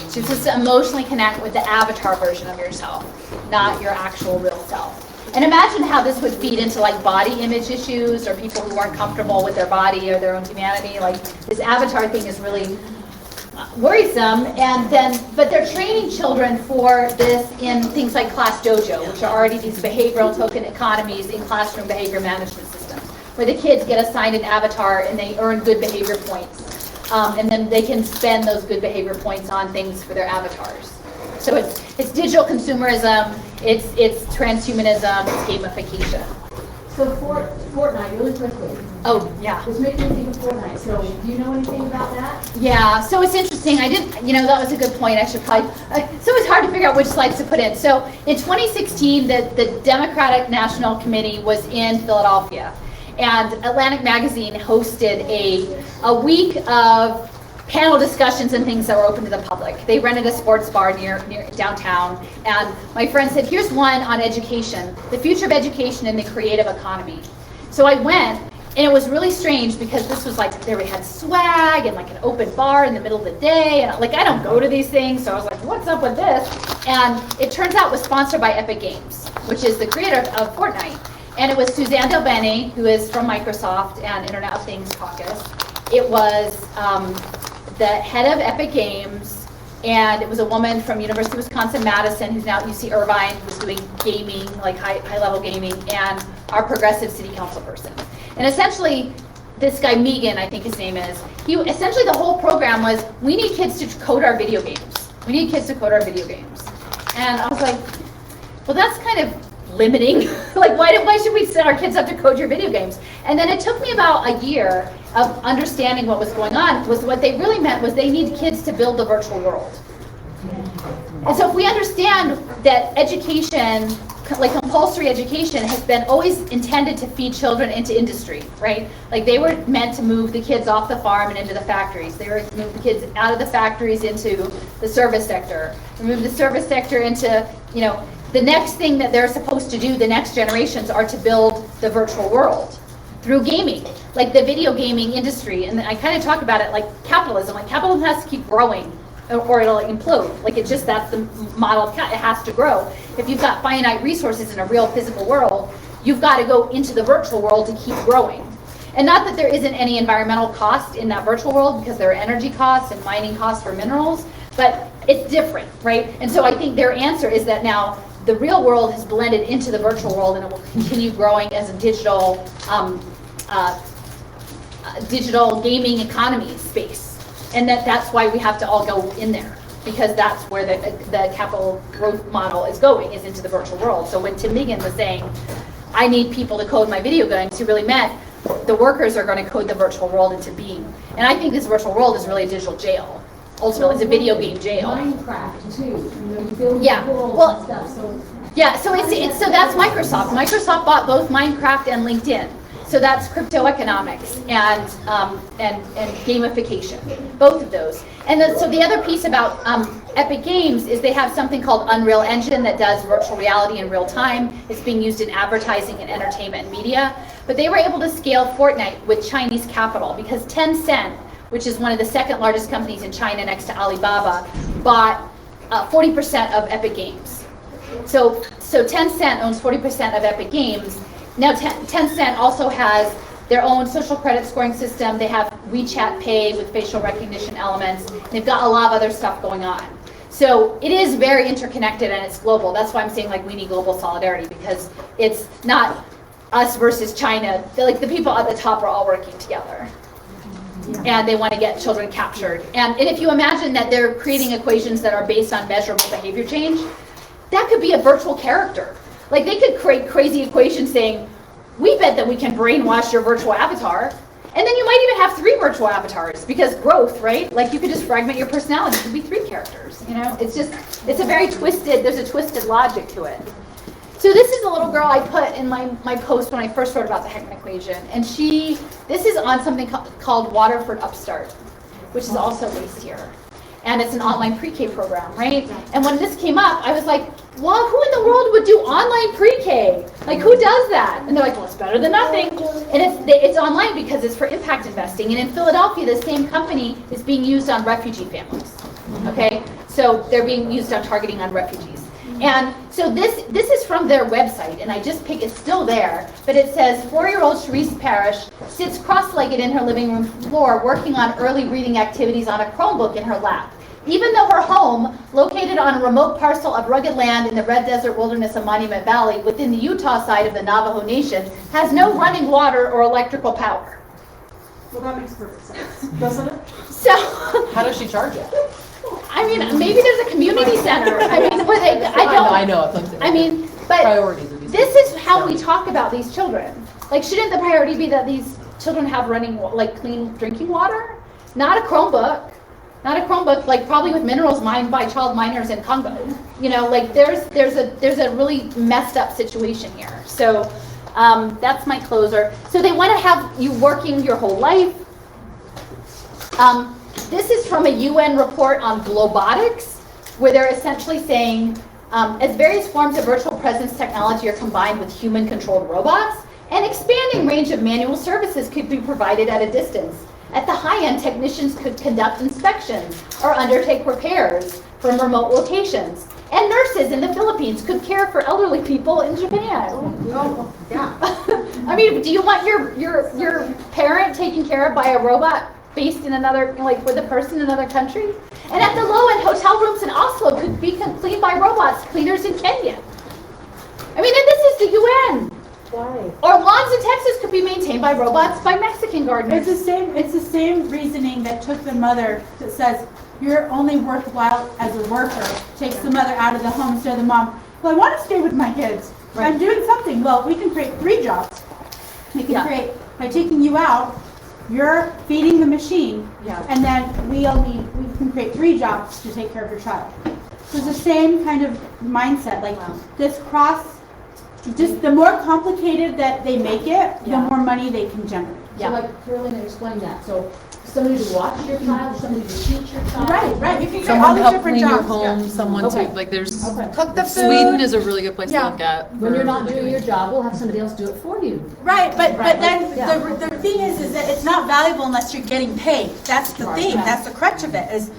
So you're supposed to emotionally connect with the avatar version of yourself, not your actual real self. And imagine how this would feed into like body image issues, or people who aren't comfortable with their body or their own humanity. Like this avatar thing is really worrisome. And then, but they're training children for this in things like Class Dojo, which are already these behavioral token economies in classroom behavior management systems, where the kids get assigned an avatar and they earn good behavior points. And then they can spend those good behavior points on things for their avatars. So it's digital consumerism, it's transhumanism, it's gamification. So Fortnite, really quickly. Oh, yeah. This makes me think of Fortnite. So do you know anything about that? Yeah, so it's interesting. I didn't, that was a good point. I should probably, so it's hard to figure out which slides to put in. So in 2016, the Democratic National Committee was in Philadelphia, and Atlantic Magazine hosted a week of panel discussions and things that were open to the public. They rented a sports bar near downtown, and my friend said, here's one on education, the future of education and the creative economy. So I went, and it was really strange because this was like, they had swag and like an open bar in the middle of the day, and like I don't go to these things, so I was like, what's up with this? And it turns out it was sponsored by Epic Games, which is the creator of Fortnite. And it was Suzanne Delbene, who is from Microsoft and Internet of Things Caucus. It was the head of Epic Games, and it was a woman from University of Wisconsin-Madison, who's now at UC Irvine, who's doing gaming, like high-level gaming, and our progressive city council person. And essentially, this guy Megan, I think his name is, essentially the whole program was, we need kids to code our video games. We need kids to code our video games. And I was like, well, that's kind of limiting. Like, why should we set our kids up to code your video games? And then it took me about a year of understanding what was going on. Was what they really meant was they need kids to build the virtual world. And so if we understand that education, like compulsory education, has been always intended to feed children into industry, right? Like they were meant to move the kids off the farm and into the factories. They were to move the kids out of the factories into the service sector, and move the service sector into, the next thing that they're supposed to do, the next generations, are to build the virtual world through gaming, like the video gaming industry. And I kind of talk about it like capitalism. Like capitalism has to keep growing or it'll implode. Like that's the model of it has to grow. If you've got finite resources in a real physical world, you've got to go into the virtual world to keep growing. And not that there isn't any environmental cost in that virtual world, because there are energy costs and mining costs for minerals, but it's different, right? And so I think their answer is that now the real world has blended into the virtual world, and it will continue growing as a digital gaming economy space. And that's why we have to all go in there, because that's where the capital growth model is going, is into the virtual world. So when Tim Megan was saying, I need people to code my video games, he really meant the workers are going to code the virtual world into being. And I think this virtual world is really a digital jail. Ultimately, it's a video game jail. Minecraft too. You build Yeah. worlds Well, and stuff. So yeah. So so that's Microsoft. Microsoft bought both Minecraft and LinkedIn. So that's crypto economics and gamification. Both of those. And so the other piece about Epic Games is they have something called Unreal Engine that does virtual reality in real time. It's being used in advertising and entertainment and media. But they were able to scale Fortnite with Chinese capital because Tencent, which is one of the second largest companies in China next to Alibaba, bought 40% of Epic Games. So Tencent owns 40% of Epic Games. Now Tencent also has their own social credit scoring system. They have WeChat Pay with facial recognition elements. They've got a lot of other stuff going on. So it is very interconnected and it's global. That's why I'm saying like we need global solidarity, because it's not us versus China. Like the people at the top are all working together. And they want to get children captured. And if you imagine that they're creating equations that are based on measurable behavior change, that could be a virtual character. Like they could create crazy equations saying, we bet that we can brainwash your virtual avatar. And then you might even have 3 virtual avatars because growth, right? Like you could just fragment your personality to be 3 characters, you know? It's a very twisted, there's a twisted logic to it. So this is a little girl I put in my post when I first wrote about the Heckman equation. And this is on something called Waterford Upstart, which is also based here. And it's an online pre-K program, right? And when this came up, I was like, well, who in the world would do online pre-K? Like, who does that? And they're like, well, it's better than nothing. And it's online because it's for impact investing. And in Philadelphia, the same company is being used on refugee families, okay? So they're being used on targeting on refugees. And so this is from their website, and I just picked, it's still there, but it says 4-year-old Sharice Parrish sits cross-legged in her living room floor working on early reading activities on a Chromebook in her lap. Even though her home, located on a remote parcel of rugged land in the Red Desert Wilderness of Monument Valley within the Utah side of the Navajo Nation, has no running water or electrical power. Well, that makes perfect sense, doesn't it? So, How does she charge it? I mean, maybe there's a community center. I mean, where they, I know. It's like I mean, but priorities of these this is how we talk about these children. Like, shouldn't the priority be that these children have running, like, clean drinking water? Not a Chromebook. Not a Chromebook, like, probably with minerals mined by child miners in Congo. You know, like, there's a really messed up situation here. So that's my closer. So they want to have you working your whole life. This is from a UN report on Robotics, where they're essentially saying, as various forms of virtual presence technology are combined with human-controlled robots, an expanding range of manual services could be provided at a distance. At the high end, technicians could conduct inspections or undertake repairs from remote locations. And nurses in the Philippines could care for elderly people in Japan. Oh, yeah. I mean, do you want your parent taken care of by a robot based in another, like with a person in another country? And at the low end, hotel rooms in Oslo could be cleaned by robots, cleaners in Kenya. I mean, and this is the UN. Why? Or lawns in Texas could be maintained by robots by Mexican gardeners. It's the same reasoning that took the mother that says you're only worthwhile as a worker, takes the mother out of the home instead of the mom. Well, I want to stay with my kids. Right. I'm doing something. Well, we can create 3 jobs. We can create, by taking you out, you're feeding the machine, and then we can create 3 jobs to take care of your child. So it's the same kind of mindset, like this just the more complicated that they make it, the more money they can generate. So like Carolina explained that. So somebody to watch your child, somebody to teach your child. Right. You can create someone all to these help different clean your jobs. home, someone Okay. to, like, there's, Cook the food. Sweden is a really good place to look at. When you're not for doing your job, we'll have somebody else do it for you. Right, but then Yeah. the thing is that it's not valuable unless you're getting paid. That's the thing. Right. That's the crutch of it. Is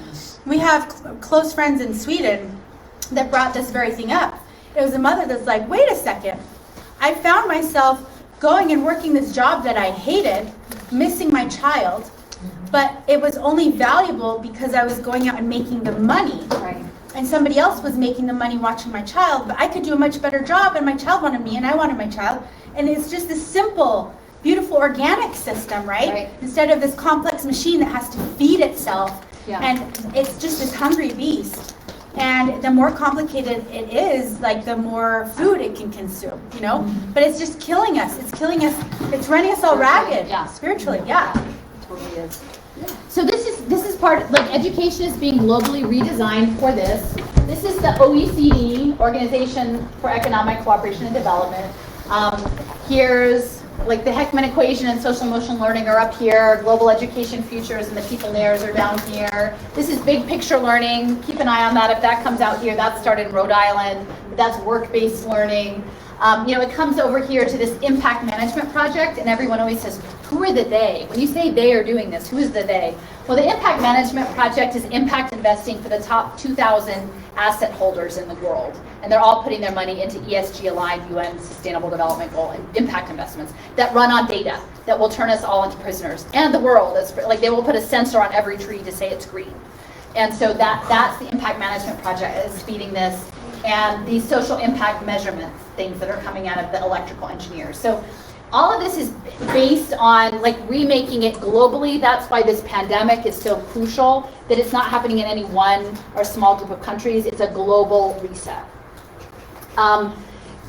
we have close friends in Sweden that brought this very thing up. It was a mother that's like, wait a second, I found myself going and working this job that I hated, missing my child, but it was only valuable because I was going out and making the money. Right. And somebody else was making the money watching my child, but I could do a much better job, and my child wanted me and I wanted my child. And it's just this simple, beautiful organic system, right? Instead of this complex machine that has to feed itself. And it's just this hungry beast. And the more complicated it is, like the more food it can consume, you know? But it's just killing us. It's killing us. It's running us all ragged. Spiritually, Totally is. So this is part, like, education is being globally redesigned for this. This is the OECD, Organization for Economic Cooperation and Development. Here's like the Heckman equation and social emotional learning are up here. Global education futures and the people layers are down here. This is big picture learning. Keep an eye on that. If that comes out here, that started in Rhode Island. That's work-based learning. It comes over here to this impact management project, and everyone always says, who are the they? When you say they are doing this, who is the they? Well, the impact management project is impact investing for the top 2,000 asset holders in the world. And they're all putting their money into ESG-aligned UN Sustainable Development Goal and impact investments that run on data that will turn us all into prisoners. And the world, like they will put a sensor on every tree to say it's green. And so that's the impact management project is feeding this. And these social impact measurement things that are coming out of the electrical engineers. So all of this is based on like remaking it globally. That's why this pandemic is so crucial, that it's not happening in any one or small group of countries. It's a global reset.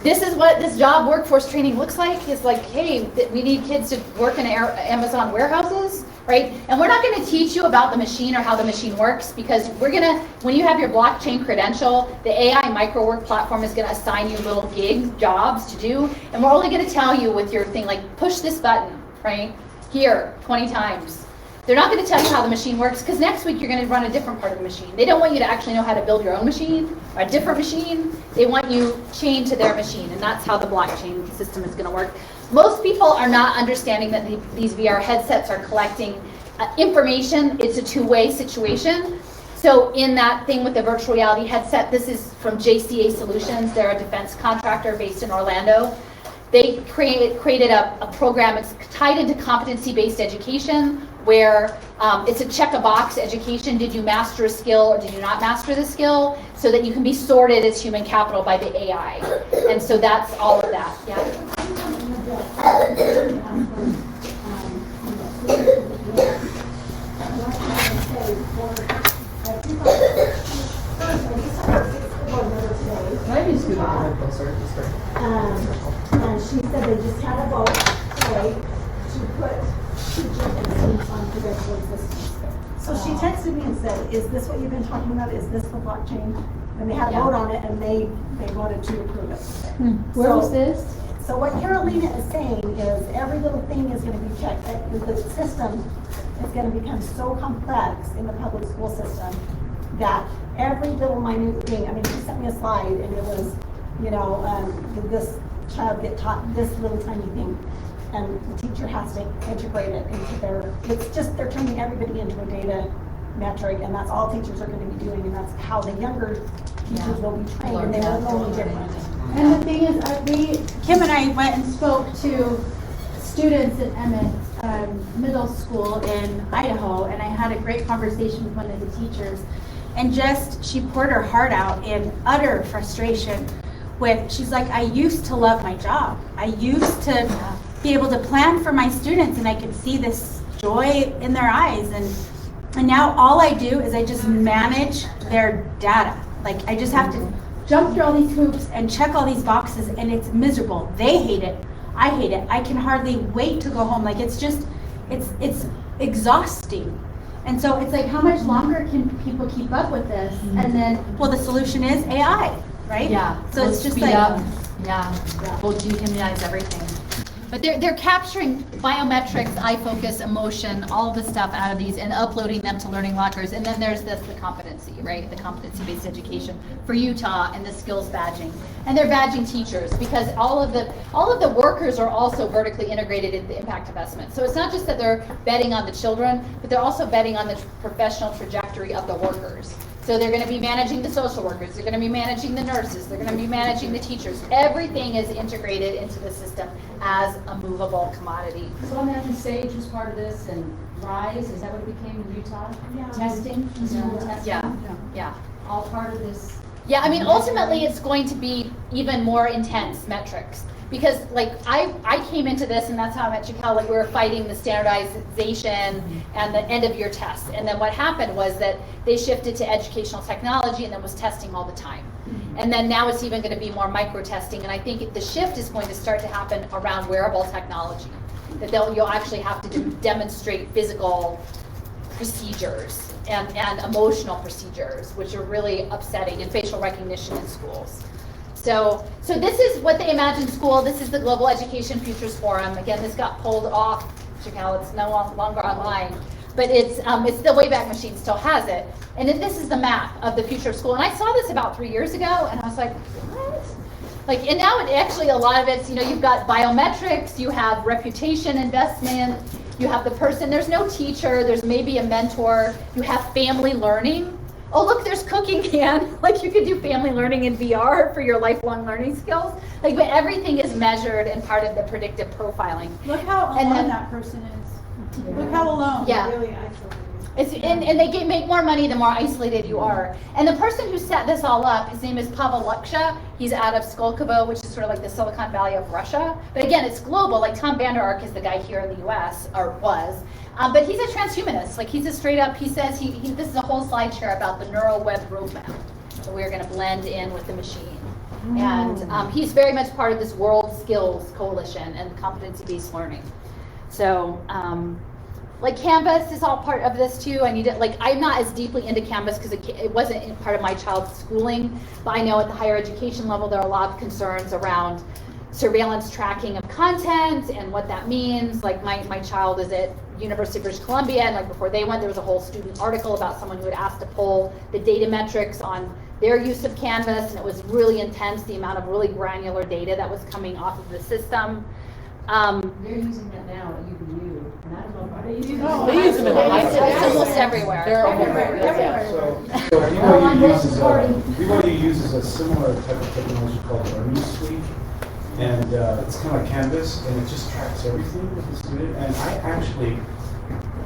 this is what this job workforce training looks like. It's like, hey, we need kids to work in Amazon warehouses, right? And we're not going to teach you about the machine or how the machine works, because we're going to, when you have your blockchain credential, the AI micro work platform is going to assign you little gig jobs to do. And we're only going to tell you with your thing, like push this button, right? Here, 20 times. They're not going to tell you how the machine works, because next week you're going to run a different part of the machine. They don't want you to actually know how to build your own machine or a different machine. They want you chained to their machine, and that's how the blockchain system is going to work. Most people are not understanding that these VR headsets are collecting information. It's a two-way situation. So in that thing with the virtual reality headset, this is from JCA Solutions. They're a defense contractor based in Orlando. They created a program. It's tied into competency-based education, where it's a check-a-box education. Did you master a skill or did you not master the skill? So that you can be sorted as human capital by the AI. And so that's all of that. Yeah. Maybe scoot a little closer. And she said they just had a vote today to put teachers and students on credential systems. So she texted me and said, is this what you've been talking about? Is this the blockchain? And they had a vote on it, and they voted to approve it. Where was this? So what Carolina is saying is every little thing is going to be checked. The system is going to become so complex in the public school system that every little minute thing, I mean, she sent me a slide, and it was, you know, this child get taught this little tiny thing, and the teacher has to integrate it into their, it's just, they're turning everybody into a data metric, and that's all teachers are going to be doing, and that's how the younger teachers will be trained, and they will know any different. And the thing is, Kim and I went and spoke to students at Emmett Middle School in Idaho, and I had a great conversation with one of the teachers, and just, she poured her heart out in utter frustration with, she's like, I used to love my job. I used to be able to plan for my students, and I could see this joy in their eyes, and now all I do is I just manage their data. Like, I just have to jump through all these hoops and check all these boxes, and it's miserable. They hate it. I hate it. I can hardly wait to go home. Like, it's just, it's exhausting. And so it's like, how much longer can people keep up with this? Mm-hmm. And then, well, the solution is AI, right? Yeah. So it's just like, yeah. We'll dehumanize everything. But they're capturing biometrics, eye focus, emotion, all of the stuff out of these and uploading them to learning lockers. And then there's the competency, right? The competency-based education for Utah and the skills badging. And they're badging teachers because all of the workers are also vertically integrated in the impact investment. So it's not just that they're betting on the children, but they're also betting on the professional trajectory of the workers. So they're going to be managing the social workers, they're going to be managing the nurses, they're going to be managing the teachers. Everything is integrated into the system as a movable commodity. So I imagine Sage was part of this, and Rise, is that what it became in Utah? Yeah. Testing, testing. Yeah. All part of this. Yeah, I mean, ultimately it's going to be even more intense metrics. Because like I came into this, and that's how I met Chical, like we were fighting the standardization and the end of year tests. And then what happened was that they shifted to educational technology and then was testing all the time. And then now it's even going to be more micro testing. And I think the shift is going to start to happen around wearable technology. That you'll actually have to demonstrate physical procedures and emotional procedures, which are really upsetting, and facial recognition in schools. So this is what they imagine school. This is the Global Education Futures Forum. Again, this got pulled off, Chical. It's no longer online, but it's the Wayback Machine still has it. And this is the map of the future of school. And I saw this about 3 years ago, and I was like, what? Like, and now actually a lot of it's, you've got biometrics, you have reputation investment, you have the person. There's no teacher. There's maybe a mentor. You have family learning. Oh, look, there's cooking, Ann. Like, you could do family learning in VR for your lifelong learning skills. Like, but everything is measured and part of the predictive profiling. Look how alone that person is. Yeah. Look how alone. Yeah. Really isolated. And they make more money the more isolated you are. And the person who set this all up, his name is Pavel Luksha. He's out of Skolkovo, which is sort of like the Silicon Valley of Russia. But again, it's global. Like Tom Vander Ark is the guy here in the US, or was. But he's a transhumanist. Like, he's a straight up, he says, this is a whole slide share about the neural web roadmap that we're going to blend in with the machine. And he's very much part of this World Skills Coalition and competency-based learning. So, like Canvas is all part of this too. I need it. Like I'm not as deeply into Canvas because it wasn't part of my child's schooling, but I know at the higher education level there are a lot of concerns around surveillance tracking of content and what that means. Like my child is at University of British Columbia, and like before they went, there was a whole student article about someone who had asked to pull the data metrics on their use of Canvas, and it was really intense, the amount of really granular data that was coming off of the system. They're using that now at UVU, and I don't know if they use it. They use them in the high school. It's almost everywhere. They're everywhere. So BYU uses a similar type of technology called Learning Suite, and it's kind of like Canvas, and it just tracks everything with the student. And I actually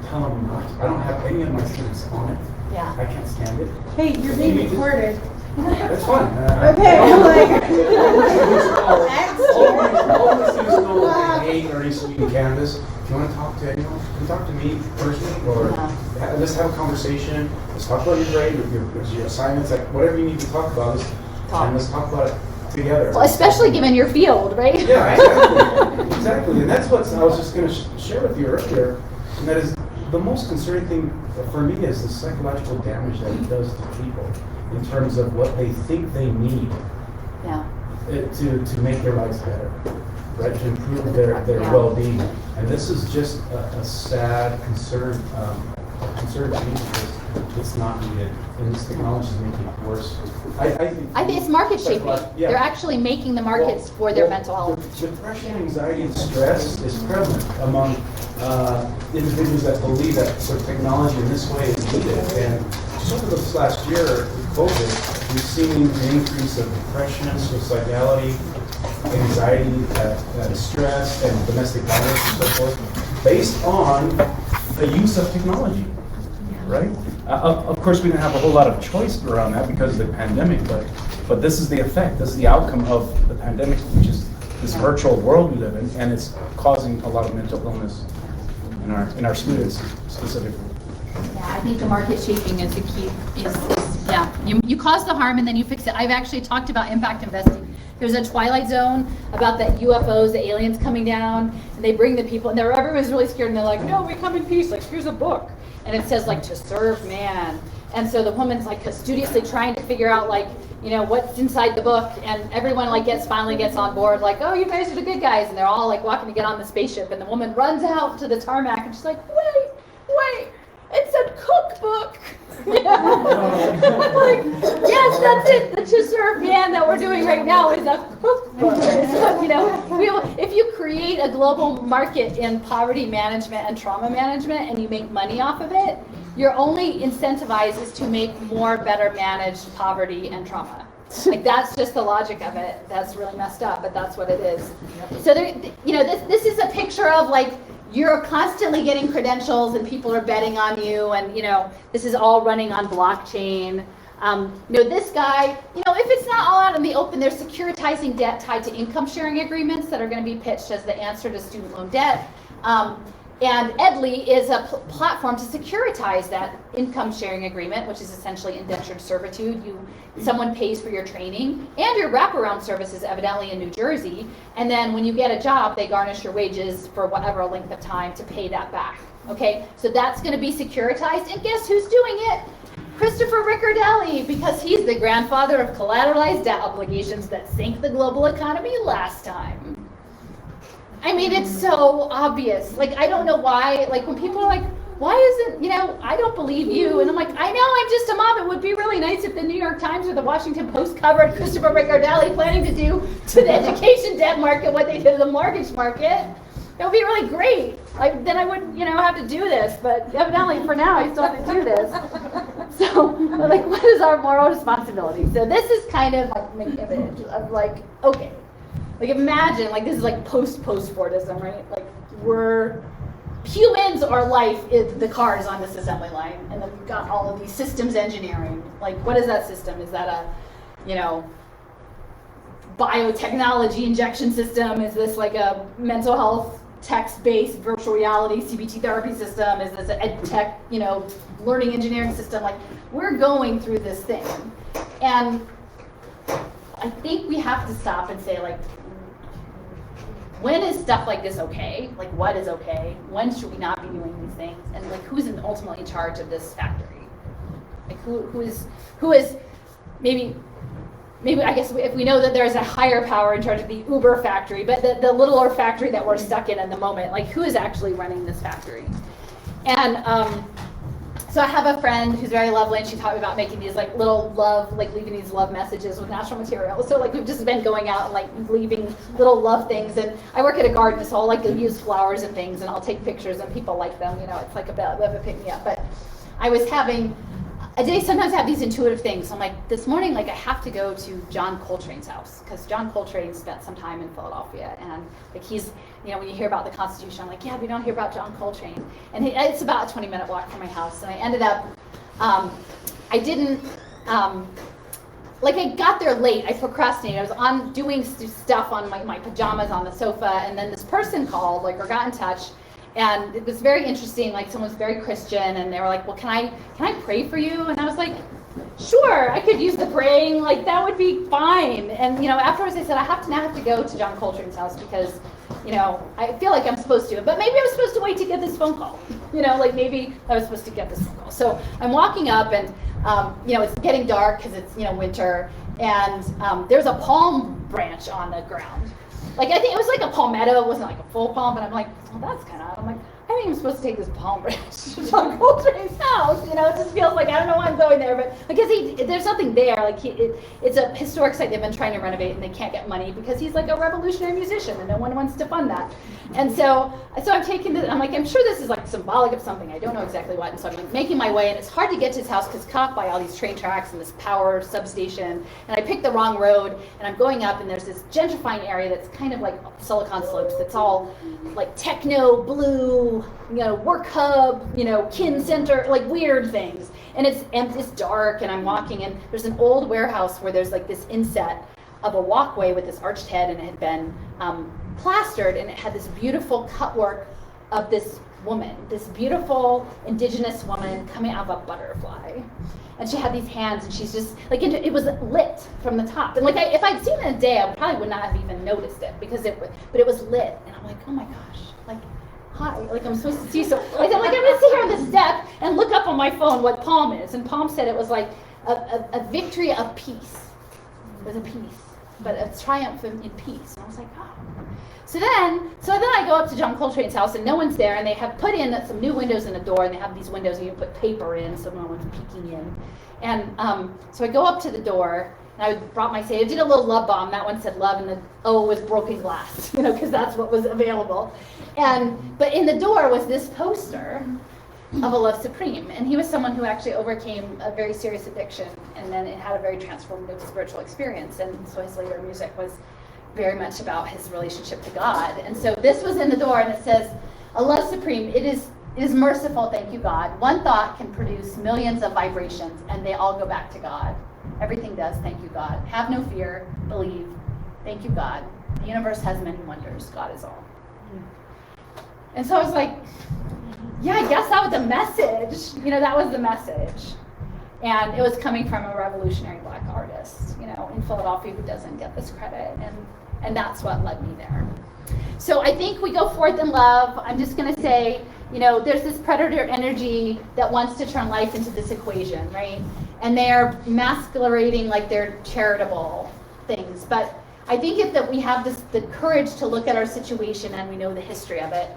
tell them not. I don't have any of my students on it. Yeah. I can't stand it. Hey, you're being recorded. That's fine. Okay, I'm like, all the students know they hate Learning Suite and Canvas. If you want to talk to anyone, you can talk to me personally, or let's have a conversation. Let's talk about your grade, your assignments, like whatever you need to talk about, and let's talk about it together. Well, especially given your field, right? Yeah, exactly. Exactly, and that's what I was just going to share with you earlier, and that is the most concerning thing for me is the psychological damage that it does to people in terms of what they think they need to make their lives better, right? To improve their well-being. And this is just a sad concern to me because it's not needed, and this technology is making it worse. I think it's market shaping. Yeah. They're actually making the markets for their mental health. Depression, anxiety, and stress is prevalent among individuals that believe that sort of technology in this way is needed. And just over this last year with COVID, we've seen an increase of depression, suicidality, anxiety, stress, and domestic violence and so forth, based on the use of technology, right? Of course, we didn't have a whole lot of choice around that because of the pandemic, but this is the effect, this is the outcome of the pandemic, which is this virtual world we live in, and it's causing a lot of mental illness in our students specifically. Yeah, I think the market shaping is the key. You cause the harm and then you fix it. I've actually talked about impact investing. There's a Twilight Zone about the UFOs, the aliens coming down, and they bring the people, and everyone's really scared, and they're like, no, we come in peace, like, here's a book. And it says, like, to serve man. And so the woman's, like, studiously trying to figure out, like, you know, what's inside the book, and everyone, like, finally gets on board, like, oh, you guys are the good guys, and they're all, like, walking to get on the spaceship, and the woman runs out to the tarmac, and she's like, wait, it's a cookbook. You know? Like, yes, that's it. The to serve man that we're doing right now is a cookbook. So, you know, if you create a global market in poverty management and trauma management and you make money off of it, your only incentivized is to make more better managed poverty and trauma. Like that's just the logic of it. That's really messed up, but that's what it is. So there, you know, this is a picture of like you're constantly getting credentials and people are betting on you, and you know this is all running on blockchain. You know, this guy, you know, if it's not all out in the open, they're securitizing debt tied to income sharing agreements that are going to be pitched as the answer to student loan debt. And Edley is a platform to securitize that income sharing agreement, which is essentially indentured servitude. Someone pays for your training and your wraparound services, evidently in New Jersey, and then when you get a job, they garnish your wages for whatever length of time to pay that back. Okay, so that's going to be securitized, and guess who's doing it? Christopher Riccardelli, because he's the grandfather of collateralized debt obligations that sank the global economy last time. I mean, it's so obvious. Like, I don't know why, like, when people are like, why isn't, you know, I don't believe you. And I'm like, I know, I'm just a mom. It would be really nice if the New York Times or the Washington Post covered Christopher Riccardelli planning to do to the education debt market what they did to the mortgage market. That would be really great. Like, then I wouldn't, you know, have to do this. But evidently, for now, I still have to do this. So, like, what is our moral responsibility? So this is kind of like my image of like, okay. Like imagine, like this is like post-Fordism, right? Like humans are life, the cars on this assembly line, and then we've got all of these systems engineering. Like what is that system? Is that a, you know, biotechnology injection system? Is this like a mental health text-based virtual reality CBT therapy system? Is this an ed tech, you know, learning engineering system? Like we're going through this thing. And I think we have to stop and say, like, when is stuff like this okay? Like, what is okay? When should we not be doing these things? And like, who's ultimately in charge of this factory? Like, who is maybe I guess if we know that there's a higher power in charge of the Uber factory, but the littler factory that we're stuck in at the moment, like, who is actually running this factory? And so I have a friend who's very lovely, and she taught me about making these like little love, like leaving these love messages with natural materials. So like we've just been going out and like leaving little love things. And I work at a garden, so I'll like use flowers and things, and I'll take pictures, and people like them. You know, it's like a bit of a pick me up. But I was having a day, sometimes I have these intuitive things. I'm like, this morning, like I have to go to John Coltrane's house, because John Coltrane spent some time in Philadelphia, and like he's, you know, when you hear about the Constitution, I'm like, yeah, we don't hear about John Coltrane. And it's about a 20-minute walk from my house, and I ended up, I didn't, like I got there late, I procrastinated, I was on doing stuff on my pajamas on the sofa, and then this person called, like, or got in touch. And it was very interesting, like someone was very Christian, and they were like, well, can I pray for you? And I was like, sure, I could use the praying, like that would be fine. And you know, afterwards I said, I now have to go to John Coltrane's house because, you know, I feel like I'm supposed to, but maybe I was supposed to wait to get this phone call. You know, like maybe I was supposed to get this phone call. So I'm walking up, and you know, it's getting dark because it's, you know, winter, and there's a palm branch on the ground. Like, I think it was like a palmetto, it wasn't like a full palm, but I'm like, well, that's kind of odd. I'm like, I think I'm supposed to take this palm branch to John Coltrane's house. You know, it just feels like, I don't know why I'm going there, but I guess there's something there. Like, it's a historic site they've been trying to renovate, and they can't get money because he's like a revolutionary musician, and no one wants to fund that. And so I'm taking this, I'm like, I'm sure this is like symbolic of something. I don't know exactly what. And so I'm like making my way, and it's hard to get to his house because cut off by all these train tracks and this power substation. And I picked the wrong road, and I'm going up, and there's this gentrifying area that's kind of like Silicon Slopes. That's all like techno, blue, you know, work hub, you know, kin center, like weird things. And it's dark, and I'm walking, and there's an old warehouse where there's like this inset of a walkway with this arched head, and it had been plastered, and it had this beautiful cutwork of this woman, this beautiful indigenous woman coming out of a butterfly. And she had these hands, and she's just like, it was lit from the top. And like, if I'd seen it in a day, I probably would not have even noticed it but it was lit. And I'm like, oh my gosh, like, hi, like I'm supposed to see. So like, I'm gonna sit here on this step and look up on my phone what Palm is. And Palm said it was like a victory of peace. It was a peace, but a triumph in peace. And I was like, oh. So then I go up to John Coltrane's house, and no one's there, and they have put in some new windows in the door, and they have these windows, and you put paper in so no one's peeking in. And so I go up to the door, and I brought my sage. I did a little love bomb. That one said love, and the O was broken glass, you know, because that's what was available. But in the door was this poster of a Love Supreme, and he was someone who actually overcame a very serious addiction, and then it had a very transformative spiritual experience, and so his later music was very much about his relationship to God. And so this was in the door, and it says, a Love Supreme, it is merciful, thank you God. One thought can produce millions of vibrations, and they all go back to God. Everything does, thank you God. Have no fear, believe, thank you God. The universe has many wonders, God is all. And so I was like, yeah, I guess that was the message. You know, that was the message. And it was coming from a revolutionary Black artist, you know, in Philadelphia who doesn't get this credit. And that's what led me there. So I think we go forth in love. I'm just going to say, you know, there's this predator energy that wants to turn life into this equation, right? And they're masquerading like they're charitable things. But I think if we have the courage to look at our situation and we know the history of it,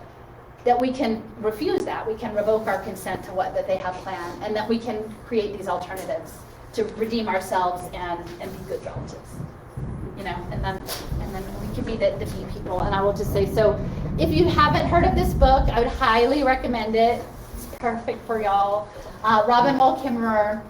that we can refuse that. We can revoke our consent to what that they have planned, and that we can create these alternatives to redeem ourselves and be good relatives. You know, and then we can be the be people. And I will just say, so if you haven't heard of this book, I would highly recommend it. It's perfect for y'all. Robin Wall Kimmerer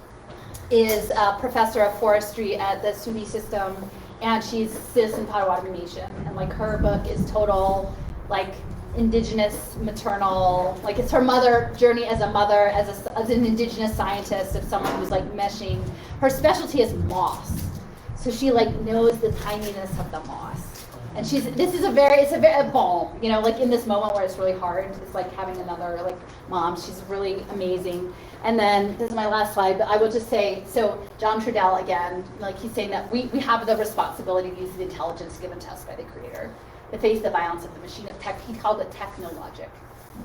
is a professor of forestry at the SUNY system, and she's Citizen Potawatomi Nation. And like her book is total, like, indigenous maternal, like it's her mother journey as a mother, as an indigenous scientist, of someone who's like meshing. Her specialty is moss, so she like knows the tininess of the moss, And this is a very balm, you know, like in this moment where it's really hard, it's like having another like mom. She's really amazing. And then this is my last slide, but I will just say, so John Trudell again, like he's saying that we have the responsibility to use the intelligence given to us by the Creator to face the violence of the machine of tech. He called it technologic.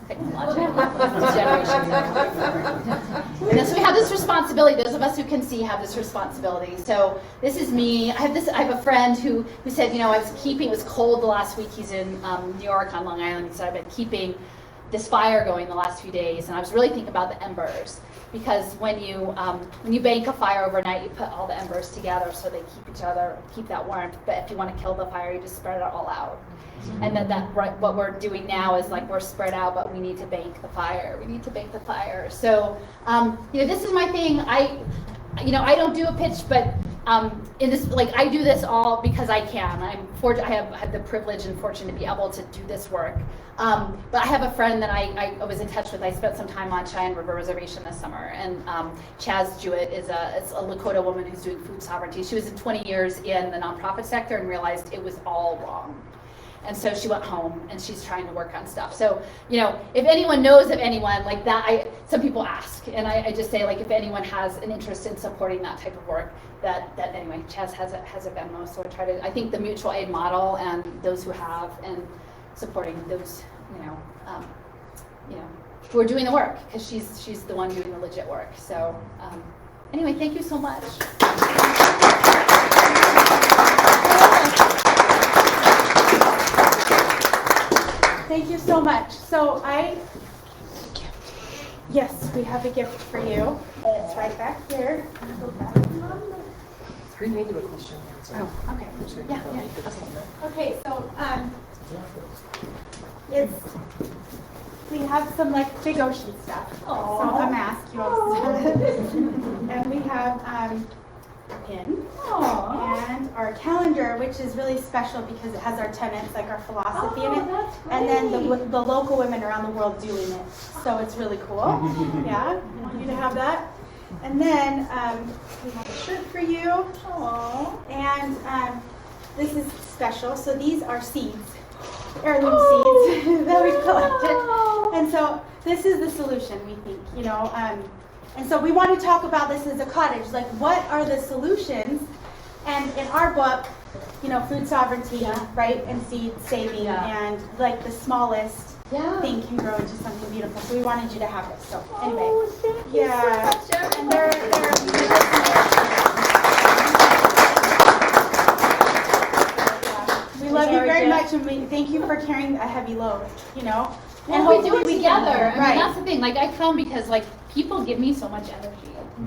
Technological degeneration. And so we have this responsibility. Those of us who can see have this responsibility. So this is me. I have a friend who said, you know, it was cold the last week. He's in New York on Long Island. He said, I've been keeping this fire going the last few days, and I was really thinking about the embers, because when you bank a fire overnight, you put all the embers together so they keep that warmth. But if you want to kill the fire, you just spread it all out. And then what we're doing now is like we're spread out, but we need to bank the fire. We need to bank the fire. So you know, this is my thing. I don't do a pitch, but in this, like, I do this all because I can. I have had the privilege and fortune to be able to do this work. But I have a friend that I was in touch with. I spent some time on Cheyenne River Reservation this summer, and Chaz Jewett is a Lakota woman who's doing food sovereignty. She was in 20 years in the nonprofit sector and realized it was all wrong. And so she went home and she's trying to work on stuff. So, you know, if anyone knows of anyone like that, some people ask, and I just say, like, if anyone has an interest in supporting that type of work, that anyway, Chaz has a Venmo, so I think the mutual aid model and those who have, and supporting those, who are doing the work, because she's the one doing the legit work. So anyway, thank you so much. Thank you so much. So yes, we have a gift for you. It's right back here. Three made you a question. Oh, okay. Yeah. Okay, so we have some like big ocean stuff. So a mask, you and we have a pin. And our calendar, which is really special because it has our tenets, like our philosophy in it, and then the local women around the world doing it. So it's really cool. Yeah, I want you to have that. And then we have a shirt for you. And this is special. So these are seeds, heirloom seeds that we've collected. And so this is the solution, we think, and so we want to talk about this as a cottage, like what are the solutions? And in our book, food sovereignty, right, and seed saving, and like the smallest thing can grow into something beautiful. So we wanted you to have this. So anyway, Thank you so much, and they're we love you very much, and we thank you for carrying a heavy load, And we do it together. I Right. mean, that's the thing. Like, I come because, like, people give me so much energy,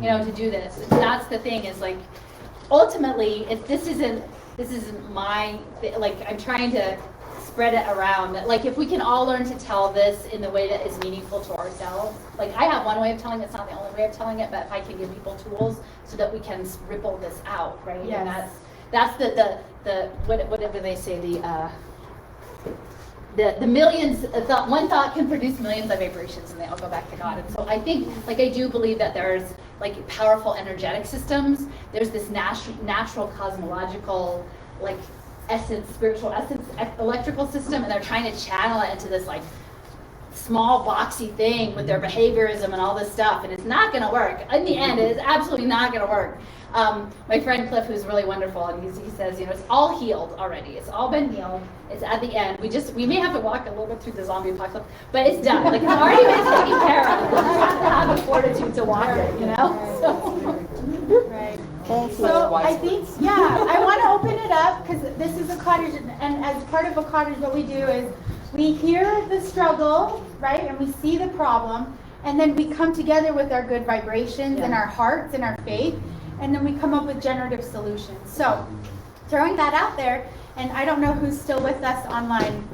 to do this. And that's the thing, is like, ultimately, this isn't my, like, I'm trying to spread it around. Like, if we can all learn to tell this in the way that is meaningful to ourselves. Like, I have one way of telling it, it's not the only way of telling it, but if I can give people tools so that we can ripple this out, right? Yes. And that's the whatever they say, the millions, one thought can produce millions of vibrations, and they all go back to God. And so I think, like, I do believe that there's like powerful energetic systems. There's this natural cosmological, like, spiritual essence, electrical system, and they're trying to channel it into this like small boxy thing with their behaviorism and all this stuff, and it's not going to work. In the end, it is absolutely not going to work. My friend Cliff, who's really wonderful, and he says, it's all healed already. It's all been healed. It's at the end. We may have to walk a little bit through the zombie apocalypse, but it's done. Like, it's already been taken care of. We just have to have the fortitude to walk it, So. Right. So I think, I want to open it up because this is a cottage, and as part of a cottage, what we do is we hear the struggle, right, and we see the problem, and then we come together with our good vibrations and our hearts and our faith, and then we come up with generative solutions. So throwing that out there, and I don't know who's still with us online.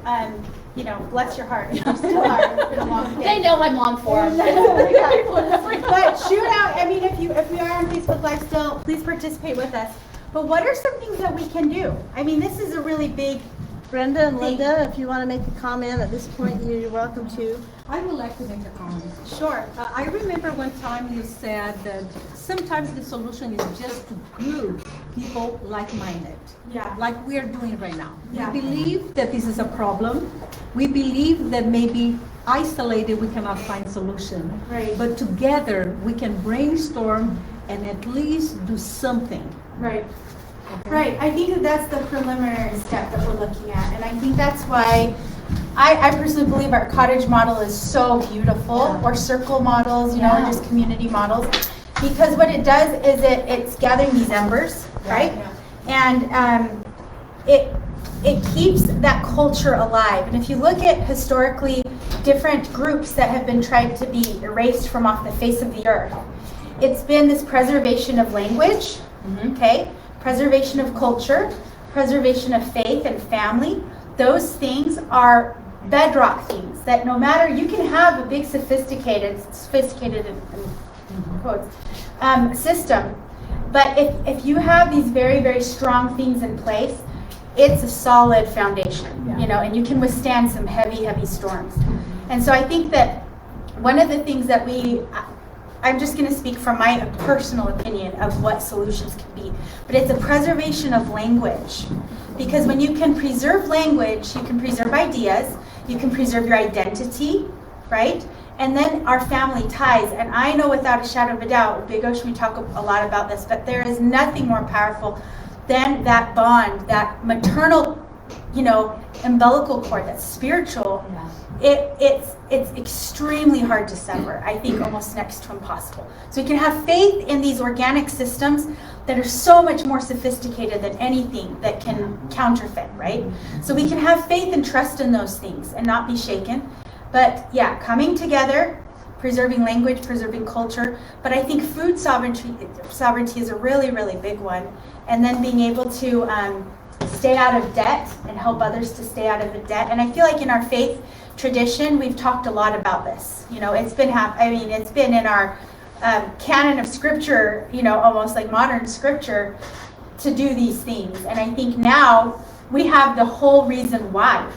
Bless your heart. You still are. It's been a long day. They know I'm long form. But shoot out. I mean, if we are on Facebook Live still, please participate with us. But what are some things that we can do? I mean, this is a really big. Brenda and Linda, if you want to make a comment at this point, you're welcome to. I would like to make a comment. Sure. I remember one time you said that sometimes the solution is just to group people like-minded. Yeah. Like we're doing right now. Yeah. We believe that this is a problem. We believe that maybe isolated we cannot find solution. Right. But together we can brainstorm and at least do something. Right. Right. I think that that's the preliminary step that we're looking at. And I think that's why I personally believe our cottage model is so beautiful, or circle models, or just community models. Because what it does is it's gathering these embers, right? And it keeps that culture alive. And if you look at historically different groups that have been tried to be erased from off the face of the earth, it's been this preservation of language, okay? Preservation of culture, preservation of faith and family. Those things are bedrock things that no matter, you can have a big sophisticated in quotes, system, but if you have these very, very strong things in place, it's a solid foundation, and you can withstand some heavy, heavy storms. And so I think that one of the things that I'm just going to speak from my personal opinion of what solutions can be, but it's a preservation of language. Because when you can preserve language, you can preserve ideas, you can preserve your identity, right? And then our family ties. And I know without a shadow of a doubt, Big Ocean, we talk a lot about this, but there is nothing more powerful than that bond, that maternal, umbilical cord, that's spiritual. It's extremely hard to sever. I think almost next to impossible. So we can have faith in these organic systems that are so much more sophisticated than anything that can counterfeit, right? So we can have faith and trust in those things and not be shaken. But coming together, preserving language, preserving culture. But I think food sovereignty is a really, really big one. And then being able to stay out of debt and help others to stay out of the debt. And I feel like in our faith tradition, we've talked a lot about this. It's been it's been in our canon of scripture, almost like modern scripture, to do these things. And I think now we have the whole reason why.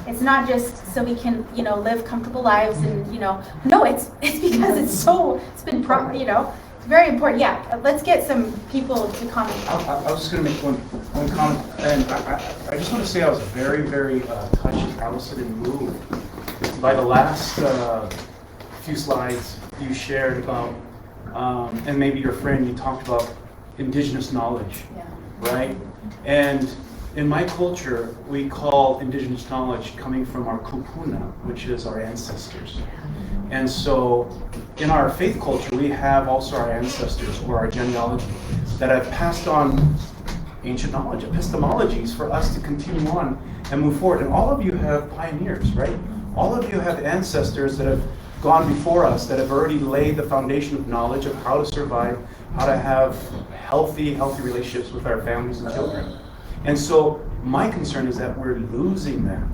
It's not just so we can, live comfortable lives and, no, it's because it's been it's very important. Yeah, let's get some people to comment. I was just going to make one comment, and I just want to say I was very, very touched, Allison, and moved by the last few slides you shared about, and maybe your friend, you talked about indigenous knowledge, right? And in my culture, we call indigenous knowledge coming from our kupuna, which is our ancestors. And so in our faith culture, we have also our ancestors, or our genealogy, that have passed on ancient knowledge, epistemologies for us to continue on and move forward. And all of you have pioneers, right? All of you have ancestors that have gone before us, that have already laid the foundation of knowledge of how to survive, how to have healthy relationships with our families and children. And so my concern is that we're losing that.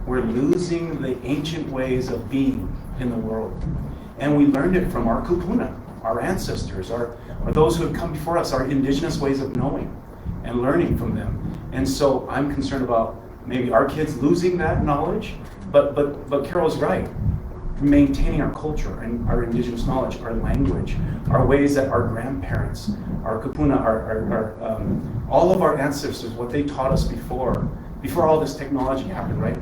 We're losing the ancient ways of being in the world. And we learned it from our kupuna, our ancestors, or those who have come before us, our indigenous ways of knowing and learning from them. And so I'm concerned about maybe our kids losing that knowledge, but Carol's right. Maintaining our culture and our indigenous knowledge, our language, our ways that our grandparents, our kupuna, our all of our ancestors, what they taught us before all this technology happened, right?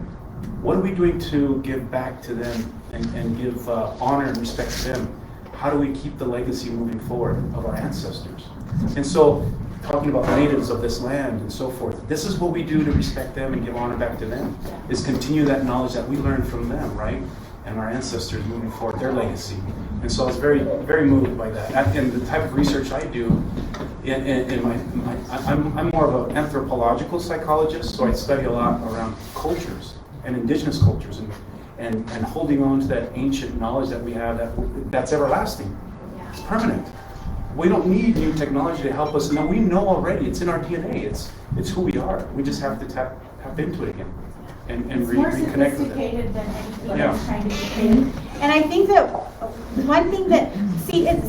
What are we doing to give back to them and give honor and respect to them? How do we keep the legacy moving forward of our ancestors? And so, talking about natives of this land and so forth, this is what we do to respect them and give honor back to them, is continue that knowledge that we learned from them, right? And our ancestors moving forward, their legacy. And so I was very, very moved by that. And the type of research I do, I'm more of an anthropological psychologist, so I study a lot around cultures and indigenous cultures and holding on to that ancient knowledge that we have that's everlasting. It's permanent. We don't need new technology to help us. No, we know already. It's in our DNA. It's who we are. We just have to tap into it again. And reconnect with it. More sophisticated than anything that's trying to be created. And I think that one thing that,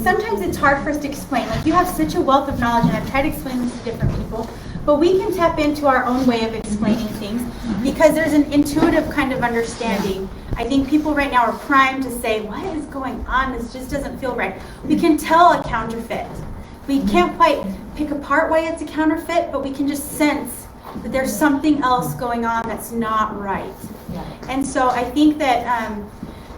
sometimes it's hard for us to explain. Like, you have such a wealth of knowledge, and I've tried to explain this to different people, but we can tap into our own way of explaining things because there's an intuitive kind of understanding. I think people right now are primed to say, what is going on? This just doesn't feel right. We can tell a counterfeit. We can't quite pick apart why it's a counterfeit, but we can just sense that there's something else going on that's not right. And so I think that,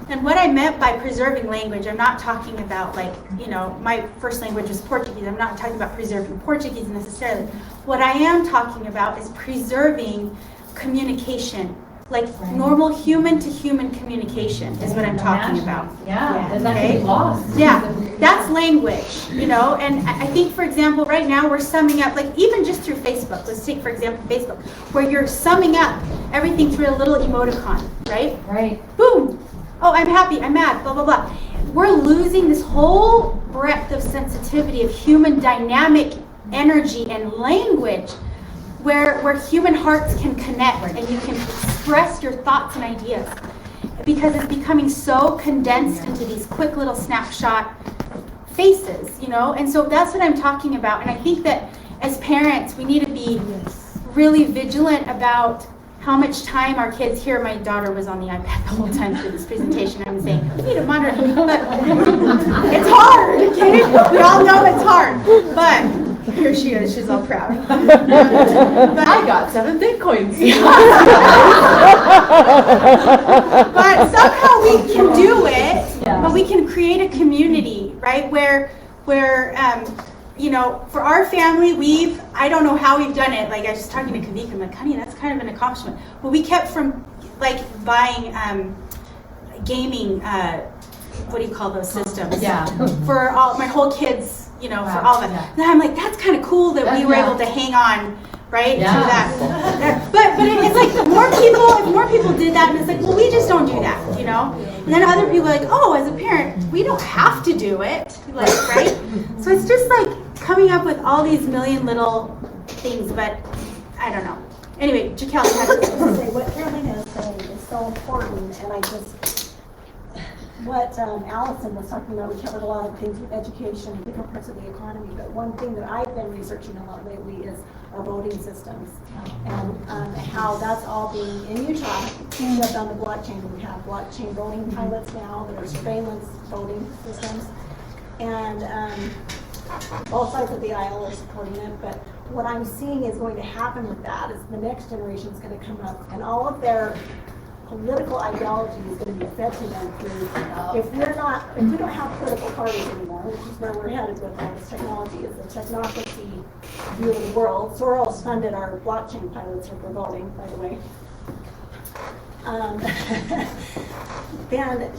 and what I meant by preserving language, I'm not talking about like, you know, my first language is Portuguese. I'm not talking about preserving Portuguese necessarily. What I am talking about is preserving communication, like normal human to human communication is what I'm talking about. Yeah, does that get lost? Yeah, that's language, you know, and I think, for example, right now we're summing up, like even just through Facebook, let's take, for example, Facebook, where you're summing up everything through a little emoticon, right? Right. Boom. Oh, I'm happy, I'm mad, blah, blah, blah. We're losing this whole breadth of sensitivity of human dynamic energy and language where human hearts can connect and you can express your thoughts and ideas, because it's becoming so condensed into these quick little snapshot faces, you know? And so that's what I'm talking about. And I think that as parents, we need to be really vigilant about how much time our kids here. My daughter was on the iPad the whole time through this presentation. I'm saying, we need to monitor, but it's hard, okay? We all know it's hard, but here she is, she's all proud. But I got 7 Bitcoins. But somehow we can do it, but we can create a community, right? Where you know, for our family, I don't know how we've done it. Like I was just talking to Kavika, I'm like, honey, that's kind of an accomplishment. But we kept from like buying gaming, what do you call those systems? Yeah. For all my whole kids, you know, for all of it. And I'm like, that's kind of cool that we were able to hang on, right? Yeah. To that. But it's like if more people did that, and it's like, well, we just don't do that, you know? And then other people are like, oh, as a parent, we don't have to do it, like, right? So it's just like coming up with all these million little things, but I don't know. Anyway, Jaquel, you had to say what Carolina is saying is so important, and what Allison was talking about, we covered a lot of things with education and different parts of the economy, but one thing that I've been researching a lot lately is our voting systems and how that's all being, in Utah, cleaned up on the blockchain. We have blockchain voting pilots now that are surveillance voting systems, and both sides of the aisle are supporting it, but what I'm seeing is going to happen with that is the next generation is going to come up and all of their political ideology is going to be fed to them through, if we don't have political parties anymore, which is where we're headed with all this technology, is the technocracy view of the world. Soros funded our blockchain pilots for voting, by the way. Then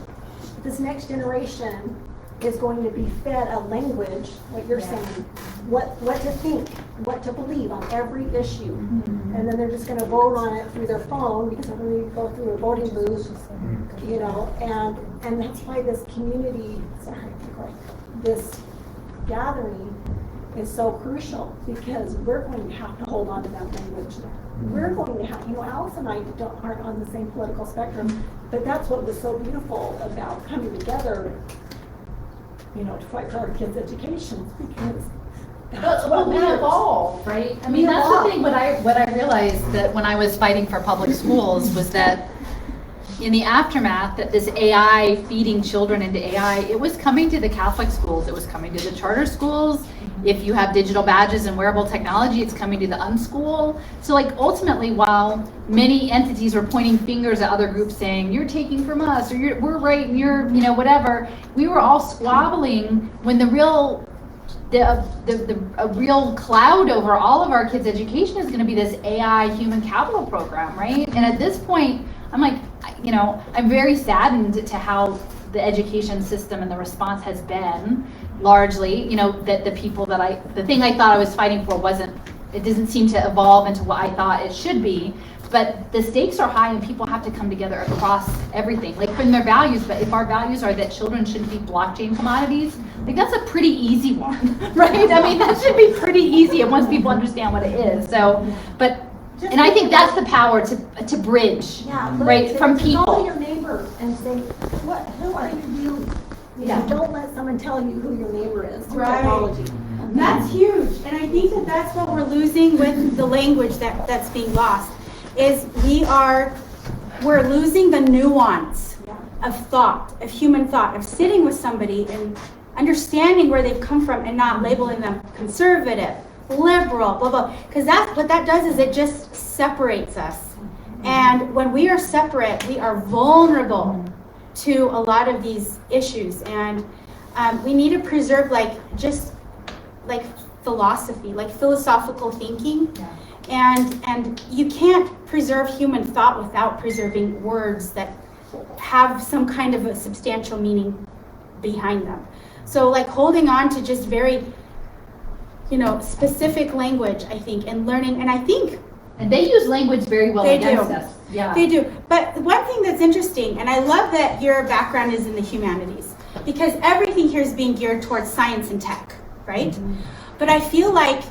this next generation is going to be fed a language, what you're saying, what to think, what to believe on every issue. And then they're just going to vote on it through their phone because they're going to go through a voting booth, you know, and that's why this community, this gathering is so crucial, because we're going to have to hold on to that language. We're going to have, you know, Alice and I aren't on the same political spectrum, but that's what was so beautiful about coming together, you know, to fight for our kids' education, because that's what we evolve, right? I mean, that's the thing. What I realized that when I was fighting for public schools was that in the aftermath, that this AI feeding children into AI, it was coming to the Catholic schools, it was coming to the charter schools. If you have digital badges and wearable technology, it's coming to the unschool. So like ultimately, while many entities were pointing fingers at other groups saying, you're taking from us, or we're right and you're, you know, whatever, we were all squabbling when the real a real cloud over all of our kids' education is going to be this AI human capital program, right? And at this point, I'm like, you know, I'm very saddened to how the education system and the response has been largely, you know, that the thing I thought I was fighting for it doesn't seem to evolve into what I thought it should be. But the stakes are high and people have to come together across everything, like from their values. But if our values are that children shouldn't be blockchain commodities, like that's a pretty easy one, right? I mean, that should be pretty easy once people understand what it is. So, and I think that's the power to bridge, right, from people. Call your neighbor and say, who are you really? You know, don't let someone tell you who your neighbor is through technology. That's huge, and I think that's what we're losing with the language that's being lost. Is we're losing the nuance of thought, of human thought, of sitting with somebody and understanding where they've come from and not labeling them conservative liberal, blah, blah. Because that's what that does is it just separates us. And when we are separate, we are vulnerable to a lot of these issues. And we need to preserve just philosophy, like philosophical thinking. And you can't preserve human thought without preserving words that have some kind of a substantial meaning behind them. So like holding on to just very, specific language, I think, and learning, and they use language very well against us. Yeah. They do. But one thing that's interesting, and I love that your background is in the humanities, because everything here is being geared towards science and tech, right? Mm-hmm. But I feel like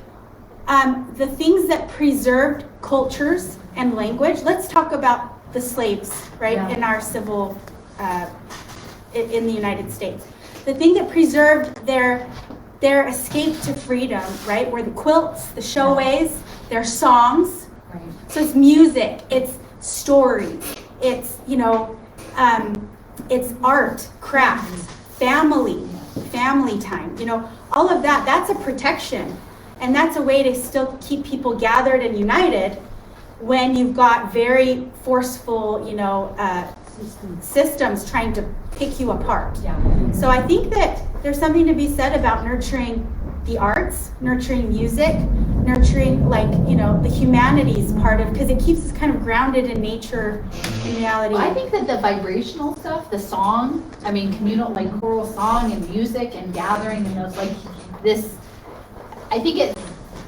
the things that preserved cultures and language, let's talk about the slaves, right, in our civil, in the United States. The thing that preserved their escape to freedom, right, were the quilts, the showaways, their songs. Right. So it's music, it's stories, it's, it's art, craft, family time, all of that, that's a protection. And that's a way to still keep people gathered and united when you've got very forceful, systems trying to pick you apart. Yeah. So I think that there's something to be said about nurturing the arts, nurturing music, nurturing the humanities part of, because it keeps us kind of grounded in nature, in reality. Well, I think that the vibrational stuff, the song, communal, choral song and music and gathering and those, I think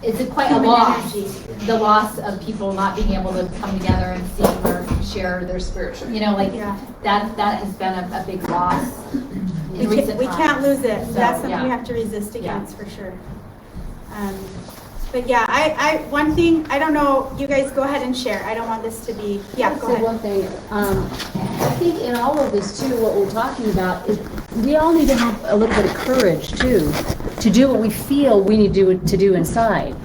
it's quite a loss, the loss of people not being able to come together and sing or share their spiritual, that has been a big loss in recent times. We can't lose it. So, that's something we have to resist against for sure. But yeah, I one thing, I don't know, you guys go ahead and share. I don't want this to be, go ahead. One thing, I think in all of this too, what we're talking about is we all need to have a little bit of courage too, to do what we feel we need to do inside.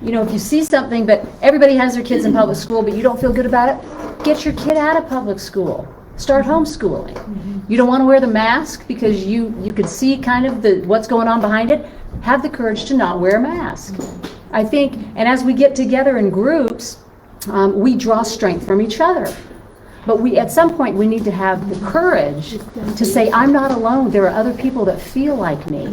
If you see something, but everybody has their kids in public school, but you don't feel good about it, get your kid out of public school. Start homeschooling. You don't want to wear the mask because you could see kind of what's going on behind it. Have the courage to not wear a mask. I think, and as we get together in groups, we draw strength from each other. But at some point, we need to have the courage to say, I'm not alone. There are other people that feel like me.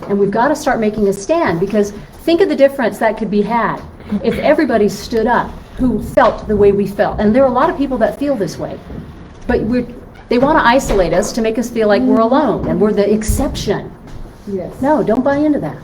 And we've got to start making a stand, because think of the difference that could be had if everybody stood up who felt the way we felt. And there are a lot of people that feel this way. But they want to isolate us to make us feel like we're alone and we're the exception. Yes. No, don't buy into that.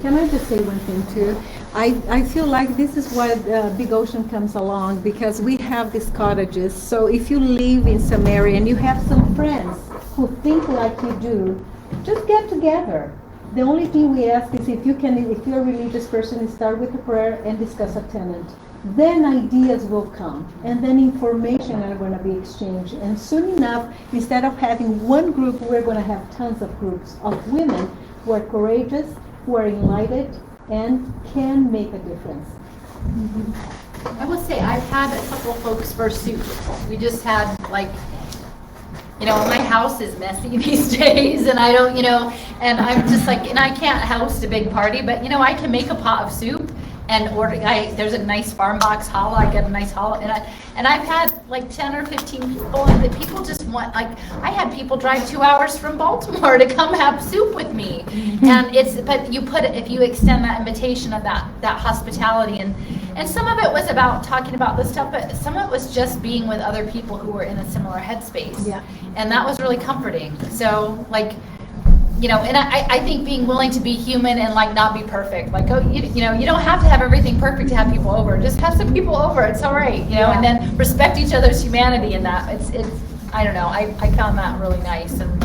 Can I just say one thing too? I feel like this is why Big Ocean comes along, because we have these cottages. So if you live in some area and you have some friends who think like you do, just get together. The only thing we ask is if you're a religious person, start with a prayer and discuss a tenant. Then ideas will come, and then information are going to be exchanged. And soon enough, instead of having one group, we're going to have tons of groups of women who are courageous, who are enlightened, and can make a difference. I will say I've had a couple folks for soup. We just had my house is messy these days, and I don't, and I'm just and I can't host a big party, but I can make a pot of soup and order. There's a nice farm box challah. I get a nice challah, and I've had 10 or 15 people, and the people just want, I had people drive 2 hours from Baltimore to come have soup with me. And but if you extend that invitation of that hospitality, and some of it was about talking about this stuff, but some of it was just being with other people who were in a similar headspace. Yeah. And that was really comforting. So and I think being willing to be human and not be perfect. You don't have to have everything perfect to have people over. Just have some people over. It's all right, and then respect each other's humanity in that. It's I don't know. I found that really nice, and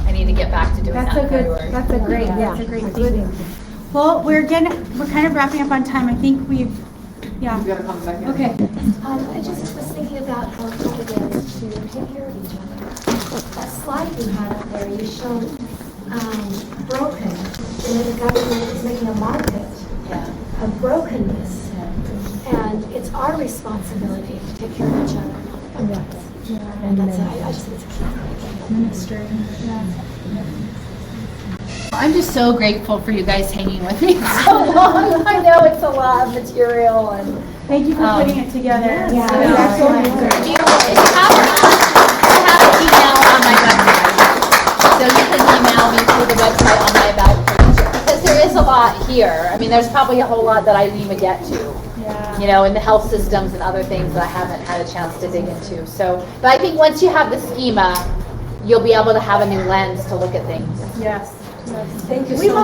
I need to get back to doing that in February. That's a great thing. Well, we're kind of wrapping up on time. I think we've, You've got to come back in. Okay. I just was thinking about how important it is to take care of each other. That slide you had up there, you showed broken, and the government is making a market of brokenness. And it's our responsibility to take care of each other. And that's I just think it's a key. Ministry. I'm just so grateful for you guys hanging with me so long. I know it's a lot of material and Thank you for putting it together. Yeah. I have an email on my website, so you can email me through the website on my about page, because there is a lot here. I mean, there's probably a whole lot that I didn't even get to. You know, in the health systems and other things that I haven't had a chance to dig into. So, but I think once you have the schema, you'll be able to have a new lens to look at things. Yes. Thank you so much.